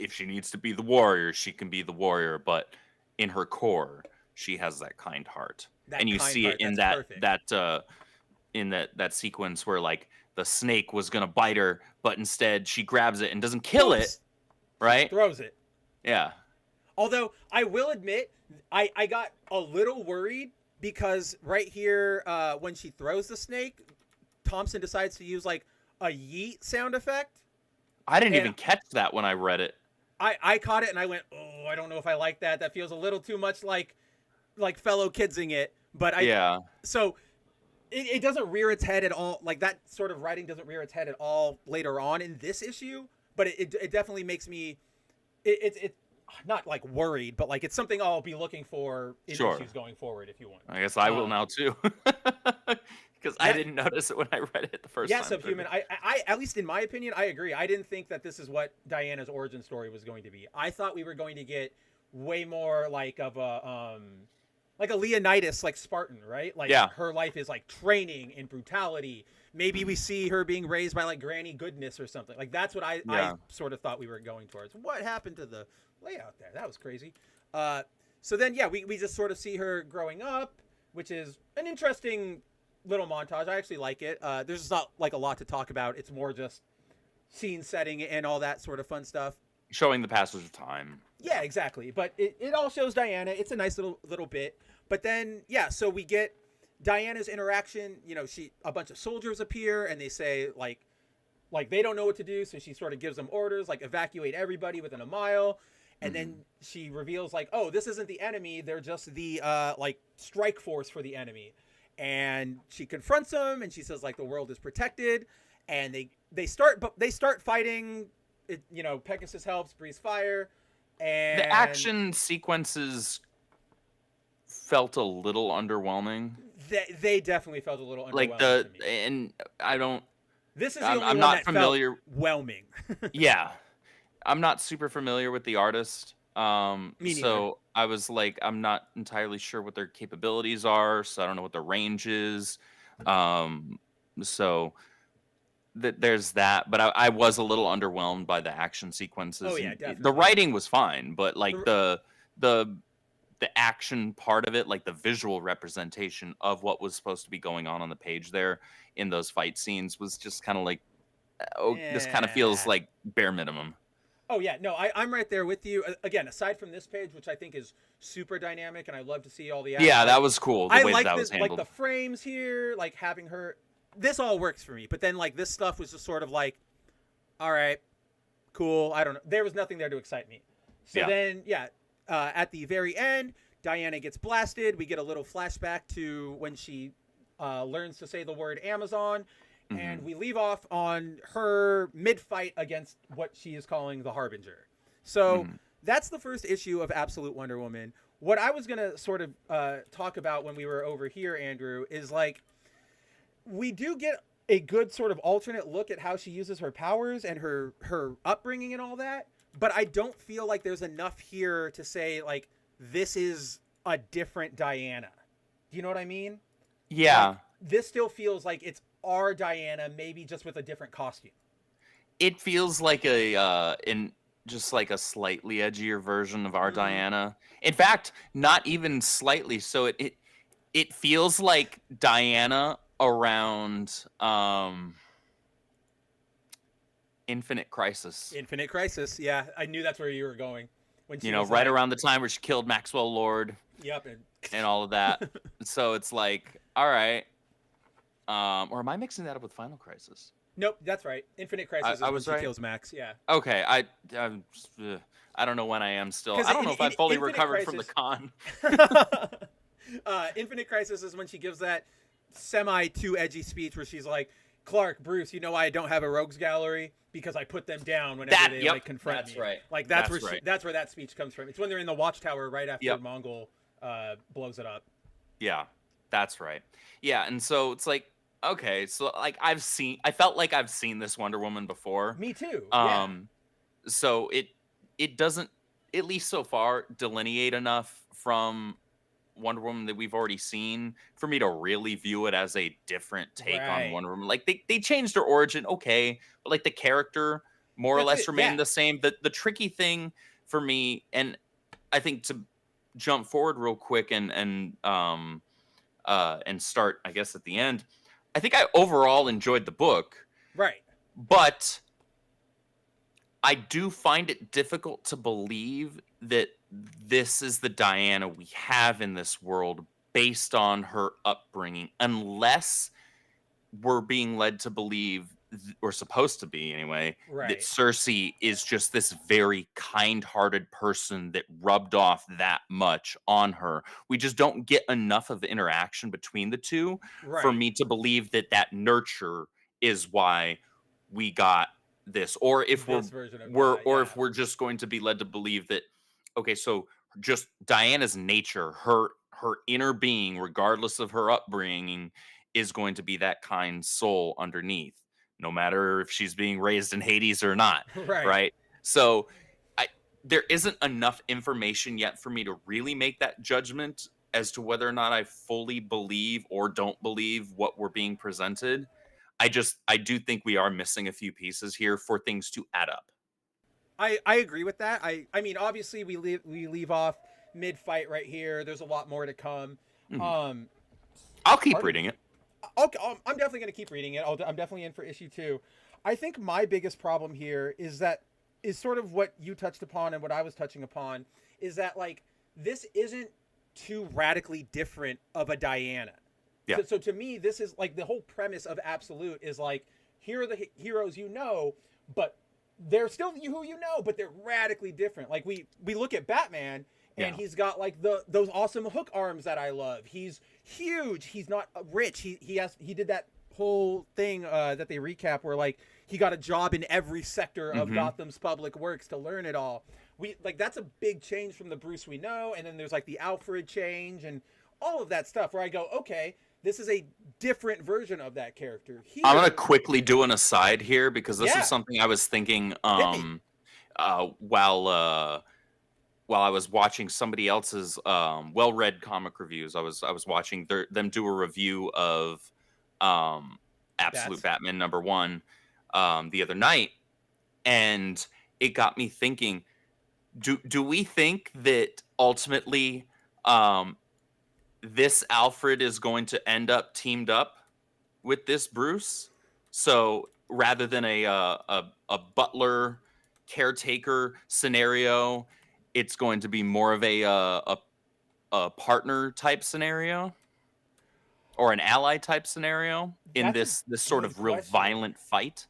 be the warrior, she can be the warrior, but in her core, she has that kind heart. And you see it in that sequence where like the snake was gonna bite her, but instead she grabs it and doesn't kill it, right? Throws it. Yeah. Although I will admit, I got a little worried because right here, when she throws the snake, Thompson decides to use like a yeet sound effect. I didn't even catch that when I read it. I caught it and I went, oh, I don't know if I like that. That feels a little too much like fellow kidsing it. But so it doesn't rear its head at all. Like that sort of writing doesn't rear its head at all later on in this issue. But it definitely makes me, it's not like worried, but like it's something I'll be looking for in issues going forward. If you want, I guess I will now too, because I didn't notice it when I read it the first time. Yeah, Subhuman. I at least in my opinion, I agree. I didn't think that this is what Diana's origin story was going to be. I thought we were going to get way more like of a Leonidas like Spartan, right? Like Yeah. her life is like training and brutality. Maybe we see her being raised by like Granny Goodness or something. Like that's what I sort of thought we were going towards. What happened to the layout there? That was crazy. So then yeah, we just sort of see her growing up, which is an interesting little montage. I actually like it. There's not like a lot to talk about. It's more just scene setting and all that sort of fun stuff. Showing the passage of time. Yeah, exactly. But it all shows Diana. It's a nice little bit. But then, yeah, so we get Diana's interaction. You know, a bunch of soldiers appear and they say like they don't know what to do. So she sort of gives them orders, like evacuate everybody within a mile. And then she reveals like, oh, this isn't the enemy. They're just the like strike force for the enemy. And she confronts them and she says like the world is protected. And they start fighting. You know, Pegasus helps, breathes fire. And the action sequences felt a little underwhelming. They definitely felt a little underwhelming. Like to me. and I don't. This is the I'm only one not that familiar. felt whelming. Yeah, I'm not super familiar with the artist. Me neither. So I was like, I'm not entirely sure what their capabilities are. So I don't know what the range is. So there's that, but I was a little underwhelmed by the action sequences. Oh yeah, And definitely. the writing was fine, but like the action part of it, like the visual representation of what was supposed to be going on the page there in those fight scenes was just kind of like, this kind of feels like bare minimum. Oh yeah, no, I'm right there with you. Again, aside from this page, which I think is super dynamic, and I love to see all the action. Yeah, that was cool. The I way like that this, was handled. like the frames here, like having her. This all works for me, but then like this stuff was just sort of like, all right, cool. I don't know. There was nothing there to excite me. So then, at the very end, Diana gets blasted. We get a little flashback to when she learns to say the word Amazon, and we leave off on her mid-fight against what she is calling the Harbinger. So that's the first issue of Absolute Wonder Woman. What I was gonna sort of talk about when we were over here, Andrew, is like, we do get a good sort of alternate look at how she uses her powers and her upbringing and all that. But I don't feel like there's enough here to say like this is a different Diana. Do you know what I mean? Yeah. Like, this still feels like it's our Diana, maybe just with a different costume. It feels like just like a slightly edgier version of our Diana. In fact, not even slightly. So it feels like Diana around Infinite Crisis. Infinite Crisis, yeah. I knew that's where you were going. When she was right like, around the time where she killed Maxwell Lord. Yep. And all of that. So it's like, all right. Or am I mixing that up with Final Crisis? Nope, that's right. Infinite Crisis is when she kills Max, yeah. Okay, I don't know when I am still. I don't know if I fully recovered from the con. Infinite Crisis is when she gives that too edgy speech where she's like, Clark, Bruce, you know why I don't have a rogues gallery? Because I put them down whenever they like confront me. That's right. Like that's where that speech comes from. It's when they're in the watchtower right after Mongol blows it up. Yeah, that's right. Yeah, and so it's like, okay, so like I felt like I've seen this Wonder Woman before. Me too. So it doesn't, at least so far, delineate enough from Wonder Woman that we've already seen for me to really view it as a different take on Wonder Woman. Like they changed her origin, okay, but like the character more or less remained the same. The tricky thing for me, and I think to jump forward real quick and start, I guess, at the end, I think I overall enjoyed the book. Right. But I do find it difficult to believe that this is the Diana we have in this world based on her upbringing, unless we're being led to believe, or supposed to be anyway, that Cersei is just this very kind-hearted person that rubbed off that much on her. We just don't get enough of interaction between the two for me to believe that nurture is why we got this. Or if if we're just going to be led to believe that, okay, so just Diana's nature, her inner being, regardless of her upbringing, is going to be that kind soul underneath, no matter if she's being raised in Hades or not. Right. So there isn't enough information yet for me to really make that judgment as to whether or not I fully believe or don't believe what we're being presented. I do think we are missing a few pieces here for things to add up. I agree with that. I mean, obviously we leave off mid fight right here. There's a lot more to come. I'll keep reading it. Okay, I'm definitely going to keep reading it. I'm definitely in for issue 2. I think my biggest problem here is sort of what you touched upon and what I was touching upon, is that like this isn't too radically different of a Diana. Yeah. So to me, this is like the whole premise of Absolute is like, here are the heroes you know, but they're still who you know, but they're radically different. Like we look at Batman, and he's got like those awesome hook arms that I love. He's huge. He's not rich. He did that whole thing that they recap where like he got a job in every sector of Gotham's public works to learn it all. That's a big change from the Bruce we know. And then there's like the Alfred change and all of that stuff where I go, okay, this is a different version of that character. I'm going to quickly do an aside here because this is something I was thinking while I was watching somebody else's well-read comic reviews. I was watching them do a review of Absolute Batman #1 the other night, and it got me thinking, do we think that ultimately this Alfred is going to end up teamed up with this Bruce? So rather than a butler caretaker scenario, it's going to be more of a partner type scenario or an ally type scenario in this sort of real violent fight.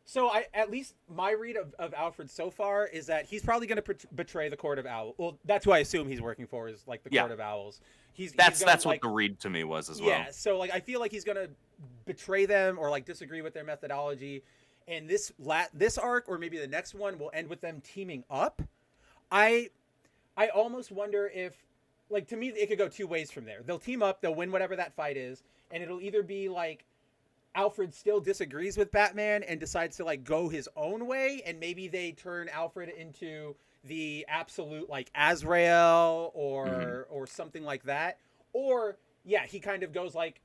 So at least my read of Alfred so far is that he's probably going to betray the Court of Owls. Well, that's who I assume he's working for, is like the Court of Owls. That's what the read to me was as well. Yeah, so like I feel like he's going to betray them or like disagree with their methodology, and this arc or maybe the next one will end with them teaming up. I almost wonder if, like, to me it could go two ways from there. They'll team up, they'll win whatever that fight is, and it'll either be like Alfred still disagrees with Batman and decides to like go his own way, and maybe they turn Alfred into the Absolute like Azrael or something like that. Or he kind of goes like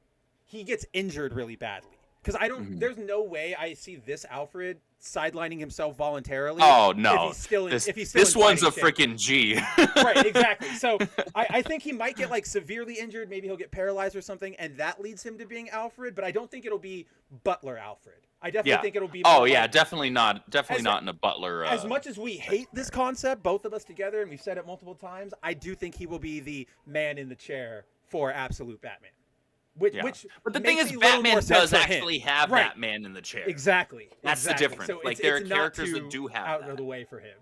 he gets injured really badly. Because there's no way I see this Alfred sidelining himself voluntarily. Oh no! If he's still this one's a freaking G. Right, exactly. So I think he might get like severely injured. Maybe he'll get paralyzed or something, and that leads him to being Alfred. But I don't think it'll be Butler Alfred. I definitely think it'll be. Definitely not. Definitely not in a Butler. As much as we hate this concept, both of us together, and we've said it multiple times, I do think he will be the man in the chair for Absolute Batman. But the thing is, Batman does actually have that man in the chair. Exactly. That's the difference. So like there are characters that do have out that. of the way for him.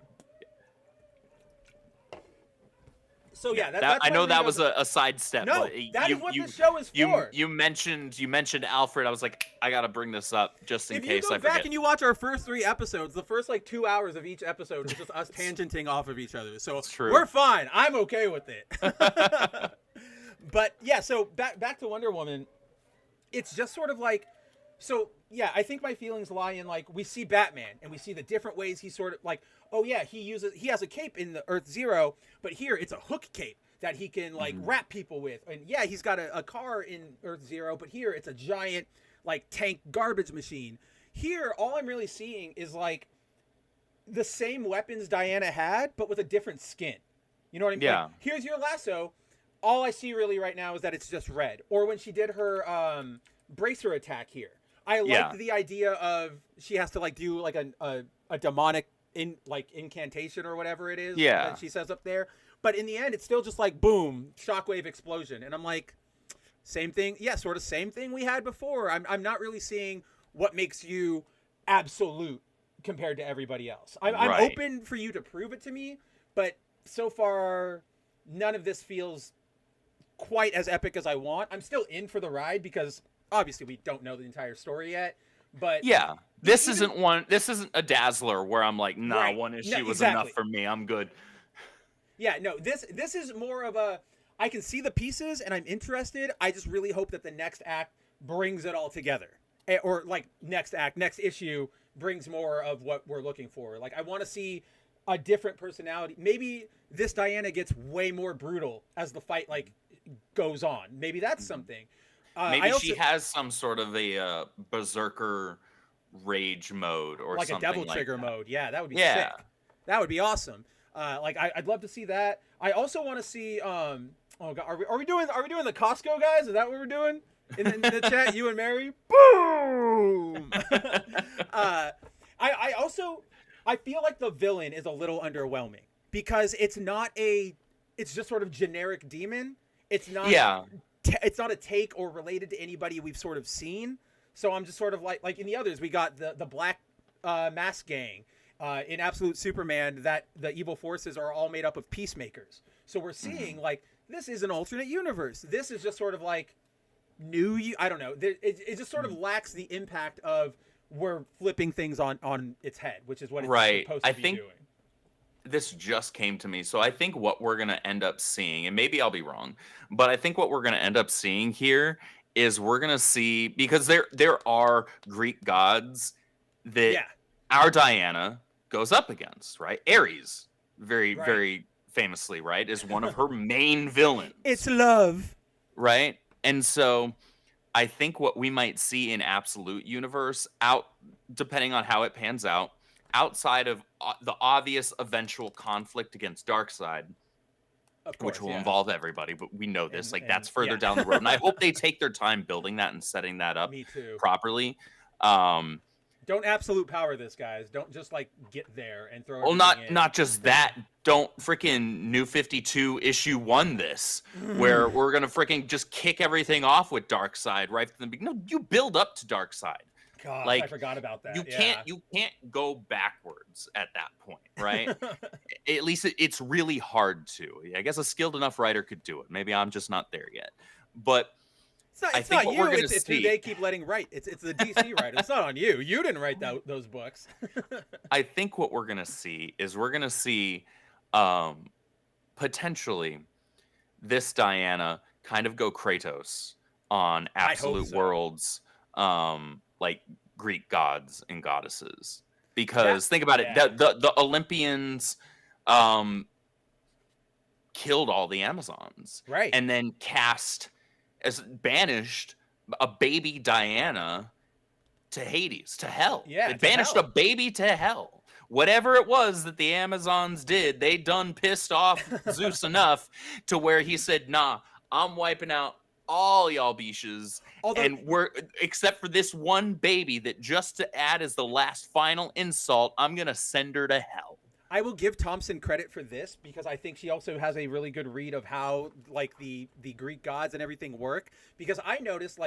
So I know that was a sidestep. No, but that is what this show is for. You mentioned Alfred. I was like, I gotta bring this up just in case I forget. If you go back and you watch our first 3 episodes, the first like 2 hours of each episode is just us tangenting off of each other. So we're fine. I'm okay with it. But so back to Wonder Woman. It's just sort of like, I think my feelings lie in like we see Batman and we see the different ways he sort of like, he has a cape in the Earth Zero, but here it's a hook cape that he can like wrap people with. And he's got a car in Earth Zero, but here it's a giant like tank garbage machine. Here, all I'm really seeing is like the same weapons Diana had, but with a different skin. You know what I mean? Yeah. Like, here's your lasso. All I see really right now is that it's just red. Or when she did her bracer attack here. I like the idea of she has to like do like a demonic incantation or whatever it is that she says up there. But in the end, it's still just like boom, shockwave explosion. And I'm like, same thing. Yeah, sort of same thing we had before. I'm not really seeing what makes you Absolute compared to everybody else. I'm open for you to prove it to me, but so far none of this feels quite as epic as I want. I'm still in for the ride because obviously we don't know the entire story yet, but this isn't a Dazzler where I'm like, one issue was enough for me. I'm good. This is more of a, I can see the pieces and I'm interested. I just really hope that the next act brings it all together, or like next issue brings more of what we're looking for. Like I want to see a different personality. Maybe this Diana gets way more brutal as the fight like goes on. Maybe that's something. Maybe she has some sort of a berserker rage mode or like something a devil like trigger that. mode. Yeah, that would be Yeah. sick. That would be awesome. Like I'd love to see that. I also want to see. Oh God, are we doing the Costco guys? Is that what we're doing in the chat? You and Mary. Boom. I also feel like the villain is a little underwhelming because it's just sort of generic demon. It's not. Yeah. It's not a take or related to anybody we've sort of seen. So I'm just sort of like in the others, we got the Black Mask Gang. In Absolute Superman, that the evil forces are all made up of peacemakers. So we're seeing like this is an alternate universe. This is just sort of like new. I don't know. It just sort of lacks the impact of we're flipping things on its head, which is what it's supposed to be doing. This just came to me. So I think what we're going to end up seeing, and maybe I'll be wrong, but I think what we're going to end up seeing here is we're going to see, because there are Greek gods that our Diana goes up against, right? Ares, very famously, right, is one of her main villains. It's love. Right? And so I think what we might see in Absolute Universe, depending on how it pans out, outside of the obvious eventual conflict against Darkseid, which will involve everybody, but we know this. That's further down the road. And I hope they take their time building that and setting that up properly. Don't absolute power this, guys. Don't just like get there and throw. Well, not just that. Don't freaking New 52 issue 1 this, where we're gonna freaking just kick everything off with Darkseid right from the beginning. No, you build up to Darkseid. God, like, I forgot about that. You can't go backwards at that point, right? At least it's really hard to. I guess a skilled enough writer could do it. Maybe I'm just not there yet. But it's not you. It's who they keep letting write. It's the DC writer. It's not on you. You didn't write those books. I think what we're gonna see is potentially this Diana kind of go Kratos on Absolute Worlds, like Greek gods and goddesses. Because think about it, the Olympians killed all the Amazons, right? And then banished a baby Diana to Hades, to hell. Yeah, they banished a baby to hell. Whatever it was that the Amazons did, they done pissed off Zeus enough to where he said, "Nah, I'm wiping out all y'all beaches, and we're except for this one baby that just to add as the last final insult, I'm gonna send her to hell." I will give Thompson credit for this because I think she also has a really good read of how like the Greek gods and everything work. Because I noticed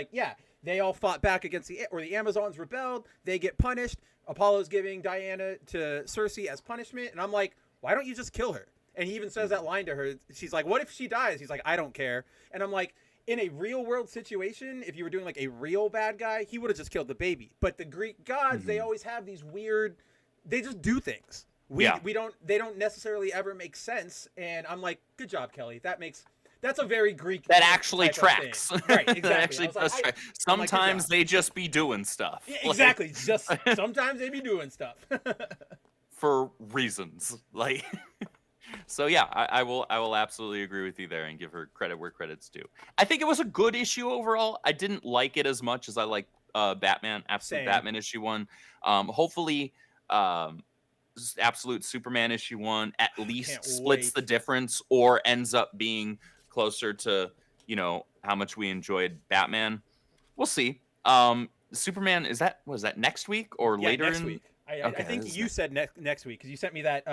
they all fought back against the Amazons rebelled, they get punished. Apollo's giving Diana to Circe as punishment, and I'm like, why don't you just kill her? And he even says that line to her. She's like, what if she dies? He's like, I don't care. And I'm like, in a real world situation, if you were doing like a real bad guy, he would have just killed the baby. But the Greek gods, they always have these weird, they just do things. They don't necessarily ever make sense. And I'm like, good job, Kelly. That's a very Greek. That actually tracks. Right, exactly. That actually does track. Sometimes they just be doing stuff. Yeah, exactly. Just sometimes they be doing stuff. For reasons. Like so yeah, I will absolutely agree with you there and give her credit where credit's due. I think it was a good issue overall. I didn't like it as much as I like Batman, Absolute Batman issue 1. Hopefully Absolute Superman issue 1 at least splits the difference or ends up being closer to, how much we enjoyed Batman. We'll see. Superman, was that next week or later? Next week. I think you said next week because you sent me that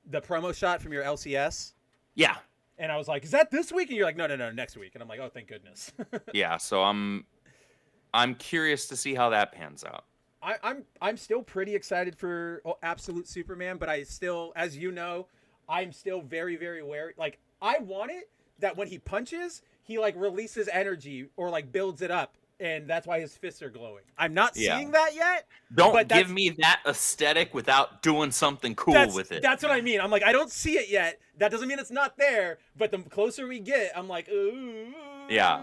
the promo shot from your LCS. Yeah. And I was like, is that this week? And you're like, no, next week. And I'm like, oh, thank goodness. Yeah, so I'm curious to see how that pans out. I'm still pretty excited for Absolute Superman, but I still, as you know, I'm still very, very wary. Like, I want it that when he punches, he like releases energy or like builds it up, and that's why his fists are glowing. I'm not seeing that yet. Don't give me that aesthetic without doing something cool with it. That's what I mean. I'm like, I don't see it yet. That doesn't mean it's not there, but the closer we get, I'm like, ooh. Yeah.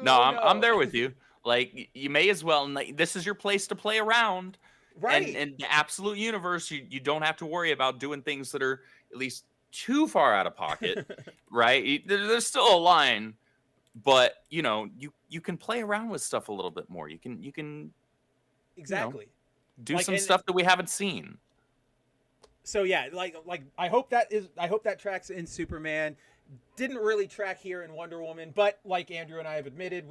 No, I'm there with you. Like, you may as well. This is your place to play around. Right. And the absolute universe, you don't have to worry about doing things that are at least too far out of pocket, right? There's still a line, but you can play around with stuff a little bit more. You can Exactly. do Like, some and stuff that we haven't seen. so yeah, like I hope that tracks in Superman. Didn't really track here in Wonder Woman, but like Andrew and I have admitted,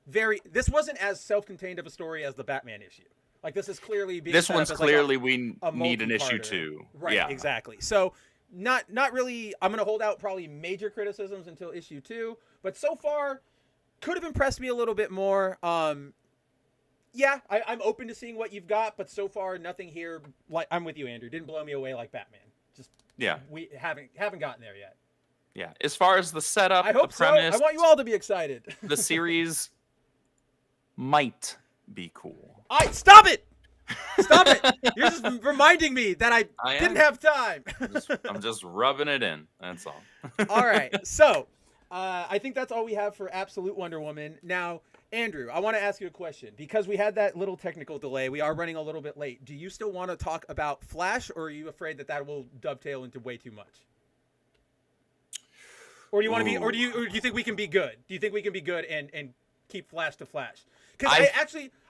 this wasn't as self-contained of a story as the Batman issue. Like, this is clearly being This set up one's as clearly like we a need an issue multi-parter. 2. Right, Yeah. exactly. So not really. I'm gonna hold out probably major criticisms until issue 2, but so far could have impressed me a little bit more. Yeah, I'm open to seeing what you've got, but so far nothing here. Like, I'm with you, Andrew. Didn't blow me away like Batman. Just we haven't gotten there yet. Yeah. As far as the setup, I hope the premise, so. I want you all to be excited. the series might be cool. Stop it! Stop it! You're just reminding me that I didn't have time. I'm just rubbing it in. That's all. All right. So, I think that's all we have for Absolute Wonder Woman. Now, Andrew, I want to ask you a question. Because we had that little technical delay, we are running a little bit late. Do you still want to talk about Flash, or are you afraid that will dovetail into way too much? Or do you want to be, or do you think we can be good? Do you think we can be good and keep Flash to Flash? Because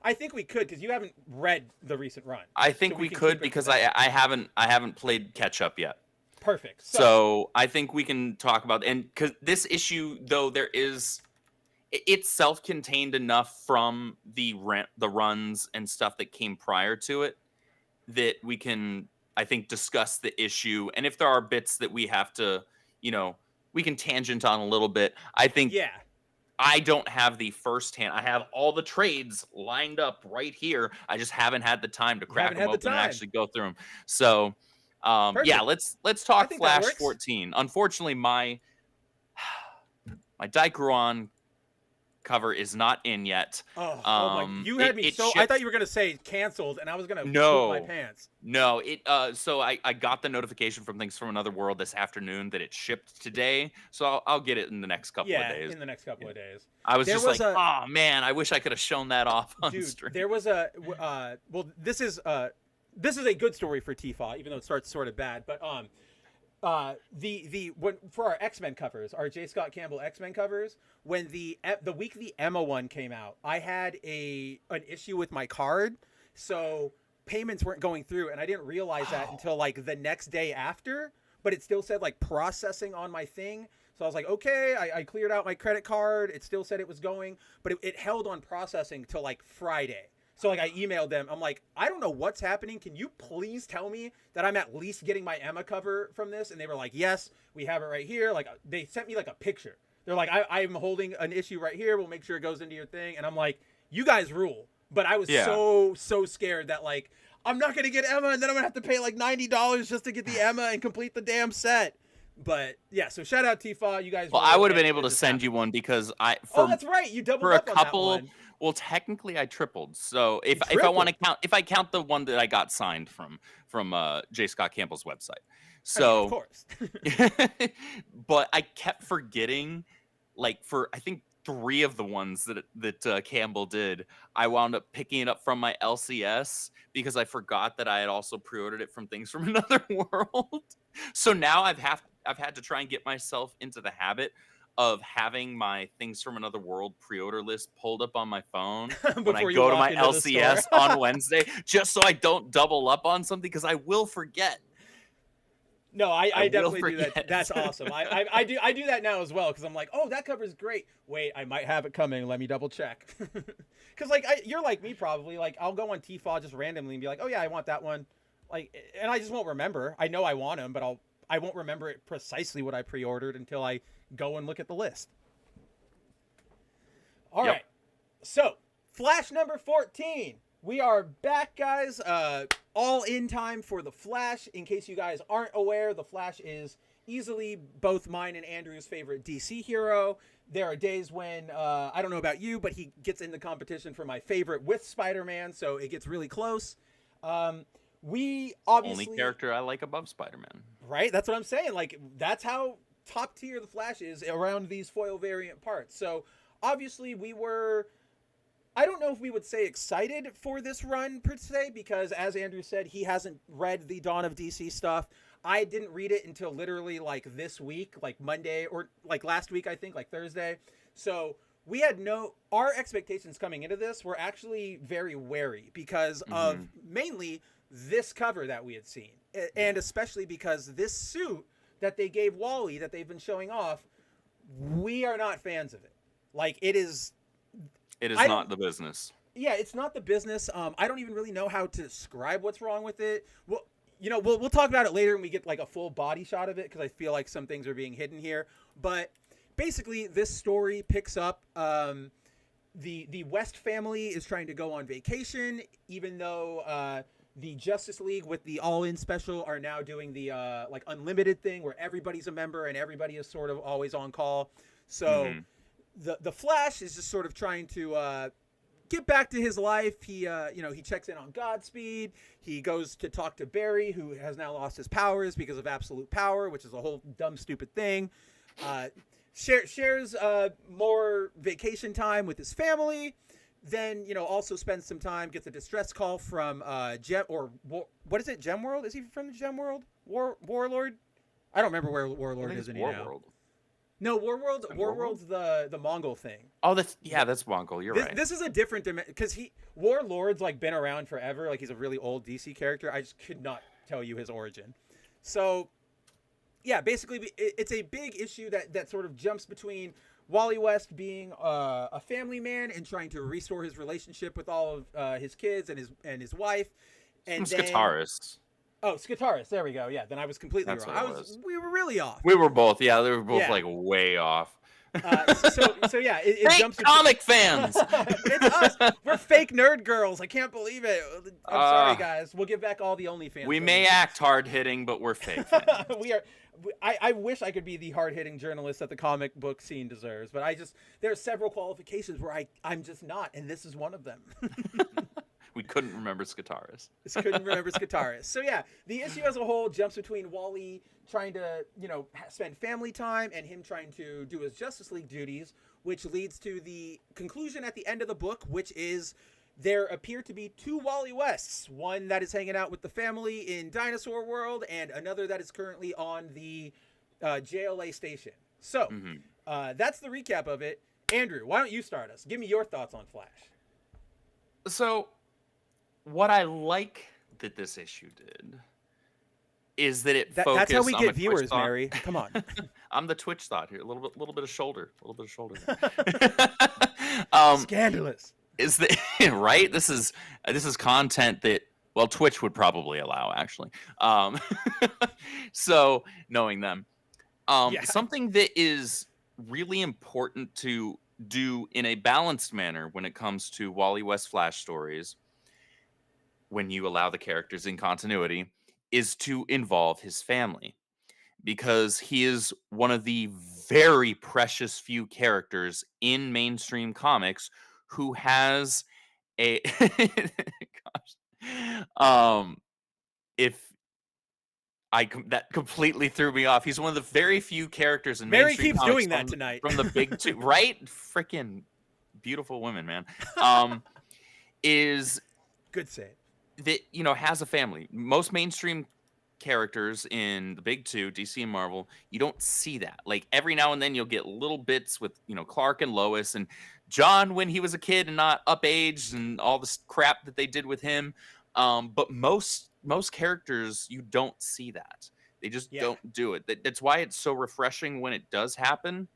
I think we could, because you haven't read the recent run. I think we could, because I haven't played catch up yet. Perfect. So I think we can talk about, and because this issue, though, it's self-contained enough from the runs and stuff that came prior to it that we can, I think, discuss the issue. And if there are bits that we have to, we can tangent on a little bit. I think. Yeah. I don't have the first hand. I have all the trades lined up right here. I just haven't had the time to crack them open and actually go through them. So, yeah, let's talk Flash 14. Unfortunately, my Daikruan cover is not in yet. Oh my! You had me so. I thought you were gonna say canceled, and I was gonna poop my pants. No, so I got the notification from Things from Another World this afternoon that it shipped today. So I'll get it in the next couple of days. Yeah, in the next couple of days. I was oh man, I wish I could have shown that off on stream. There was this is a good story for Tifa, even though it starts sort of bad. But for our X-Men covers, our J. Scott Campbell X-Men covers, when the week the Emma one came out, I had an issue with my card, so payments weren't going through, and I didn't realize that until like the next day after. But it still said like processing on my thing, so I was like, okay, I cleared out my credit card. It still said it was going, but it held on processing till like Friday. So like I emailed them. I'm like, I don't know what's happening. Can you please tell me that I'm at least getting my Emma cover from this? And they were like, yes, we have it right here. Like, they sent me like a picture. They're like, I'm holding an issue right here. We'll make sure it goes into your thing. And I'm like, you guys rule. But I was so scared that like, I'm not going to get Emma, and then I'm going to have to pay like $90 just to get the Emma and complete the damn set. But yeah, so shout out Tifa. You guys. Well, I would have been able to send you one because that's right. You doubled up on that one. Well, technically, I tripled. So if I want to count, if I count the one that I got signed from J. Scott Campbell's website, so of course. But I kept forgetting, like for I think 3 of the ones that Campbell did, I wound up picking it up from my LCS because I forgot that I had also pre-ordered it from Things from Another World. So now I've had to try and get myself into the habit of having my Things from Another World pre-order list pulled up on my phone when I go to my LCS on Wednesday, just so I don't double up on something, because I will forget. No, I definitely do that. That's awesome. I do that now as well, because I'm like, oh, that cover's great. Wait, I might have it coming. Let me double check. Because like you're like me probably. Like I'll go on Tfaw just randomly and be like, oh yeah, I want that one. Like, and I just won't remember. I know I want them, but I won't remember it precisely what I pre-ordered until I go and look at the list. All right. So, Flash number 14. We are back, guys. All in time for The Flash. In case you guys aren't aware, The Flash is easily both mine and Andrew's favorite DC hero. There are days when, I don't know about you, but he gets in the competition for my favorite with Spider-Man, so it gets really close. We obviously... Only character I like above Spider-Man. Right? That's what I'm saying. Like, that's how top tier The Flash is around these foil variant parts. So, obviously, we were I don't know if we would say excited for this run per se, because as Andrew said, he hasn't read the Dawn of DC stuff. I didn't read it until literally like this week, like Monday, or like last week, I think, like Thursday. So we had our expectations coming into this were actually very wary because of mainly this cover that we had seen. And especially because this suit that they gave Wally that they've been showing off, we are not fans of it. Like, it is not the business. Yeah, it's not the business. I don't even really know how to describe what's wrong with it. Well, we'll talk about it later when we get like a full body shot of it, because I feel like some things are being hidden here. But basically, this story picks up the West family is trying to go on vacation, even though the Justice League with the All-In special are now doing the like unlimited thing where everybody's a member and everybody is sort of always on call. So the Flash is just sort of trying to get back to his life. He he checks in on Godspeed. He goes to talk to Barry, who has now lost his powers because of absolute power, which is a whole dumb, stupid thing. Shares more vacation time with his family. Then, also spends some time, gets a distress call from what is it, Gem World? Is he from the Gem World? Warlord? I don't remember where Warlord is anymore. No, Warworld's the Mongol thing. Oh, that's Mongol. You're right. This is a different dimension, because Warlord's like been around forever. Like, he's a really old DC character. I just could not tell you his origin. So, yeah, basically it's a big issue that sort of jumps between Wally West being a family man and trying to restore his relationship with all of his kids and his wife. And Skitaris. Oh, Skitaris. There we go. Yeah, then I was completely wrong. We were really off. We were both. Yeah, they were both like way off. So yeah, it jumps. Comic fans. It's us. We're fake nerd girls. I can't believe it. I'm sorry, guys. We'll give back all the OnlyFans. We may act hard hitting, but we're fake. We are. I wish I could be the hard-hitting journalist that the comic book scene deserves, but there are several qualifications where I'm just not, and this is one of them. We couldn't remember Skitaris. So yeah, the issue as a whole jumps between Wally trying to, spend family time and him trying to do his Justice League duties, which leads to the conclusion at the end of the book, which is there appear to be two Wally Wests, one that is hanging out with the family in Dinosaur World and another that is currently on the JLA station. So that's the recap of it. Andrew, why don't you start us? Give me your thoughts on Flash. So what I like that this issue did is that it focused. That's how we get viewers, Mary. Come on. I'm the Twitch thought here. A little bit of shoulder. Scandalous. Is that right? This is content that, well, Twitch would probably allow, actually. So knowing them, something that is really important to do in a balanced manner when it comes to Wally West Flash stories, when you allow the characters in continuity, is to involve his family, because he is one of the very precious few characters in mainstream comics who has a that completely threw me off. He's one of the very few characters in Mary mainstream keeps comics doing that tonight from the big two, right? Freaking beautiful women, man. Is good save. That has a family. Most mainstream characters in the big two, DC and Marvel, you don't see that. Like, every now and then you'll get little bits with Clark and Lois and John when he was a kid and not up-aged and all this crap that they did with him. But most characters, you don't see that. They just don't do it. That's why it's so refreshing when it does happen.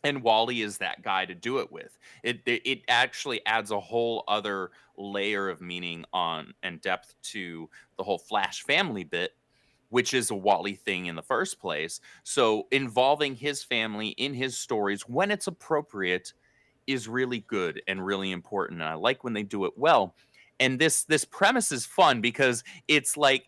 And Wally is that guy to do it with. It actually adds a whole other layer of meaning on and depth to the whole Flash family bit, which is a Wally thing in the first place. So involving his family in his stories when it's appropriate is really good and really important. And I like when they do it well. And this premise is fun because it's like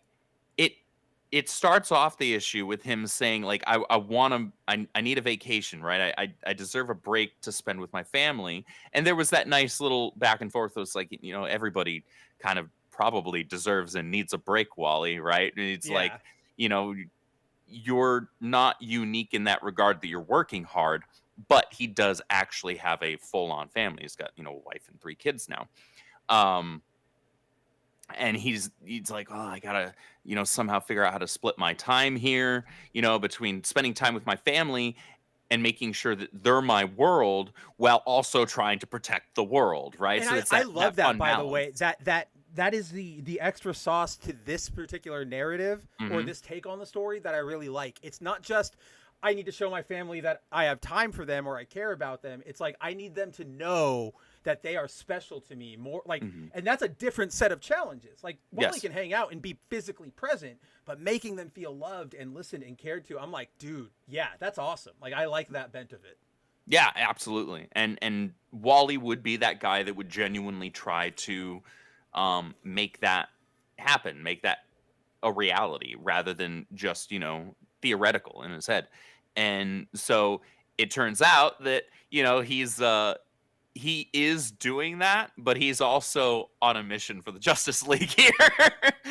it starts off the issue with him saying, like, I need a vacation, right? I deserve a break to spend with my family. And there was that nice little back and forth. It was like, everybody kind of probably deserves and needs a break, Wally, right? And it's like, you're not unique in that regard that you're working hard, but he does actually have a full-on family. He's got, you know, a wife and 3 kids now. And he's like, oh, I gotta, you know, somehow figure out how to split my time here, you know, between spending time with my family and making sure that they're my world while also trying to protect the world, right? And so it's I that, love that, fun by the way. balance. That is the extra sauce to this particular narrative or this take on the story that I really like. It's not just I need to show my family that I have time for them or I care about them. It's like I need them to know that they are special to me more, like, and that's a different set of challenges. Like, Wally can hang out and be physically present, but making them feel loved and listened and cared to, I'm like, dude, yeah, that's awesome. Like, I like that bent of it. Yeah, absolutely. And Wally would be that guy that would genuinely try to make that happen, make that a reality rather than just, you know, theoretical in his head. And so it turns out that, you know, he is doing that, but he's also on a mission for the Justice League here,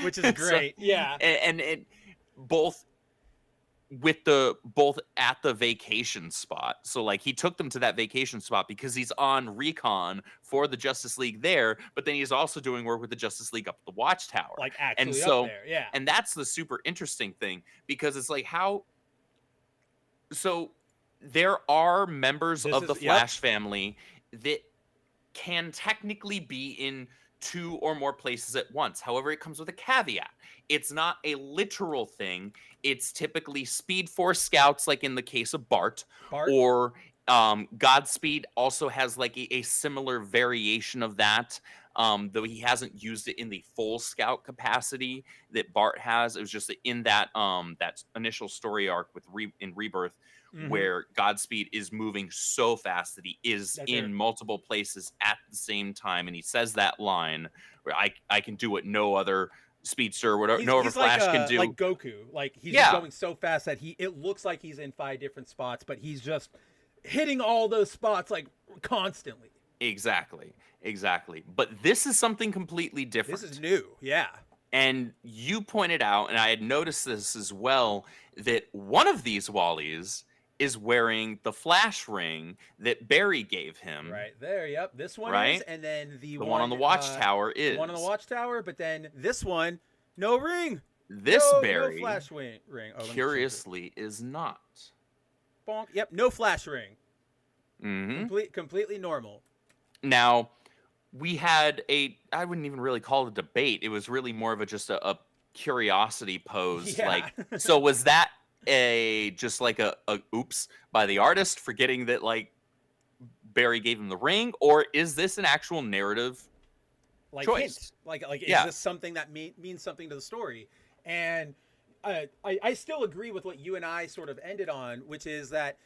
which is great. So, yeah, and it both at the vacation spot. So like he took them to that vacation spot because he's on recon for the Justice League there, but then he's also doing work with the Justice League up at the Watchtower. Like actually and so, up there, yeah. And that's the super interesting thing because it's like how. So there are members of the Flash family that can technically be in 2 or more places at once. However, it comes with a caveat. It's not a literal thing. It's typically Speed Force scouts, like in the case of Bart. Or Godspeed also has like a similar variation of that, though he hasn't used it in the full scout capacity that Bart has. It was just in that that initial story arc with in Rebirth, where Godspeed is moving so fast that he is in multiple places at the same time, and he says that line where I can do what no other speedster, whatever, no other Flash can do. Like Goku, like he's just going so fast that it looks like he's in 5 different spots, but he's just hitting all those spots like constantly. Exactly. But this is something completely different. This is new, yeah. And you pointed out, and I had noticed this as well, that one of these Wallies is wearing the Flash ring that Barry gave him. Right there, yep. This one is, and then the one on the Watchtower is. The one on the Watchtower, but then this one, no ring. This Barry, no Flash ring. Oh, curiously, is not. Bonk. Yep, no Flash ring. Mm-hmm. Completely normal. Now, we had I wouldn't even really call it a debate. It was really more of just a curiosity pose. Yeah. Like, so was that just like a oops by the artist forgetting that like Barry gave him the ring, or is this an actual narrative choice? Like is this something that means something to the story? And I still agree with what you and I sort of ended on, which is that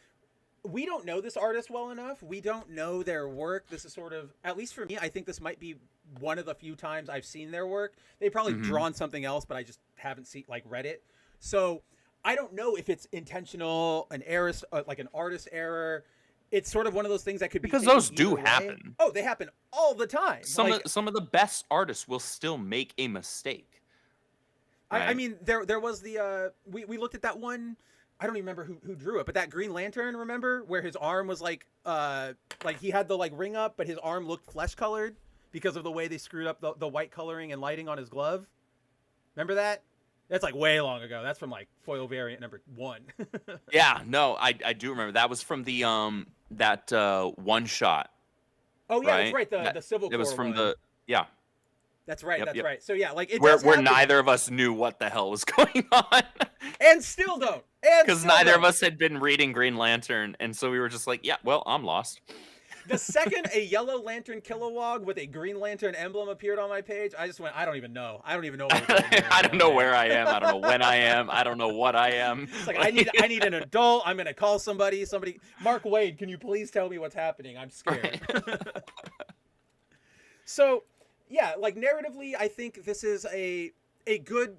we don't know this artist well enough. We don't know their work. This is sort of, at least for me, I think this might be one of the few times I've seen their work. They've probably drawn something else, but I just haven't read it. So I don't know if it's intentional, like an artist error. It's sort of one of those things that could be, because those do happen. Oh, they happen all the time. Some of the best artists will still make a mistake. Right? I mean, there was the we looked at that one. I don't even remember who drew it, but that Green Lantern, remember, where his arm was like he had the like ring up, but his arm looked flesh colored because of the way they screwed up the white coloring and lighting on his glove. Remember that? That's like way long ago. That's from like foil variant number 1. Yeah, no, I do remember. That was from the that one shot. Oh yeah, that's right. The Civil War. It was from one. the That's right. That's right. So yeah, like where neither of us knew what the hell was going on, and still don't. Because neither of us had been reading Green Lantern, and so we were just like, yeah, well, I'm lost. The second a Yellow Lantern Kilowog with a Green Lantern emblem appeared on my page, I just went, I don't even know. I don't even know. I don't know where I am. I don't know when I am. I don't know what I am. It's like I need an adult. I'm gonna call somebody. Mark Waid, can you please tell me what's happening? I'm scared. Right. So, yeah, like narratively, I think this is a good.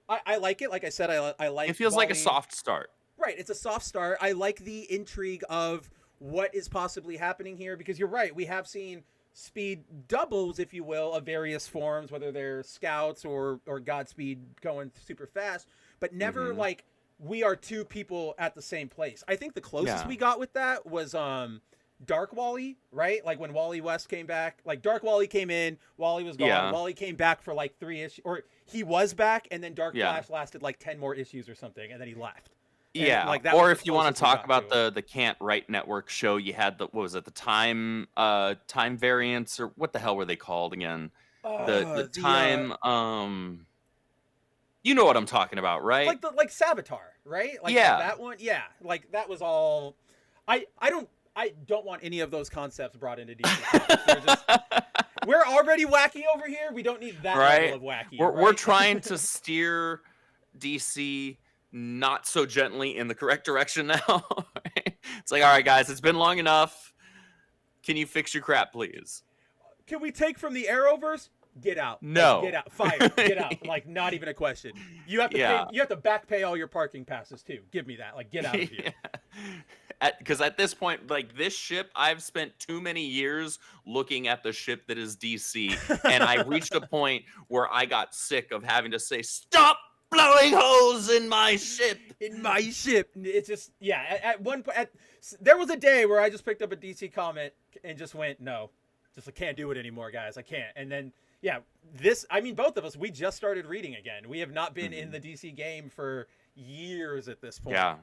I like it. Like I said, I like. It feels like a soft start. Right, it's a soft start. I like the intrigue of what is possibly happening here, because you're right, we have seen speed doubles, if you will, of various forms, whether they're scouts or Godspeed going super fast, but never like we are two people at the same place. I think the closest Yeah. we got with that was Dark Wally, right? Like when Wally West came back, like Dark Wally came in, Wally was gone. Yeah. Wally came back for like 3 issues, or he was back, and then Dark Yeah. Flash lasted like 10 more issues or something, and then he left. And, Yeah, like, that or was the if you want closest to we talk got about to the Can't Write Network show, you had the what was it, the time variants, or what the hell were they called again? The time you know what I'm talking about, right? like Savitar, right? Like Yeah. that one. Yeah, like that was all. I don't want any of those concepts brought into DC Comics. They're just, we're already wacky over here. We don't need that Right. level of wacky. We're right? trying to steer DC not so gently in the correct direction now. It's like, all right, guys, it's been long enough. Can you fix your crap, please? Can we take from the Arrowverse? Get out. No. Like, get out. Fire. Get out. Like, not even a question. You have to Yeah. pay, you have to back pay all your parking passes too. Give me that. Like, get out of here. Because at this point, like this ship, I've spent too many years looking at the ship that is DC, and I reached a point where I got sick of having to say, "Stop blowing holes in my ship." In my ship. It's just, yeah. At one point, there was a day where I just picked up a DC comic and just went, no, just I can't do it anymore, guys. I can't. And then, yeah, both of us, we just started reading again. We have not been in the DC game for years at this point. Yeah.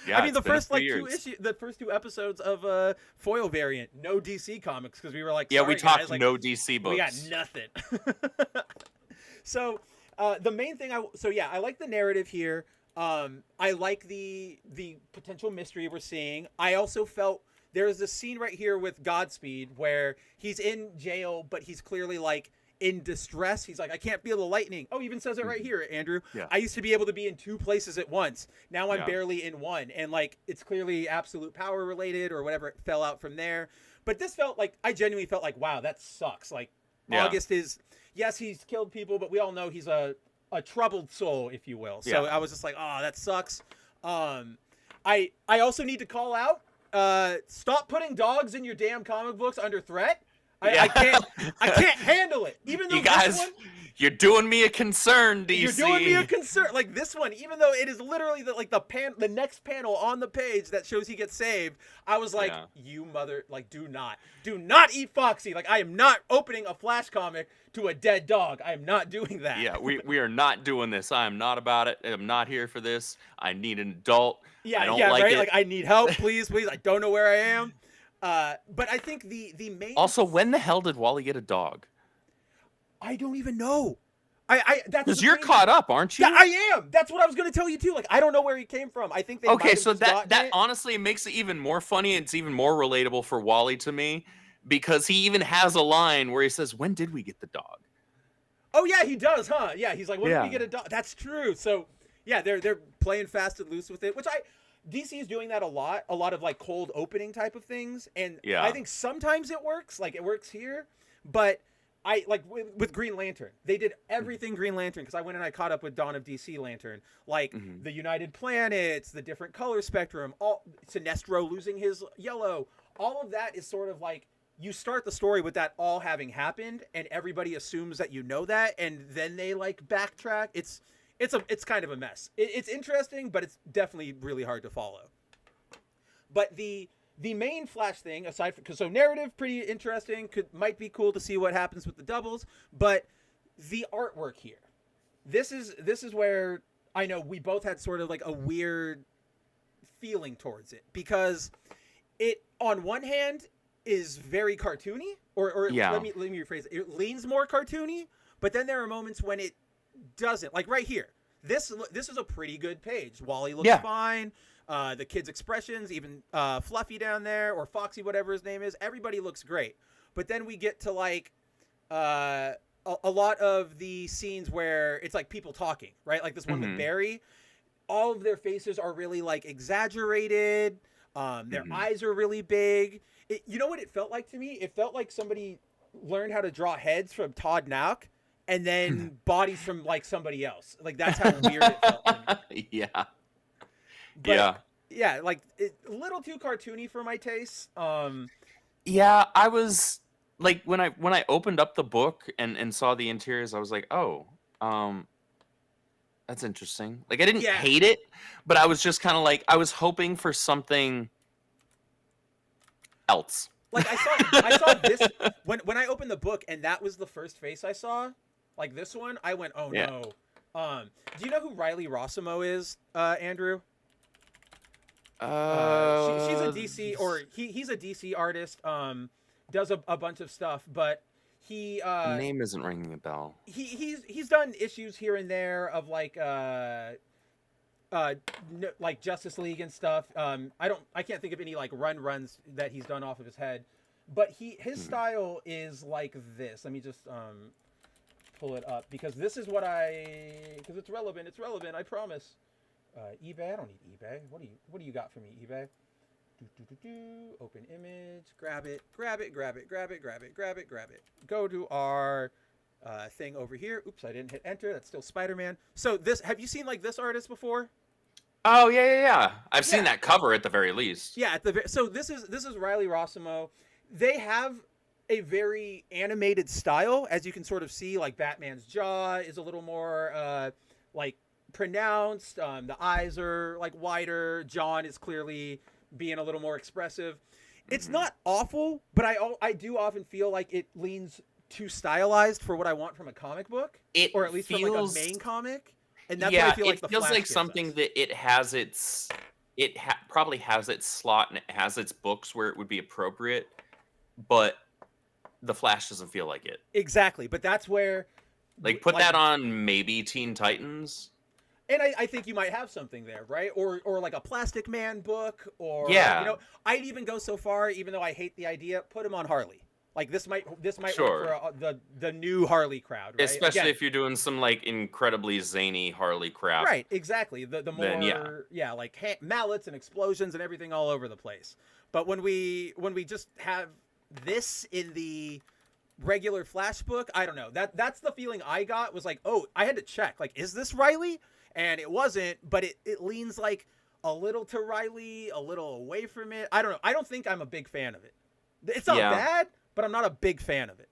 Yeah. I mean, the it's been a first few years. the first 2 episodes of Foil Variant, no DC comics, because we were like, Yeah, we sorry, talked guys, like, no DC books. we got nothing. So the main thing, I like the narrative here. I like the potential mystery we're seeing. I also felt there's this scene right here with Godspeed where he's in jail, but he's clearly like in distress. He's like, I can't feel the lightning. Oh, he even says it right here, Andrew. Yeah. I used to be able to be in 2 places at once. Now I'm Yeah. barely in one. And like, it's clearly absolute power related or whatever. It fell out from there. But this felt like, I genuinely felt like, wow, that sucks. Like, Yeah. August is, yes, he's killed people, but we all know he's a troubled soul, if you will. So Yeah. I was just like, oh, that sucks. I also need to call out, stop putting dogs in your damn comic books under threat. Yeah. I can't handle it. Even though You guys, this one, you're doing me a concern, DC. you're doing me a concern. Like this one, even though it is literally the next panel on the page that shows he gets saved, I was like, Yeah. you mother, like, do not eat Foxy. Like, I am not opening a Flash comic to a dead dog. I am not doing that. Yeah, we are not doing this. I am not about it. I'm not here for this. I need an adult. Yeah, I don't yeah, like right. it. Like, I need help, please. I don't know where I am. But I think the main. Also, when the hell did Wally get a dog? I don't even know. That's Because the you're thing. caught up, aren't you? Yeah, I am. That's what I was going to tell you too. Like, I don't know where he came from. I think they might Okay, have so just that gotten it. honestly makes it even more funny. It's even more relatable for Wally to me because he even has a line where he says, "When did we get the dog?" Oh yeah, he does, huh? Yeah, he's like, when did we Yeah. get a dog? That's true. So yeah, they're playing fast and loose with it, which DC is doing that a lot of like cold opening type of things, and Yeah. I think sometimes it works, like it works here, but I like with Green Lantern, they did everything Green Lantern because I went and I caught up with Dawn of DC Lantern, like the United Planets, the different color spectrum, all Sinestro losing his yellow, all of that is sort of like you start the story with that all having happened, and everybody assumes that you know that, and then they like backtrack. It's kind of a mess. It's interesting, but it's definitely really hard to follow. But the main Flash thing, aside from, so narrative pretty interesting, might be cool to see what happens with the doubles, but the artwork here, this is where I know we both had sort of like a weird feeling towards it, because it on one hand is very cartoony, or Yeah. let me rephrase it. It leans more cartoony, but then there are moments when it doesn't. Like right here, this is a pretty good page. Wally looks fine. The kids' expressions, even Fluffy down there, or Foxy, whatever his name is, everybody looks great. But then we get to like a lot of the scenes where it's like people talking, right? Like this one with Barry. All of their faces are really like exaggerated. Their eyes are really big. You know what it felt like to me? It felt like somebody learned how to draw heads from Todd Nauck and then bodies from like somebody else. Like that's how weird it felt to me. Yeah. But, yeah, like a little too cartoony for my taste. Yeah, I was like when I opened up the book and saw the interiors, I was like, oh, That's interesting. Like, I didn't Yeah. hate it, but I was just kind of like, I was hoping for something else. Like I saw this when I opened the book and that was the first face I saw, like this one, I went, oh Yeah. no. Do you know who Riley Rossimo is, Andrew? She's a DC, or he's a DC artist. Does a bunch of stuff, but he the name isn't ringing a bell. He's done issues here and there of like like Justice League and stuff. I can't think of any like runs that he's done off of his head, but his style is like this. Let me just pull it up because this is what because it's relevant. It's relevant. I promise. eBay. I don't need eBay. What do you got for me, eBay? Open image. Grab it. Go to our thing over here. Oops, I didn't hit enter. That's still Spider-Man. So have you seen like this artist before? Oh yeah. I've seen that cover at the very least. Yeah, so this is Riley Rossimo. They have a very animated style, as you can sort of see. Like Batman's jaw is a little more like pronounced. The eyes are like wider. John is clearly being a little more expressive. It's not awful, but I do often feel like it leans too stylized for what I want from a comic book, or at least from like a main comic. And that's what I feel like it feels like something that it has probably has its slot and it has its books where it would be appropriate, but the Flash doesn't feel like it. Exactly, but that's where like put that on maybe Teen Titans. And I think you might have something there, right? Or like a Plastic Man book, or I'd even go so far, even though I hate the idea, put him on Harley. Like this might Sure. work for the new Harley crowd, right? Especially if you're doing some like incredibly zany Harley crap. Right, exactly. The more like mallets and explosions and everything all over the place. But when we just have this in the regular Flash book, I don't know. That's the feeling I got, was like, oh, I had to check. Like, is this Riley? And it wasn't, but it leans like a little to Riley, a little away from it. I don't know. I don't think I'm a big fan of it. It's not bad, but I'm not a big fan of it.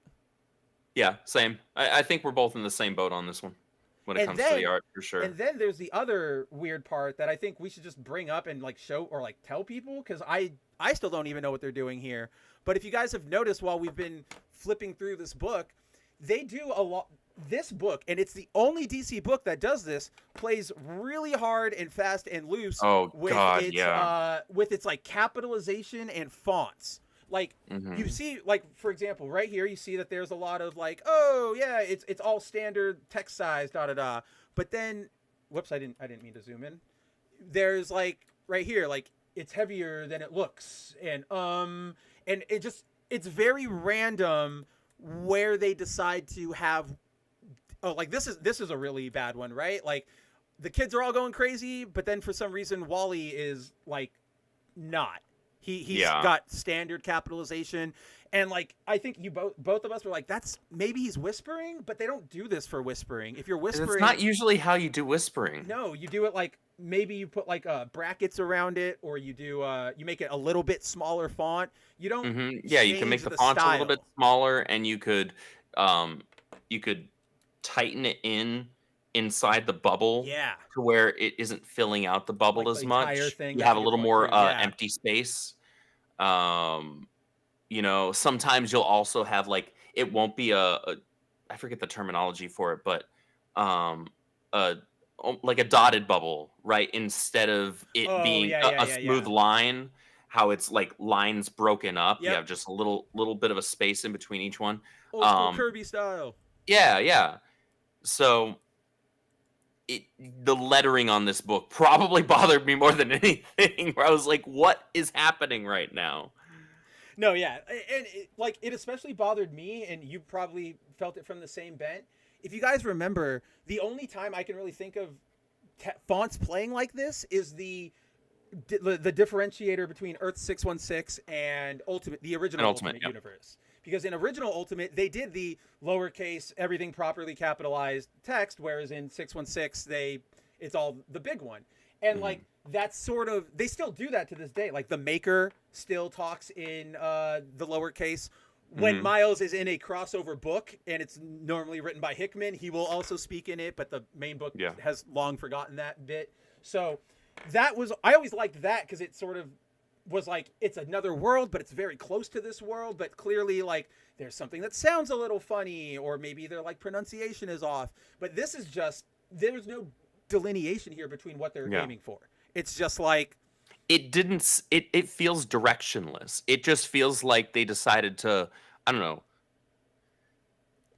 Yeah, same. I think we're both in the same boat on this one when it comes to the art, for sure. And then there's the other weird part that I think we should just bring up and like show or like tell people, because I still don't even know what they're doing here. But if you guys have noticed while we've been flipping through this book, they do a lot. This book, and it's the only DC book that does this, plays really hard and fast and loose with its like capitalization and fonts. Like you see, like for example, right here you see that there's a lot of like, oh yeah, it's all standard text size, But then, whoops, I didn't mean to zoom in. There's like right here, like it's heavier than it looks, and it's very random where they decide to have. Oh, like this is a really bad one, right? Like the kids are all going crazy, but then for some reason Wally is like not. He's got standard capitalization, and like I think you both of us were like, that's maybe he's whispering, but they don't do this for whispering. If you're whispering, it's not usually how you do whispering. No, you do it like maybe you put like brackets around it, or you do you make it a little bit smaller font. You don't. Yeah, you can make the font a little bit smaller, and you could tighten it inside the bubble to where it isn't filling out the bubble like as much. You have a little more empty space. Sometimes you'll also have like, it won't be I forget the terminology for it, but like a dotted bubble, right? Instead of it being a smooth line, how it's like lines broken up. You have just a little bit of a space in between each one. Old school Kirby style. Yeah. So the lettering on this book probably bothered me more than anything, where I was like, what is happening right now? No, yeah. And it especially bothered me, and you probably felt it from the same bent. If you guys remember, the only time I can really think of fonts playing like this is the differentiator between Earth 616 and the original Ultimate Universe. Because in original Ultimate, they did the lowercase, everything properly capitalized text, whereas in 616, it's all the big one. And like that's sort of, they still do that to this day. Like the Maker still talks in the lowercase. when Miles is in a crossover book and it's normally written by Hickman, he will also speak in it, but the main book has long forgotten that bit. So I always liked that because it sort of was like, it's another world, but it's very close to this world, but clearly like there's something that sounds a little funny, or maybe their like pronunciation is off. But this is just, there's no delineation here between what they're aiming for. It's just like, it feels directionless. It just feels like they decided to, I don't know,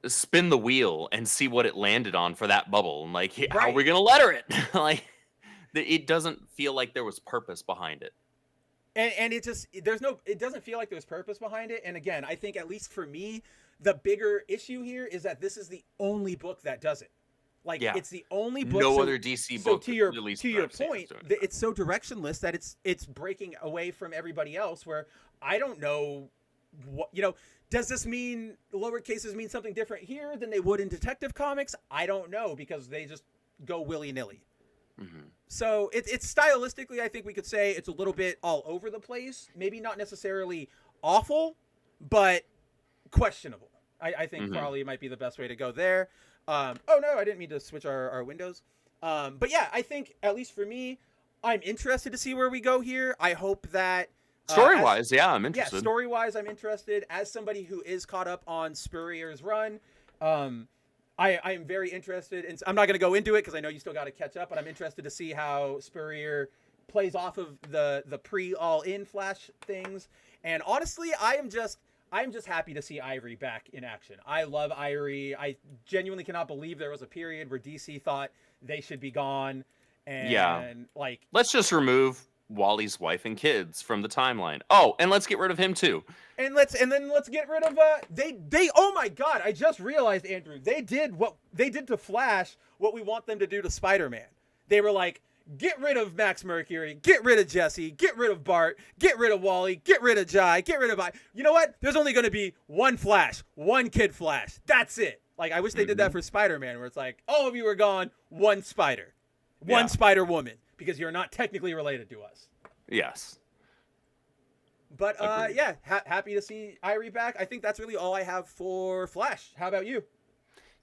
spin the wheel and see what it landed on for that bubble. And like, how are we going to letter it? Like, it doesn't feel like there was purpose behind it. And it just, it doesn't feel like there's purpose behind it. And again, I think at least for me, the bigger issue here is that this is the only book that does it. Like, it's the only book. No other DC book. So to your point, it's so directionless that it's breaking away from everybody else, where I don't know what, does this mean lower cases mean something different here than they would in Detective Comics? I don't know, because they just go willy-nilly. So it's stylistically, I think we could say it's a little bit all over the place. Maybe not necessarily awful, but questionable. I think probably might be the best way to go there. Oh no, I didn't mean to switch our windows. But yeah, I think at least for me, I'm interested to see where we go here. I hope that story-wise, I'm interested. Yeah, story-wise, I'm interested. As somebody who is caught up on Spurrier's run, I am very interested. And I'm not going to go into it because I know you still got to catch up, but I'm interested to see how Spurrier plays off of the pre-all-in Flash things. And honestly, I'm just happy to see Ivory back in action. I love Ivory. I genuinely cannot believe there was a period where DC thought they should be gone. And like, let's just remove Wally's wife and kids from the timeline. Oh, and let's get rid of him too. And then let's get rid of they oh my god, I just realized, Andrew, they did to Flash what we want them to do to Spider-Man. They were like, get rid of Max Mercury, get rid of Jesse, get rid of Bart, get rid of Wally, get rid of Jai, get rid of you know what? There's only going to be one Flash, one Kid Flash. That's it. Like, I wish they did that for Spider-Man, where it's like, all of you are gone, one Spider. One Spider-Woman, because you're not technically related to us. Yes. But happy to see Ivory back. I think that's really all I have for Flash. How about you?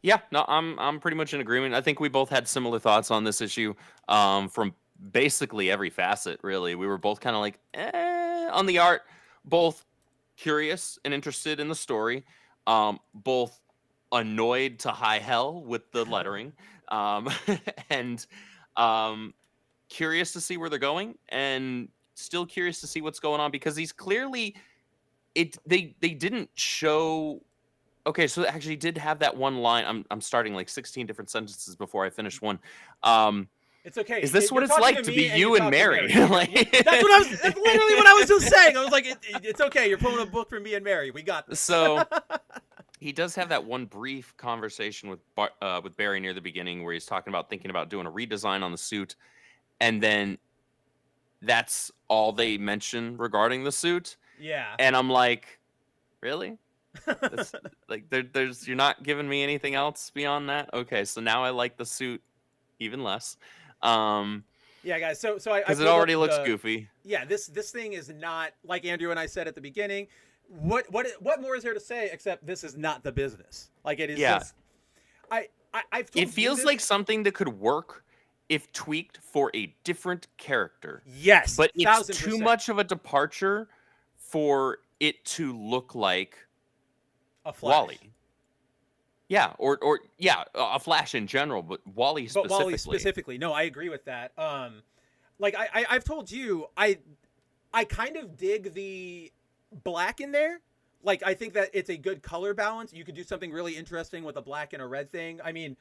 Yeah, no, I'm pretty much in agreement. I think we both had similar thoughts on this issue, from basically every facet, really. We were both kind of like, on the art, both curious and interested in the story, both annoyed to high hell with the lettering, and curious to see where they're going, and still curious to see what's going on, because he's clearly, they didn't show. Okay, so it actually did have that one line. I'm starting like 16 different sentences before I finish one. It's okay. Is this what it's like to be you and Mary? Like, that's literally what I was just saying. I was like, it's okay. You're pulling a book from me and Mary. We got this. So he does have that one brief conversation with Barry near the beginning, where he's thinking about doing a redesign on the suit, and then that's all they mention regarding the suit. Yeah. And I'm like, really? Like, there's you're not giving me anything else beyond that? Okay, so now I like the suit even less. Yeah, guys. So I because it already looks goofy. Yeah, this thing is not, like Andrew and I said at the beginning. What more is there to say except this is not the business? Like, it is. Yeah. Just, I've told it feels like something that could work if tweaked for a different character. Yes, but it's too much of a departure for it to look like a Flash. Wally. Yeah, or a Flash in general, but Wally specifically. But Wally specifically. No, I agree with that. Like I've told you, I kind of dig the black in there. Like, I think that it's a good color balance. You could do something really interesting with a black and a red thing. I mean,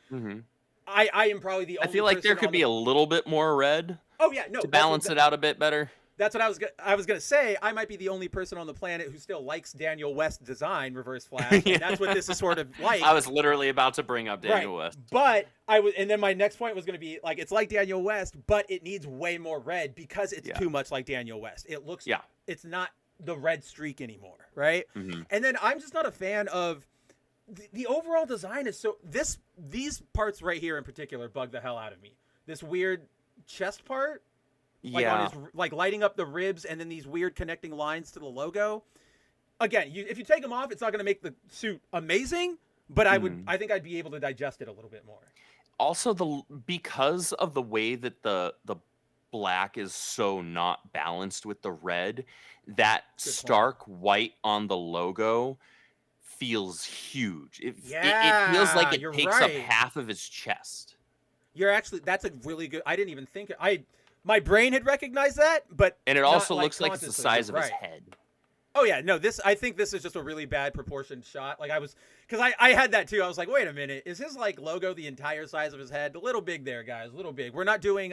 I am probably the only. I feel like there could be a little bit more red. Oh yeah, no, to balance it out a bit better. That's what I was gonna say. I might be the only person on the planet who still likes Daniel West's design, Reverse Flash. And that's what this is sort of like. I was literally about to bring up Daniel West. But and then my next point was gonna be like, it's like Daniel West, but it needs way more red because it's too much like Daniel West. It looks, it's not the red streak anymore, right? And then I'm just not a fan of the overall design. Is so these parts right here in particular bug the hell out of me. This weird chest part. Like on his, like lighting up the ribs and then these weird connecting lines to the logo. again, if you take them off, it's not going to make the suit amazing, but I think I'd be able to digest it a little bit more. Also, because of the way that the black is so not balanced with the red, that stark white on the logo feels huge. It feels like it takes up half of his chest. That's a really good. I didn't even think my brain had recognized that, but and it also looks like it's the size of his head. Oh yeah, no, I think this is just a really bad proportioned shot. Like because I had that too. I was like, wait a minute, is his like logo the entire size of his head? A little big there, guys, a little big. We're not doing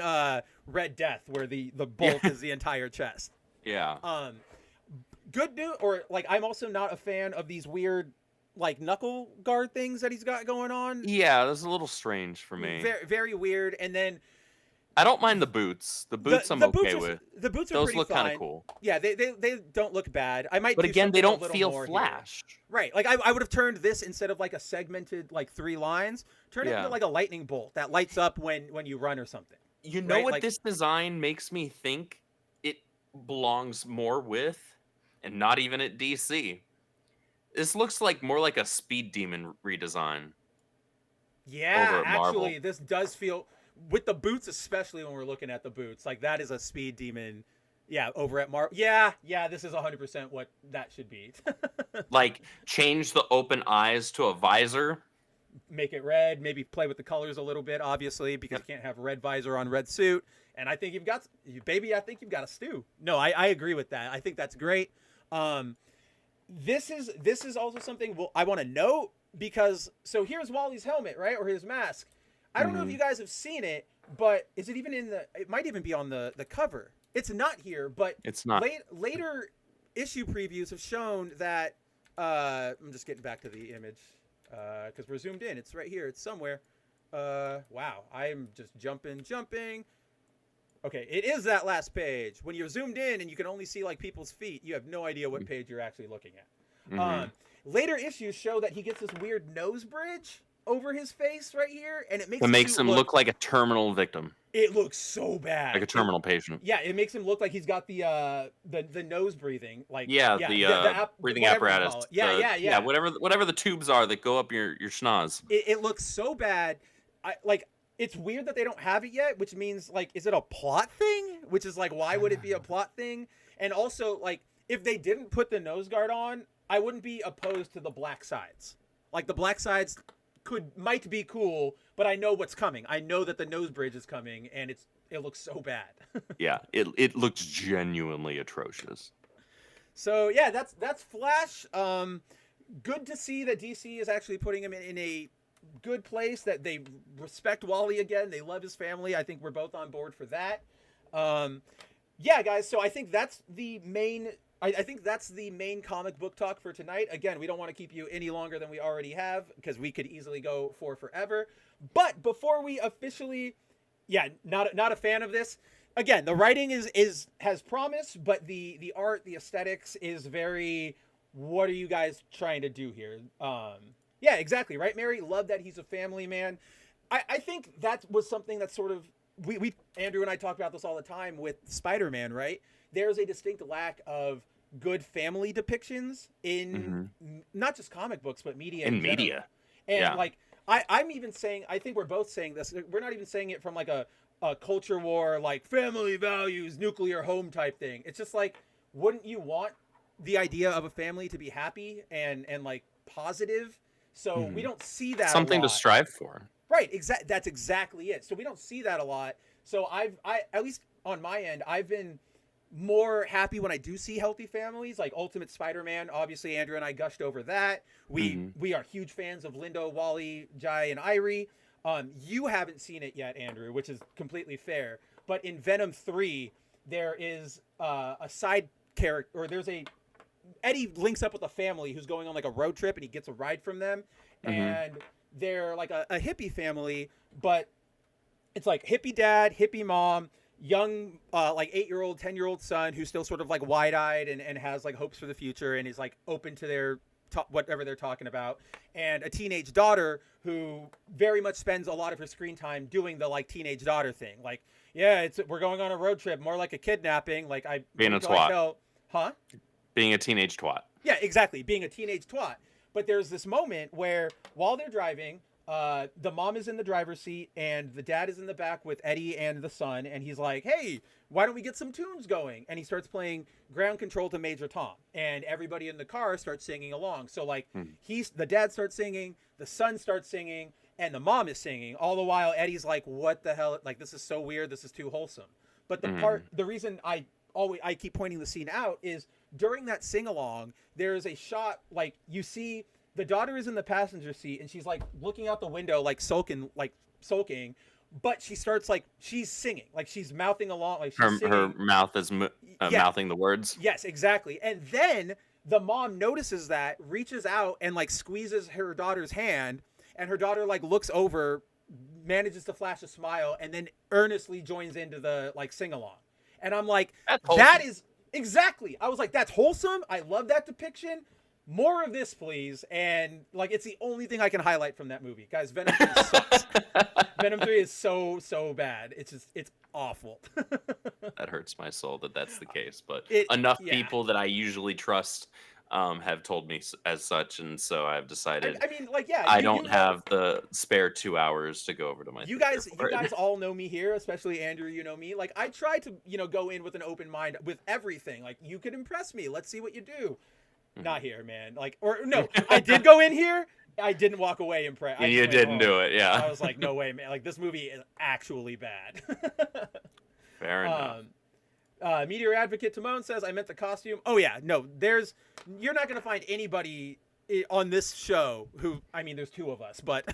Red Death where the bolt is the entire chest. Yeah. Good news, or like I'm also not a fan of these weird like knuckle guard things that he's got going on. Yeah, that's a little strange for me. Very, very weird. And then I don't mind the boots. The boots I'm okay with. The boots are those pretty look kind fine. of cool. Yeah, they don't look bad. I might. But do again, they don't a little feel more Flash. Here. Right. Like I would have turned this instead of like a segmented like 3 lines. Turn it into like a lightning bolt that lights up when you run or something. You know what this design makes me think it belongs more with, and not even at DC. This looks like more like a Speed Demon redesign. Yeah, actually, this does feel, with the boots, especially when we're looking at the boots, like that is a Speed Demon. Yeah, over at Marvel. Yeah, this is 100% what that should be. Like, change the open eyes to a visor. Make it red. Maybe play with the colors a little bit, obviously, because you can't have red visor on red suit. And I think I think you've got a stew. No, I agree with that. I think that's great. This is also something I want to note, because so here's Wally's helmet, right, or his mask. I don't know if you guys have seen it, but is it even it might even be on the cover. It's not here, but it's not. Later issue previews have shown that I'm just getting back to the image because we're zoomed in. It's right here. It's somewhere. Wow, I'm just jumping. Okay, it is that last page. When you're zoomed in and you can only see like people's feet, you have no idea what page you're actually looking at. Later issues show that he gets this weird nose bridge over his face right here, and it makes him look like a terminal victim. It looks so bad, like a terminal patient. Yeah, it makes him look like he's got the nose breathing, like the breathing apparatus. Yeah, whatever the tubes are that go up your schnoz. It looks so bad. It's weird that they don't have it yet, which means, like, is it a plot thing? Which is, like, why would it be a plot thing? And also, like, if they didn't put the nose guard on, I wouldn't be opposed to the black sides. Like, the black sides might be cool, but I know what's coming. I know that the nose bridge is coming, and it looks so bad. Yeah, it looks genuinely atrocious. So, yeah, that's Flash. Good to see that DC is actually putting him in a good place, that they respect Wally again. They love his family. I think we're both on board for that. Yeah, guys. So I think that's the main. I think that's the main comic book talk for tonight. Again, we don't want to keep you any longer than we already have, because we could easily go for forever. But before we officially, not a fan of this. Again, the writing has promise, but the art, the aesthetics is very. What are you guys trying to do here? Yeah, exactly. Right, Mary? Love that he's a family man. I think that was something that sort of, we Andrew and I talk about this all the time with Spider-Man, right? There's a distinct lack of good family depictions in not just comic books, but media. In media. And like, I'm even saying, I think we're both saying this. We're not even saying it from like a culture war, like family values, nuclear home type thing. It's just like, wouldn't you want the idea of a family to be happy and like positive? So we don't see that something a lot. To strive for. Right, that's exactly it. So we don't see that a lot. So I at least on my end, I've been more happy when I do see healthy families, like Ultimate Spider-Man. Obviously, Andrew and I gushed over that. We are huge fans of Lindo, Wally, Jai, and Irie. You haven't seen it yet, Andrew, which is completely fair. But in Venom 3, there is a side character, or there's a Eddie links up with a family who's going on like a road trip, and he gets a ride from them, and they're like a hippie family, but it's like hippie dad, hippie mom, young like 8-year-old, 10-year-old son who's still sort of like wide-eyed and has like hopes for the future and is like open to their whatever they're talking about, and a teenage daughter who very much spends a lot of her screen time doing the like teenage daughter thing, like we're going on a road trip, more like a kidnapping, like being a twat. Huh? Being a teenage twat. Yeah, exactly. Being a teenage twat. But there's this moment where while they're driving, the mom is in the driver's seat and the dad is in the back with Eddie and the son. And he's like, hey, why don't we get some tunes going? And he starts playing Ground Control to Major Tom. And everybody in the car starts singing along. So like the dad starts singing, the son starts singing, and the mom is singing. All the while Eddie's like, what the hell? Like, this is so weird. This is too wholesome. But the reason I keep pointing the scene out is during that sing-along, there is a shot, like, you see the daughter is in the passenger seat, and she's, like, looking out the window, like, sulking, but she starts, like, she's singing. Like, she's mouthing along, like, she's singing. Her mouth is mouthing the words? Yes, exactly. And then the mom notices that, reaches out, and, like, squeezes her daughter's hand, and her daughter, like, looks over, manages to flash a smile, and then earnestly joins into the, like, sing-along. And I'm like, that is... Exactly. I was like, that's wholesome. I love that depiction. More of this, please. And like, it's the only thing I can highlight from that movie. Guys, Venom 3 sucks. Venom 3 is so bad. It's awful. That hurts my soul that that's the case. But enough people that I usually trust have told me as such, and so I've decided. I mean, like, yeah, I don't have the spare 2 hours to go over to my. You guys all know me here, especially Andrew. You know me. Like, I try to go in with an open mind with everything. Like, you could impress me. Let's see what you do. Not here, man. Like, or no, I did go in here. I didn't walk away impressed. You didn't do it, yeah. I was like, no way, man. Like, this movie is actually bad. Fair enough. Meteor Advocate Timon says, I meant the costume. Oh, yeah. No, you're not going to find anybody on this show who, I mean, there's 2 of us, but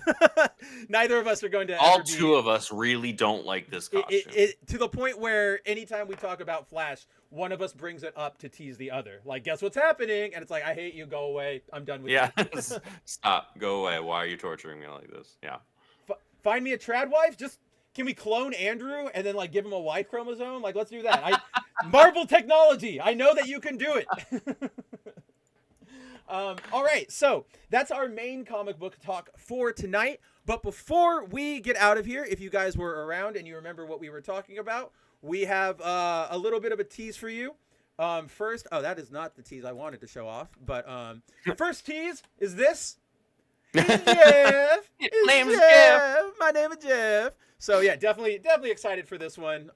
neither of us are going to. All 2 of us really don't like this costume. To the point where anytime we talk about Flash, one of us brings it up to tease the other. Like, guess what's happening? And it's like, I hate you. Go away. I'm done with you. Yeah. Stop. Go away. Why are you torturing me like this? Yeah. Find me a trad wife? Can we clone Andrew and then, like, give him a Y chromosome? Like, let's do that. Marvel technology. I know that you can do it. All right. So that's our main comic book talk for tonight. But before we get out of here, if you guys were around and you remember what we were talking about, we have a little bit of a tease for you. First, that is not the tease I wanted to show off. But the first tease is this. It's Jeff. Name's Jeff. My name is Jeff. So yeah, definitely excited for this one.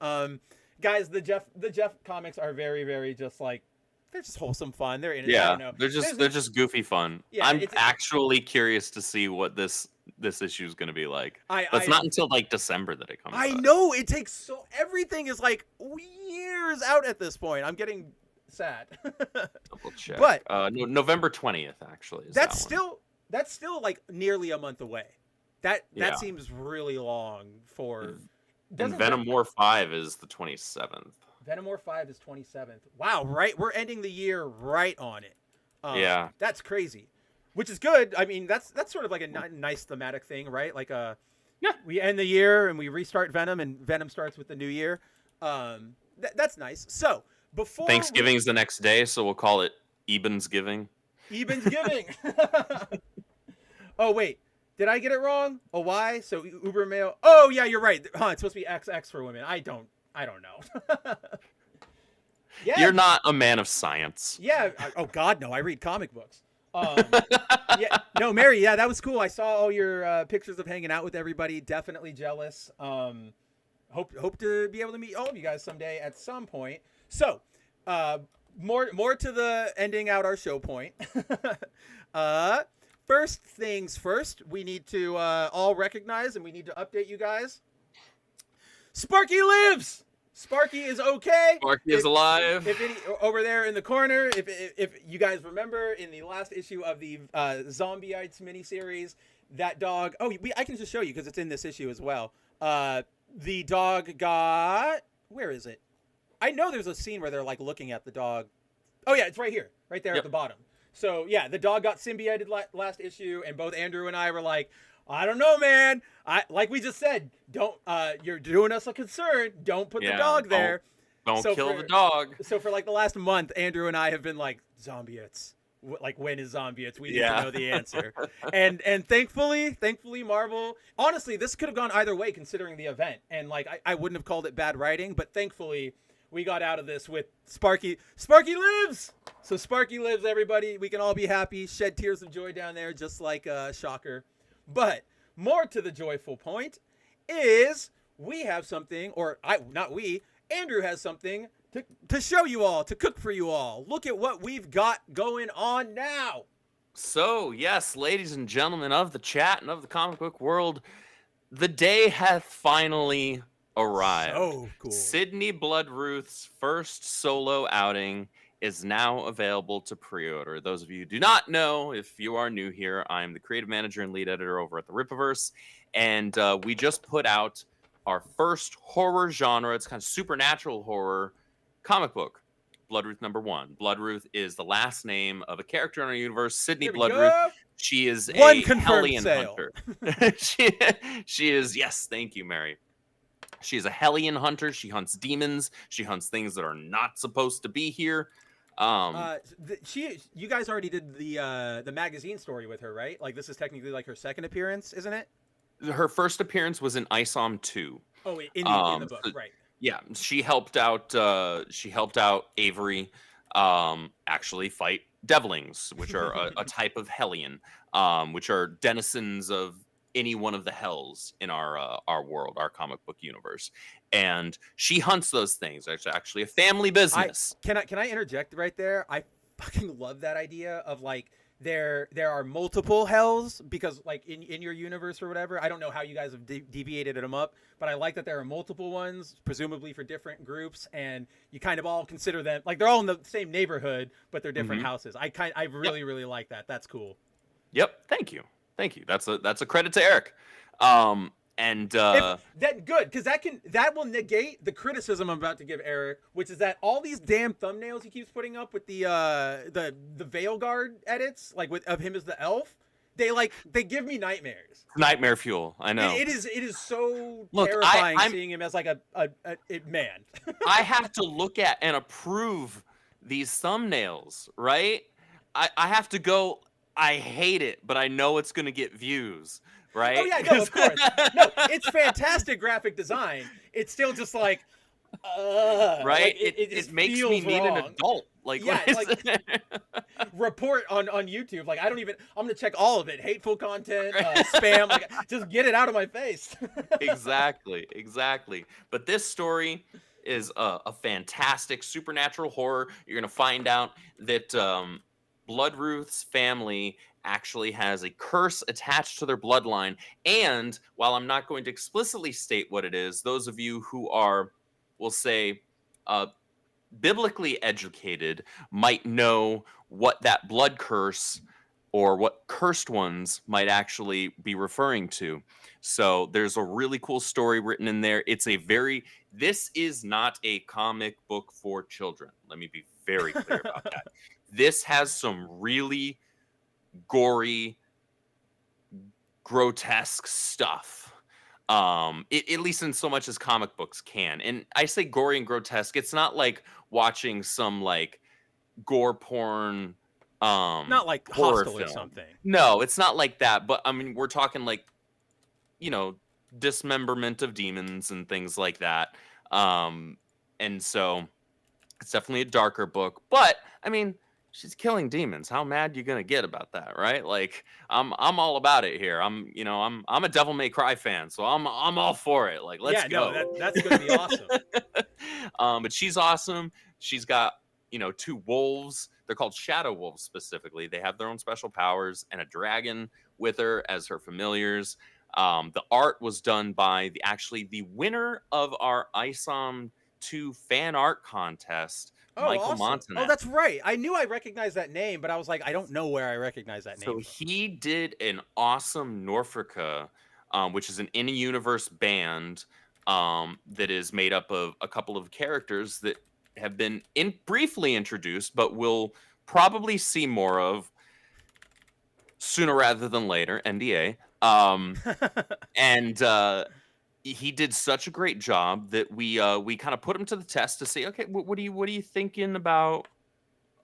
Guys, the Jeff comics are very, very just like, they're just wholesome fun. They're innocent. Yeah, they're just goofy fun. Yeah, I'm actually curious to see what this issue is going to be like. It's not until like December that it comes out. I know, it takes everything is like years out at this point. I'm getting sad. Double check. But November 20th actually. That's still like nearly a month away. That seems really long for. And Venom War 5 is the 27th. Venom War 5 is 27th. Wow, right? We're ending the year right on it. Yeah. That's crazy. Which is good. I mean, that's sort of like a nice thematic thing, right? Like we end the year and we restart Venom, and Venom starts with the new year. That's nice. So, before Thanksgiving is the next day, so we'll call it Ebensgiving. Ebensgiving. Oh, wait. Did I get it wrong? A Y? So Uber male. Oh, yeah, you're right. It's supposed to be XX for women. I don't know. Yeah. You're not a man of science. Yeah. Oh God, no. I read comic books. Yeah. No, Mary. Yeah, that was cool. I saw all your pictures of hanging out with everybody. Definitely jealous. Hope to be able to meet all of you guys someday at some point. So, more to the ending out our show point. First things first, we need to all recognize, and we need to update you guys. Sparky lives. Sparky is okay. Sparky is alive. If any over there in the corner, if you guys remember in the last issue of the Zombieites miniseries, that dog. Oh, I can just show you because it's in this issue as well. The dog got. Where is it? I know there's a scene where they're like looking at the dog. Oh yeah, it's right here, right there at the bottom. So yeah, the dog got symbioted last issue, and both Andrew and I were like, I don't know, man. Like we just said, don't. You're doing us a concern. Don't put the dog there. Don't kill the dog. So for like the last month, Andrew and I have been like, Zombiettes. Like, when is Zombiettes? We need to know the answer. and thankfully, Marvel. Honestly, this could have gone either way considering the event, and like I wouldn't have called it bad writing, but thankfully, we got out of this with Sparky. Sparky lives! So Sparky lives, everybody. We can all be happy, shed tears of joy down there, just like Shocker. But more to the joyful point is we have something, or Andrew has something to show you all, to cook for you all. Look at what we've got going on now. So, yes, ladies and gentlemen of the chat and of the comic book world, the day hath finally arrived. So cool. Sydney Bloodruth's first solo outing is now available to pre-order. Those of you who do not know, if you are new here, I'm the creative manager and lead editor over at the Rippaverse, and we just put out our first horror genre. It's kind of supernatural horror comic book, Bloodruth #1. Bloodruth is the last name of a character in our universe, Sydney Bloodruth. Go. She is One a confirmed Hellion sale. hunter. she is, yes, thank you, Mary. She is a Hellion hunter. She hunts demons. She hunts things that are not supposed to be here. You guys already did the magazine story with her, right? Like, this is technically like her second appearance, isn't it? Her first appearance was in ISOM 2. Oh, in the book, right? Yeah, she helped out. Avery actually fight Devlings, which are a type of Hellion, which are denizens of any one of the hells in our world, our comic book universe. And she hunts those things. It's actually a family business. Can I interject right there? I fucking love that idea of like there are multiple hells, because like in your universe or whatever, I don't know how you guys have deviated them up, but I like that there are multiple ones, presumably for different groups, and you kind of all consider them like they're all in the same neighborhood, but they're different houses. I really like that. That's cool. Yep. Thank you. That's a credit to Eric. That good, because that will negate the criticism I'm about to give Eric, which is that all these damn thumbnails he keeps putting up with the Veilguard edits, like of him as the elf, they give me nightmares. Nightmare fuel. I know. It is so terrifying seeing him as like a man. I have to look at and approve these thumbnails, right? I have to go, I hate it, but I know it's going to get views, right? Oh, yeah, no, of course. No, it's fantastic graphic design. It's still just like, right? Like, it makes me need wrong. an adult. Like, yeah, like report on YouTube. Like, I'm going to check all of it. Hateful content, spam, like, just get it out of my face. Exactly. But this story is a fantastic supernatural horror. You're going to find out that Bloodruth's family actually has a curse attached to their bloodline. And while I'm not going to explicitly state what it is, those of you who are, we'll say, biblically educated might know what that blood curse or what cursed ones might actually be referring to. So there's a really cool story written in there. This is not a comic book for children. Let me be very clear about that. This has some really gory, grotesque stuff. At least in so much as comic books can. And I say gory and grotesque. It's not like watching some like gore porn, not like horror Hostel film or something. No, it's not like that. But I mean, we're talking like, dismemberment of demons and things like that. And so it's definitely a darker book. But I mean, she's killing demons. How mad you gonna get about that, right? Like, I'm all about it here. I'm a Devil May Cry fan, so I'm all for it. Like, let's go. No, that's gonna be awesome. But she's awesome. She's got 2 wolves. They're called Shadow Wolves specifically. They have their own special powers and a dragon with her as her familiars. The art was done by the winner of our ISOM 2 fan art contest. Michael awesome. Montanet. Oh, that's right. I knew I recognized that name, but I was like, I don't know where I recognize that name. So he did an awesome Norfolka, which is an in-universe band that is made up of a couple of characters that have been briefly introduced, but we'll probably see more of sooner rather than later. NDA. And he did such a great job that we kind of put him to the test to see, okay, what are you thinking about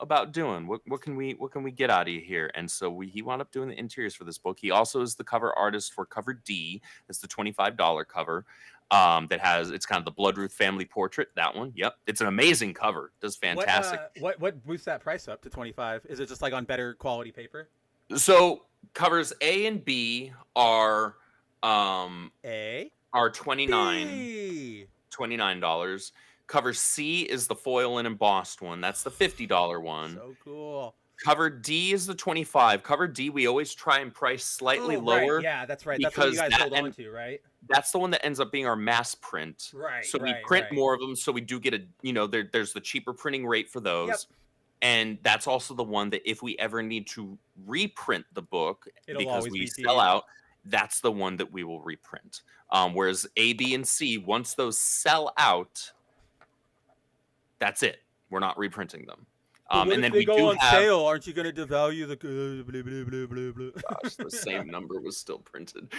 about doing? What can we get out of you here? And so he wound up doing the interiors for this book. He also is the cover artist for cover D. It's the $25 cover. It's kind of the Bloodruth family portrait. That one, yep, it's an amazing cover. Does fantastic. What boosts that price up to 25? Is it just like on better quality paper? So covers A and B are A are B. $29. Cover C is the foil and embossed one. That's the $50 one. So cool. Cover D is the 25. Cover D, we always try and price slightly lower. Right. Yeah, that's right. That's what you guys hold on to, right? That's the one that ends up being our mass print. Right. So we print more of them, so we do get there's the cheaper printing rate for those. Yep. And that's also the one that if we ever need to reprint the book because we be sell out, that's the one that we will reprint. Whereas A, B, and C, once those sell out, that's it. We're not reprinting them. And then we go on sale. Aren't you going to devalue the blah, blah, blah, blah, blah. Gosh, the same number was still printed.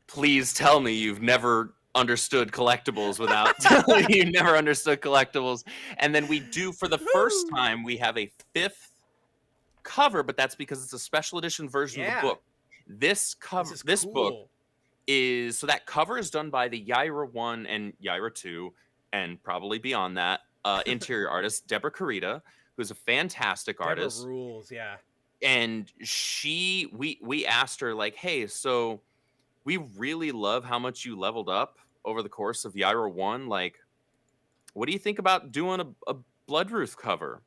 Please tell me you've never understood collectibles without telling me you never understood collectibles. And then we do, for the first time, we have a 5th cover, but that's because it's a special edition version of the book. This book is, so that cover is done by the Yaira 1 and Yaira 2, and probably beyond that, interior artist Deborah Carita, who's a fantastic artist. Deborah rules, yeah. And we asked her, like, hey, so we really love how much you leveled up over the course of Yaira 1. Like, what do you think about doing a Bloodruth cover?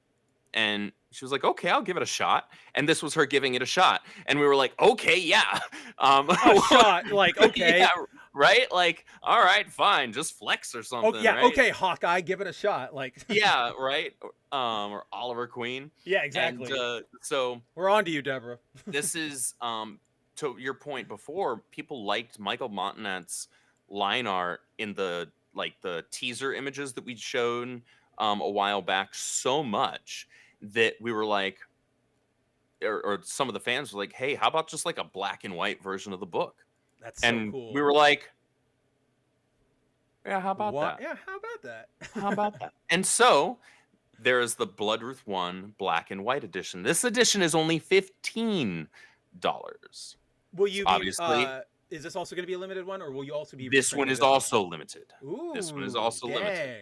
And she was like, okay, I'll give it a shot. And this was her giving it a shot. And we were like, okay, yeah. A shot, like, okay. Yeah, right? Like, all right, fine. Just flex or something. Oh, yeah, right? okay, Hawkeye, give it a shot. Like, yeah, right? Or Oliver Queen. Yeah, exactly. And, so we're on to you, Deborah. This is, to your point before, people liked Michael Montanet's line art in the teaser images that we'd shown a while back so much that we were like, or some of the fans were like, hey, how about just like a black and white version of the book? That's so cool. We were like, yeah, how about that? Yeah, how about that? How about that? And so there is the Bloodruth 1 black and white edition. This edition is only $15. Will you obviously? Is this also going to be a limited one, or will you also be? This one is also limited. Ooh, this one is also dang. limited.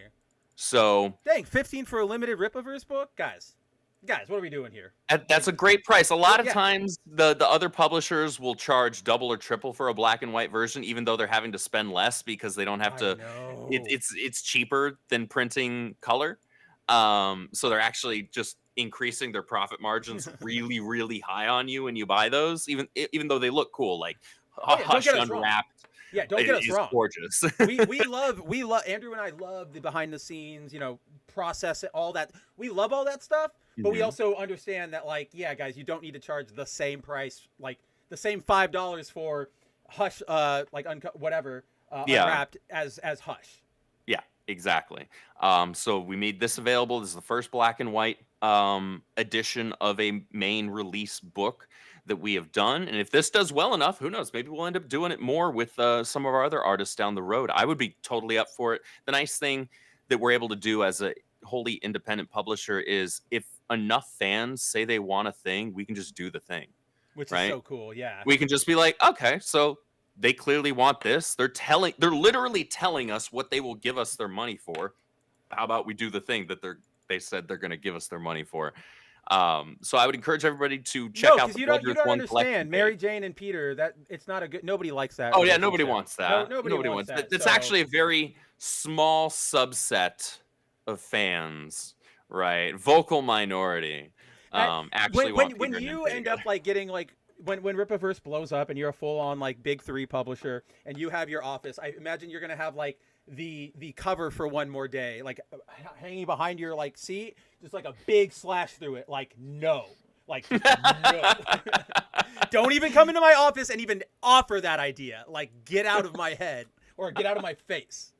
So dang, 15 for a limited Ripaverse book, guys, what are we doing here? That's a great price. A lot of times, the other publishers will charge double or triple for a black and white version, even though they're having to spend less because they don't have to. It's cheaper than printing color. So they're actually just increasing their profit margins really, really high on you when you buy those, even though they look cool, like Hush Unwrapped. Yeah, don't get us wrong. Gorgeous. we love Andrew and I love the behind the scenes, process it, all that. We love all that stuff, but we also understand that, like, yeah, guys, you don't need to charge the same price, like the same $5 for Hush, like whatever, Unwrapped as Hush. Yeah, exactly. So we made this available. This is the first black and white edition of a main release book that we have done. And if this does well enough, who knows, maybe we'll end up doing it more with some of our other artists down the road. I would be totally up for it. The nice thing that we're able to do as a wholly independent publisher is if enough fans say they want a thing, we can just do the thing. Which is so cool, yeah. We can just be like, okay, so they clearly want this. They're literally telling us what they will give us their money for. How about we do the thing that they said they're going to give us their money for? So I would encourage everybody to check out the Bloodruth 1 collection. Understand Mary Jane and Peter, that it's not a good, nobody likes that. Oh yeah, nobody wants that. Nobody wants that. It's actually a very small subset of fans, right? Vocal minority. Actually, when you end up like getting like when Ripaverse blows up and you're a full on like big 3 publisher and you have your office, I imagine you're gonna have like the cover for One More Day, like hanging behind your like seat, just like a big slash through it, like no. Don't even come into my office and even offer that idea. Like, get out of my head or get out of my face.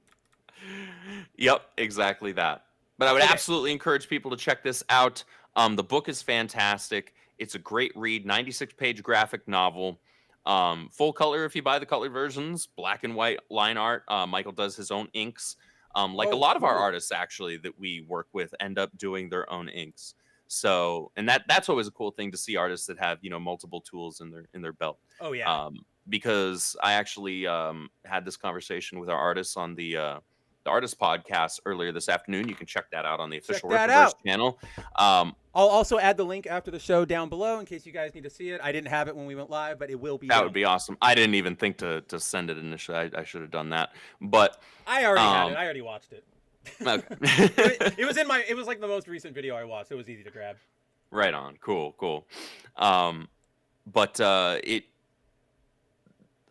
Yep, exactly that. But I would absolutely encourage people to check this out. The book is fantastic. It's a great read, 96-page graphic novel. Full color if you buy the colored versions, black and white line art. Michael does his own inks. Like Oh, a lot of our cool. artists actually that we work with end up doing their own inks. So, and that's always a cool thing to see artists that have, multiple tools in their belt. Oh yeah. Because I actually had this conversation with our artists on the artist podcast earlier this afternoon. You can check that out on the official that Rippaverse out. channel. I'll also add the link after the show down below in case you guys need to see it. I didn't have it when we went live, but it will be. That would be awesome. I didn't even think to send it initially. I should have done that, but I already had it. I already watched it. Okay. It was in my. It was like the most recent video I watched. It was easy to grab. Right on. Cool. But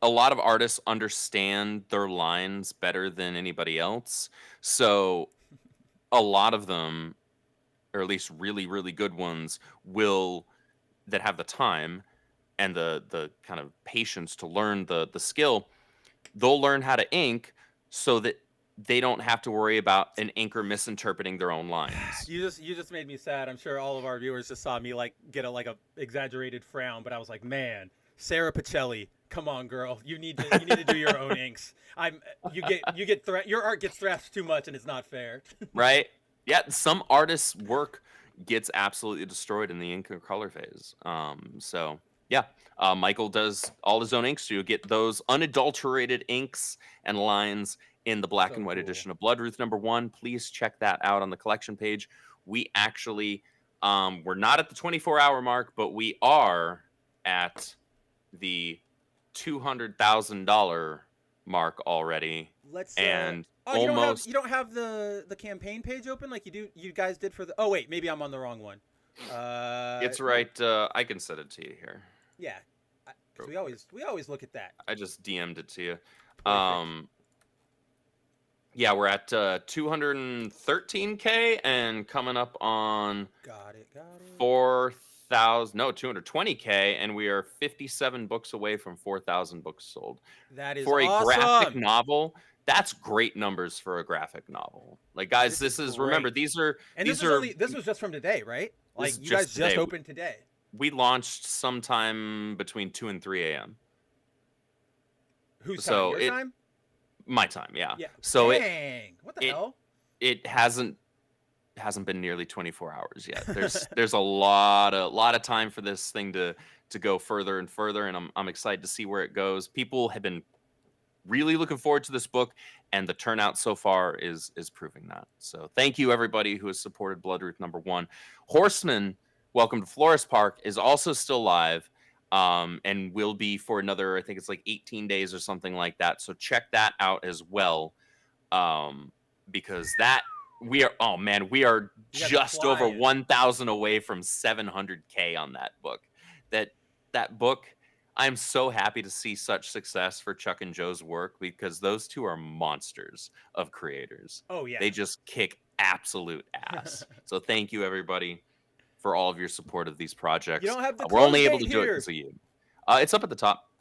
a lot of artists understand their lines better than anybody else. So a lot of them, or at least really, really good ones, that have the time and the kind of patience to learn the skill, they'll learn how to ink so that they don't have to worry about an inker misinterpreting their own lines. You just made me sad. I'm sure all of our viewers just saw me get a exaggerated frown, but I was like, man, Sarah Pacelli, come on, girl, you need to do your own inks. Your art gets thrashed too much, and it's not fair. Right? Yeah, some artists' work gets absolutely destroyed in the ink or color phase. So yeah, Michael does all his own inks. So you get those unadulterated inks and lines in the black and white edition of Bloodruth #1. Please check that out on the collection page. We actually, we're not at the 24-hour mark, but we are at the $200,000 mark already. Let's and almost. You don't have the campaign page open like you guys did for the. Oh wait, maybe I'm on the wrong one. It's right. I can send it to you here. Yeah, we always look at that. I just DM'd it to you. Yeah, we're at 213K and coming up on got it. 220K, and we are 57 books away from 4,000 books sold. That is for awesome. A graphic novel. That's great numbers for a graphic novel. Like, guys, this is remember, these are this was just from today, right? Like, you guys just opened today. We launched sometime between 2 and 3 a.m. Whose time? Your time? My time, yeah. So what the hell? It hasn't been nearly 24 hours yet. There's a lot of time for this thing to go further and further, and I'm excited to see where it goes. People have been really looking forward to this book, and the turnout so far is proving that. So thank you everybody who has supported Bloodruth #1. Horseman, Welcome to Florist Park is also still live. And will be for another, I think it's like 18 days or something like that. So check that out as well. Because we are just over 1,000 away from 700K on that book. That book, I'm so happy to see such success for Chuck and Joe's work, because those two are monsters of creators. Oh yeah. They just kick absolute ass. So thank you everybody for all of your support of these projects. You don't have to. We're only able to do it because of you. It's up at the top.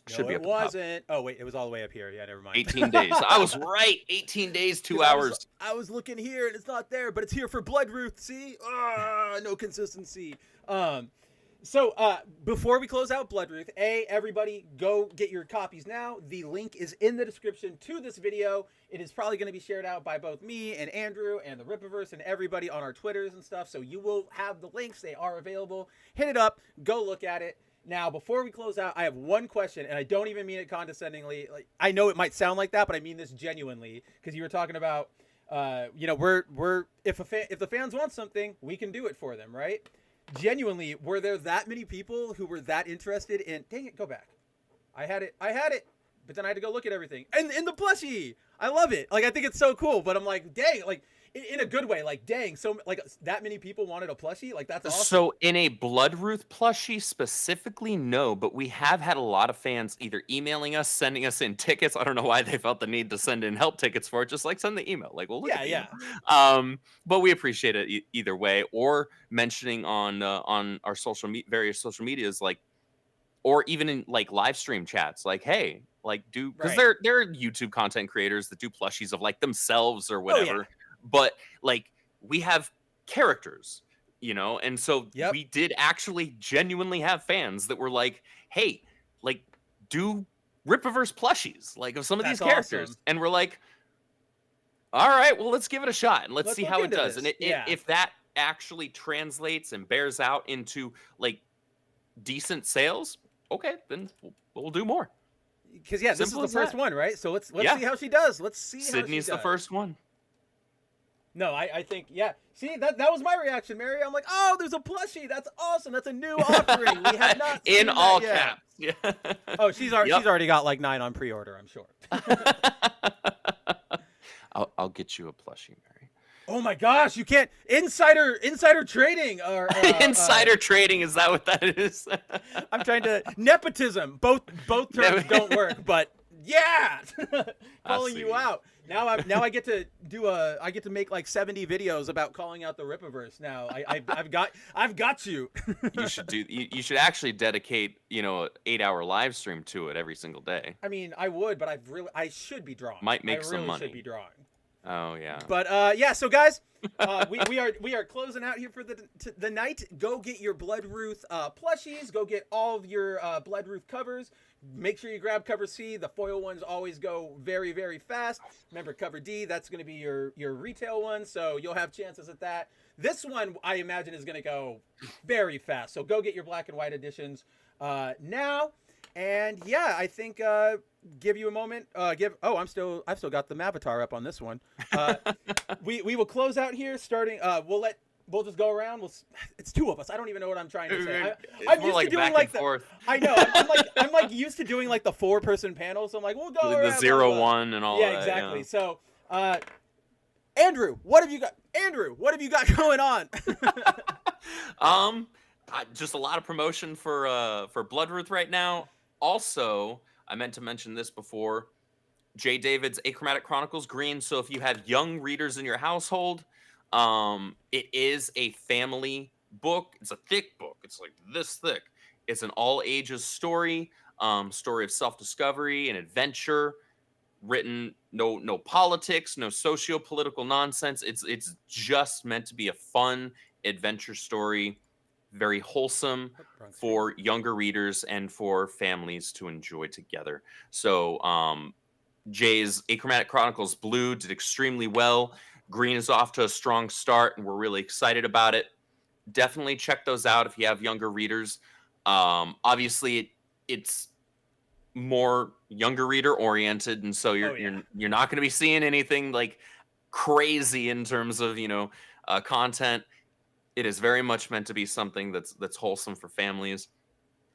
Should be up at the top. It wasn't. Oh wait, it was all the way up here. Yeah, never mind. 18 days. I was right. 18 days, 2 hours. I was looking here and it's not there, but it's here for Bloodruth. See? No consistency. So before we close out Bloodruth, everybody go get your copies now. The link is in the description to this video. It is probably going to be shared out by both me and Andrew and the Rippaverse and everybody on our Twitters and stuff. So you will have the links. They are available. Hit it up. Go look at it. Now, before we close out, I have one question, and I don't even mean it condescendingly. Like, I know it might sound like that, but I mean this genuinely, because you were talking about, we're if the fans want something, we can do it for them, right? Genuinely, were there that many people who were that interested in? Dang it, go back. I had it, but then I had to go look at everything. And in the plushie, I love it. Like, I think it's so cool. But I'm like, dang, like in a good way. Like, dang, so like that many people wanted a plushie. Like, that's awesome. So in a Bloodruth plushie specifically, no. But we have had a lot of fans either emailing us, sending us in tickets. I don't know why they felt the need to send in help tickets for it. Just like send the email. Like, we'll look at it. But we appreciate it either way. Or mentioning on our various social medias, like, or even in like live stream chats, like, hey, like because there are YouTube content creators that do plushies of like themselves or whatever. Oh, yeah. But like, we have characters, and so we did actually genuinely have fans that were like, hey, like, do Rippaverse plushies, like, of some of these characters. Awesome. And we're like, All right, well, let's give it a shot and let's Let's see look how it into does. this. And Yeah. if that actually translates and bears out into like decent sales, okay, then we'll do more. Because this is Simple the as first that. one, right? So let's Yeah. see how she does. Let's see Sydney's how the she does. first one. No, I think See, that was my reaction, Mary. I'm like, oh, there's a plushie. That's awesome. That's a new offering. We have not seen In that all yet. caps. Yeah. Oh, she's already got like 9 on pre-order, I'm sure. I'll get you a plushie, Mary. Oh my gosh, you can't insider trading or Insider trading, is that what that is? I'm trying to nepotism. Both terms don't work, but yeah, calling you out. Now I get to make like 70 videos about calling out the Rippaverse. Now I've got you. You should actually dedicate, an 8-hour live stream to it every single day. I mean, I would, but I should be drawing. Might make some money. money. Should be drawing. Oh yeah. But yeah, so guys, we are closing out here for the night. Go get your Bloodruth plushies. Go get all of your Bloodruth covers. Make sure you grab cover C. The foil ones always go very, very fast. Remember cover D, that's going to be your retail one, so you'll have chances at that. This one, I imagine, is going to go very fast. So go get your black and white editions now. And yeah, I think give you a moment. I've still got the Mavatar up on this one. We will close out here. Starting. We'll just go around. It's 2 of us. I don't even know what I'm trying to say. I'm used to doing like the. I know. I'm like used to doing like the 4-person panel. So I'm like, we'll go around. The 0-1 and all that. Yeah, exactly. Yeah. So, Andrew, what have you got? What have you got going on? Just a lot of promotion for Bloodruth right now. Also, I meant to mention this before. Jay David's Achromatic Chronicles Green. So if you have young readers in your household, it is a family book. It's a thick book. It's like this thick. It's an all ages story, story of self-discovery and adventure, written no politics, no socio-political nonsense. It's just meant to be a fun adventure story, very wholesome for younger readers and for families to enjoy together. So Jay's Achromatic Chronicles Blue did extremely well. Green is off to a strong start, and we're really excited about it. Definitely check those out if you have younger readers. Obviously, it's more younger reader oriented, and so you're not going to be seeing anything like crazy in terms of content. It is very much meant to be something that's wholesome for families,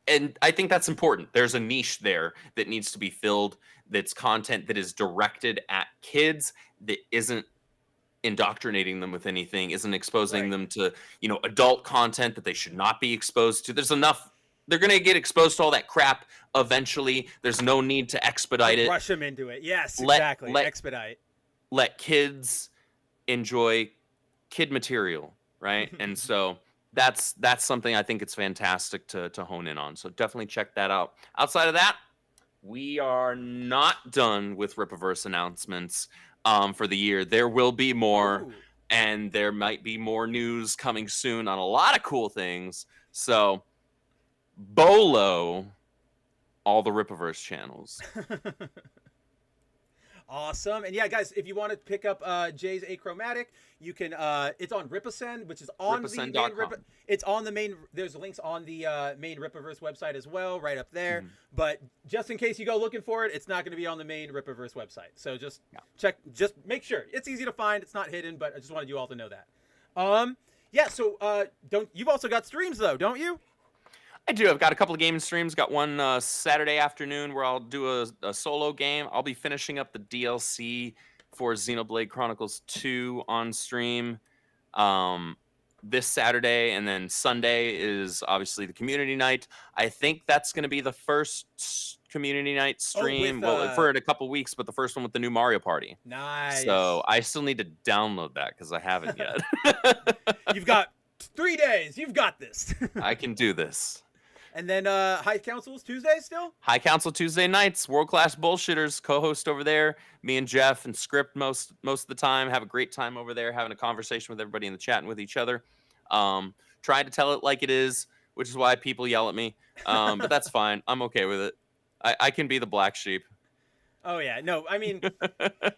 and I think that's important. There's a niche there that needs to be filled. That's content that is directed at kids, that isn't indoctrinating them with anything, isn't exposing them to adult content that they should not be exposed to. There's enough. They're going to get exposed to all that crap eventually. There's no need to expedite it. Rush them into it. Yes, exactly. Expedite. Let kids enjoy kid material, right? And so that's something I think it's fantastic to hone in on. So definitely check that out. Outside of that, we are not done with Rippaverse announcements for the year. There will be more, and there might be more news coming soon on a lot of cool things. So Bolo all the Rippaverse channels. Awesome. And yeah, guys, if you want to pick up Jay's Achromatic, you can it's on Ripasend, which is on the main it's on the main, there's links on the main Rippaverse website as well, right up there. But just in case you go looking for it, it's not going to be on the main Rippaverse website. So just just make sure. It's easy to find, it's not hidden, but I just wanted you all to know that. Yeah, so you've also got streams though, don't you? I do. I've got a couple of gaming streams. Got one Saturday afternoon where I'll do a solo game. I'll be finishing up the DLC for Xenoblade Chronicles 2 on stream this Saturday. And then Sunday is obviously the community night. I think that's going to be the first community night stream. For in a couple weeks, but the first one with the new Mario Party. Nice. So I still need to download that because I haven't yet. You've got 3 days. You've got this. I can do this. And then High Council's Tuesday still? High Council Tuesday nights, World Class Bullshitters, co-host over there. Me and Jeff and Script most of the time. Have a great time over there, having a conversation with everybody in the chat and with each other. Trying to tell it like it is, which is why people yell at me. But that's fine. I'm okay with it. I can be the black sheep. Oh yeah, no, I mean,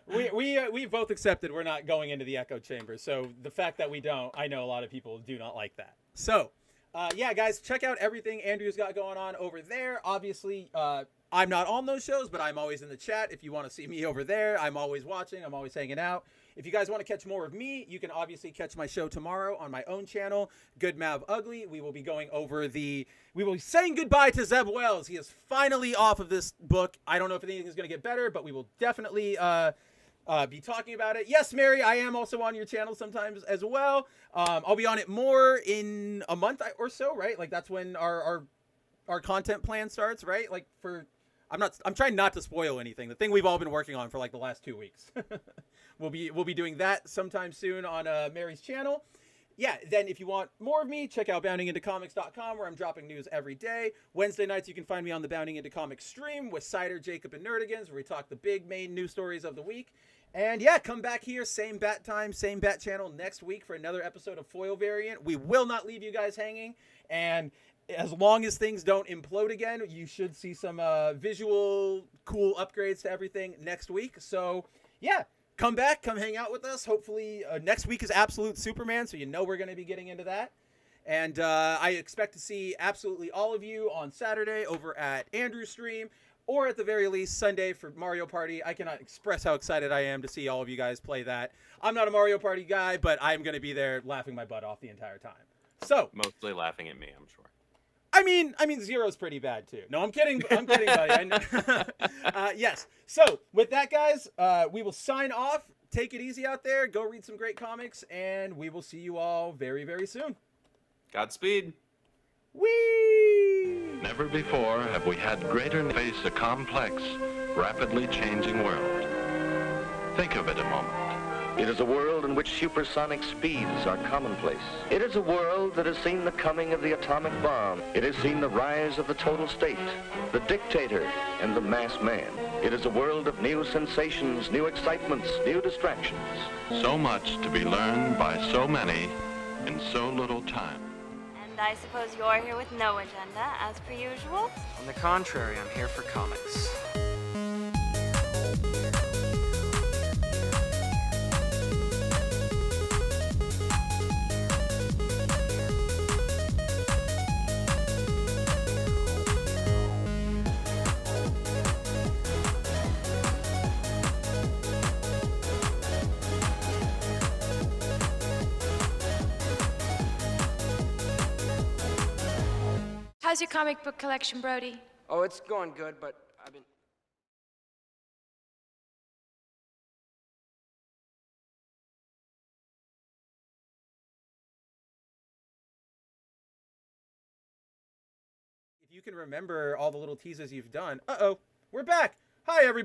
we both accepted we're not going into the echo chamber. So the fact that we don't, I know a lot of people do not like that. So, yeah, guys, check out everything Andrew's got going on over there. Obviously, I'm not on those shows, but I'm always in the chat. If you want to see me over there, I'm always watching. I'm always hanging out. If you guys want to catch more of me, you can obviously catch my show tomorrow on my own channel, Good Mav Ugly. We will be going over we will be saying goodbye to Zeb Wells. He is finally off of this book. I don't know if anything is going to get better, but we will definitely be talking about it. Yes, Mary, I am also on your channel sometimes as well. I'll be on it more in a month or so, right? Like that's when our content plan starts, right? Like I'm trying not to spoil anything. The thing we've all been working on for like the last 2 weeks. We'll be doing that sometime soon on Mary's channel. Yeah, then if you want more of me, check out boundingintocomics.com where I'm dropping news every day. Wednesday nights you can find me on the Bounding Into Comics stream with Cider, Jacob, and Nerdigans where we talk the big main news stories of the week. And yeah, come back here, same bat time, same bat channel next week for another episode of Foil Variant. We will not leave you guys hanging, and as long as things don't implode again, you should see some visual cool upgrades to everything next week. So yeah, come back, come hang out with us. Hopefully next week is Absolute Superman, so you know we're going to be getting into that. And I expect to see absolutely all of you on Saturday over at Andrew's stream, or at the very least Sunday for Mario Party. I cannot express how excited I am to see all of you guys play that. I'm not a Mario Party guy, but I'm going to be there laughing my butt off the entire time. So Mostly laughing at me, I'm sure. I mean, Zero's pretty bad too. No, I'm kidding. I'm kidding, buddy. I know. Yes. So with that, guys, we will sign off. Take it easy out there. Go read some great comics, and we will see you all very, very soon. Godspeed. Whee! Never before have we had greater face a complex, rapidly changing world. Think of it a moment. It is a world in which supersonic speeds are commonplace. It is a world that has seen the coming of the atomic bomb. It has seen the rise of the total state, the dictator, and the mass man. It is a world of new sensations, new excitements, new distractions. So much to be learned by so many in so little time. And I suppose you're here with no agenda, as per usual? On the contrary, I'm here for comics. How's your comic book collection, Brody? Oh, it's going good, but I've been... If you can remember all the little teases you've done. Uh-oh, we're back. Hi, everybody.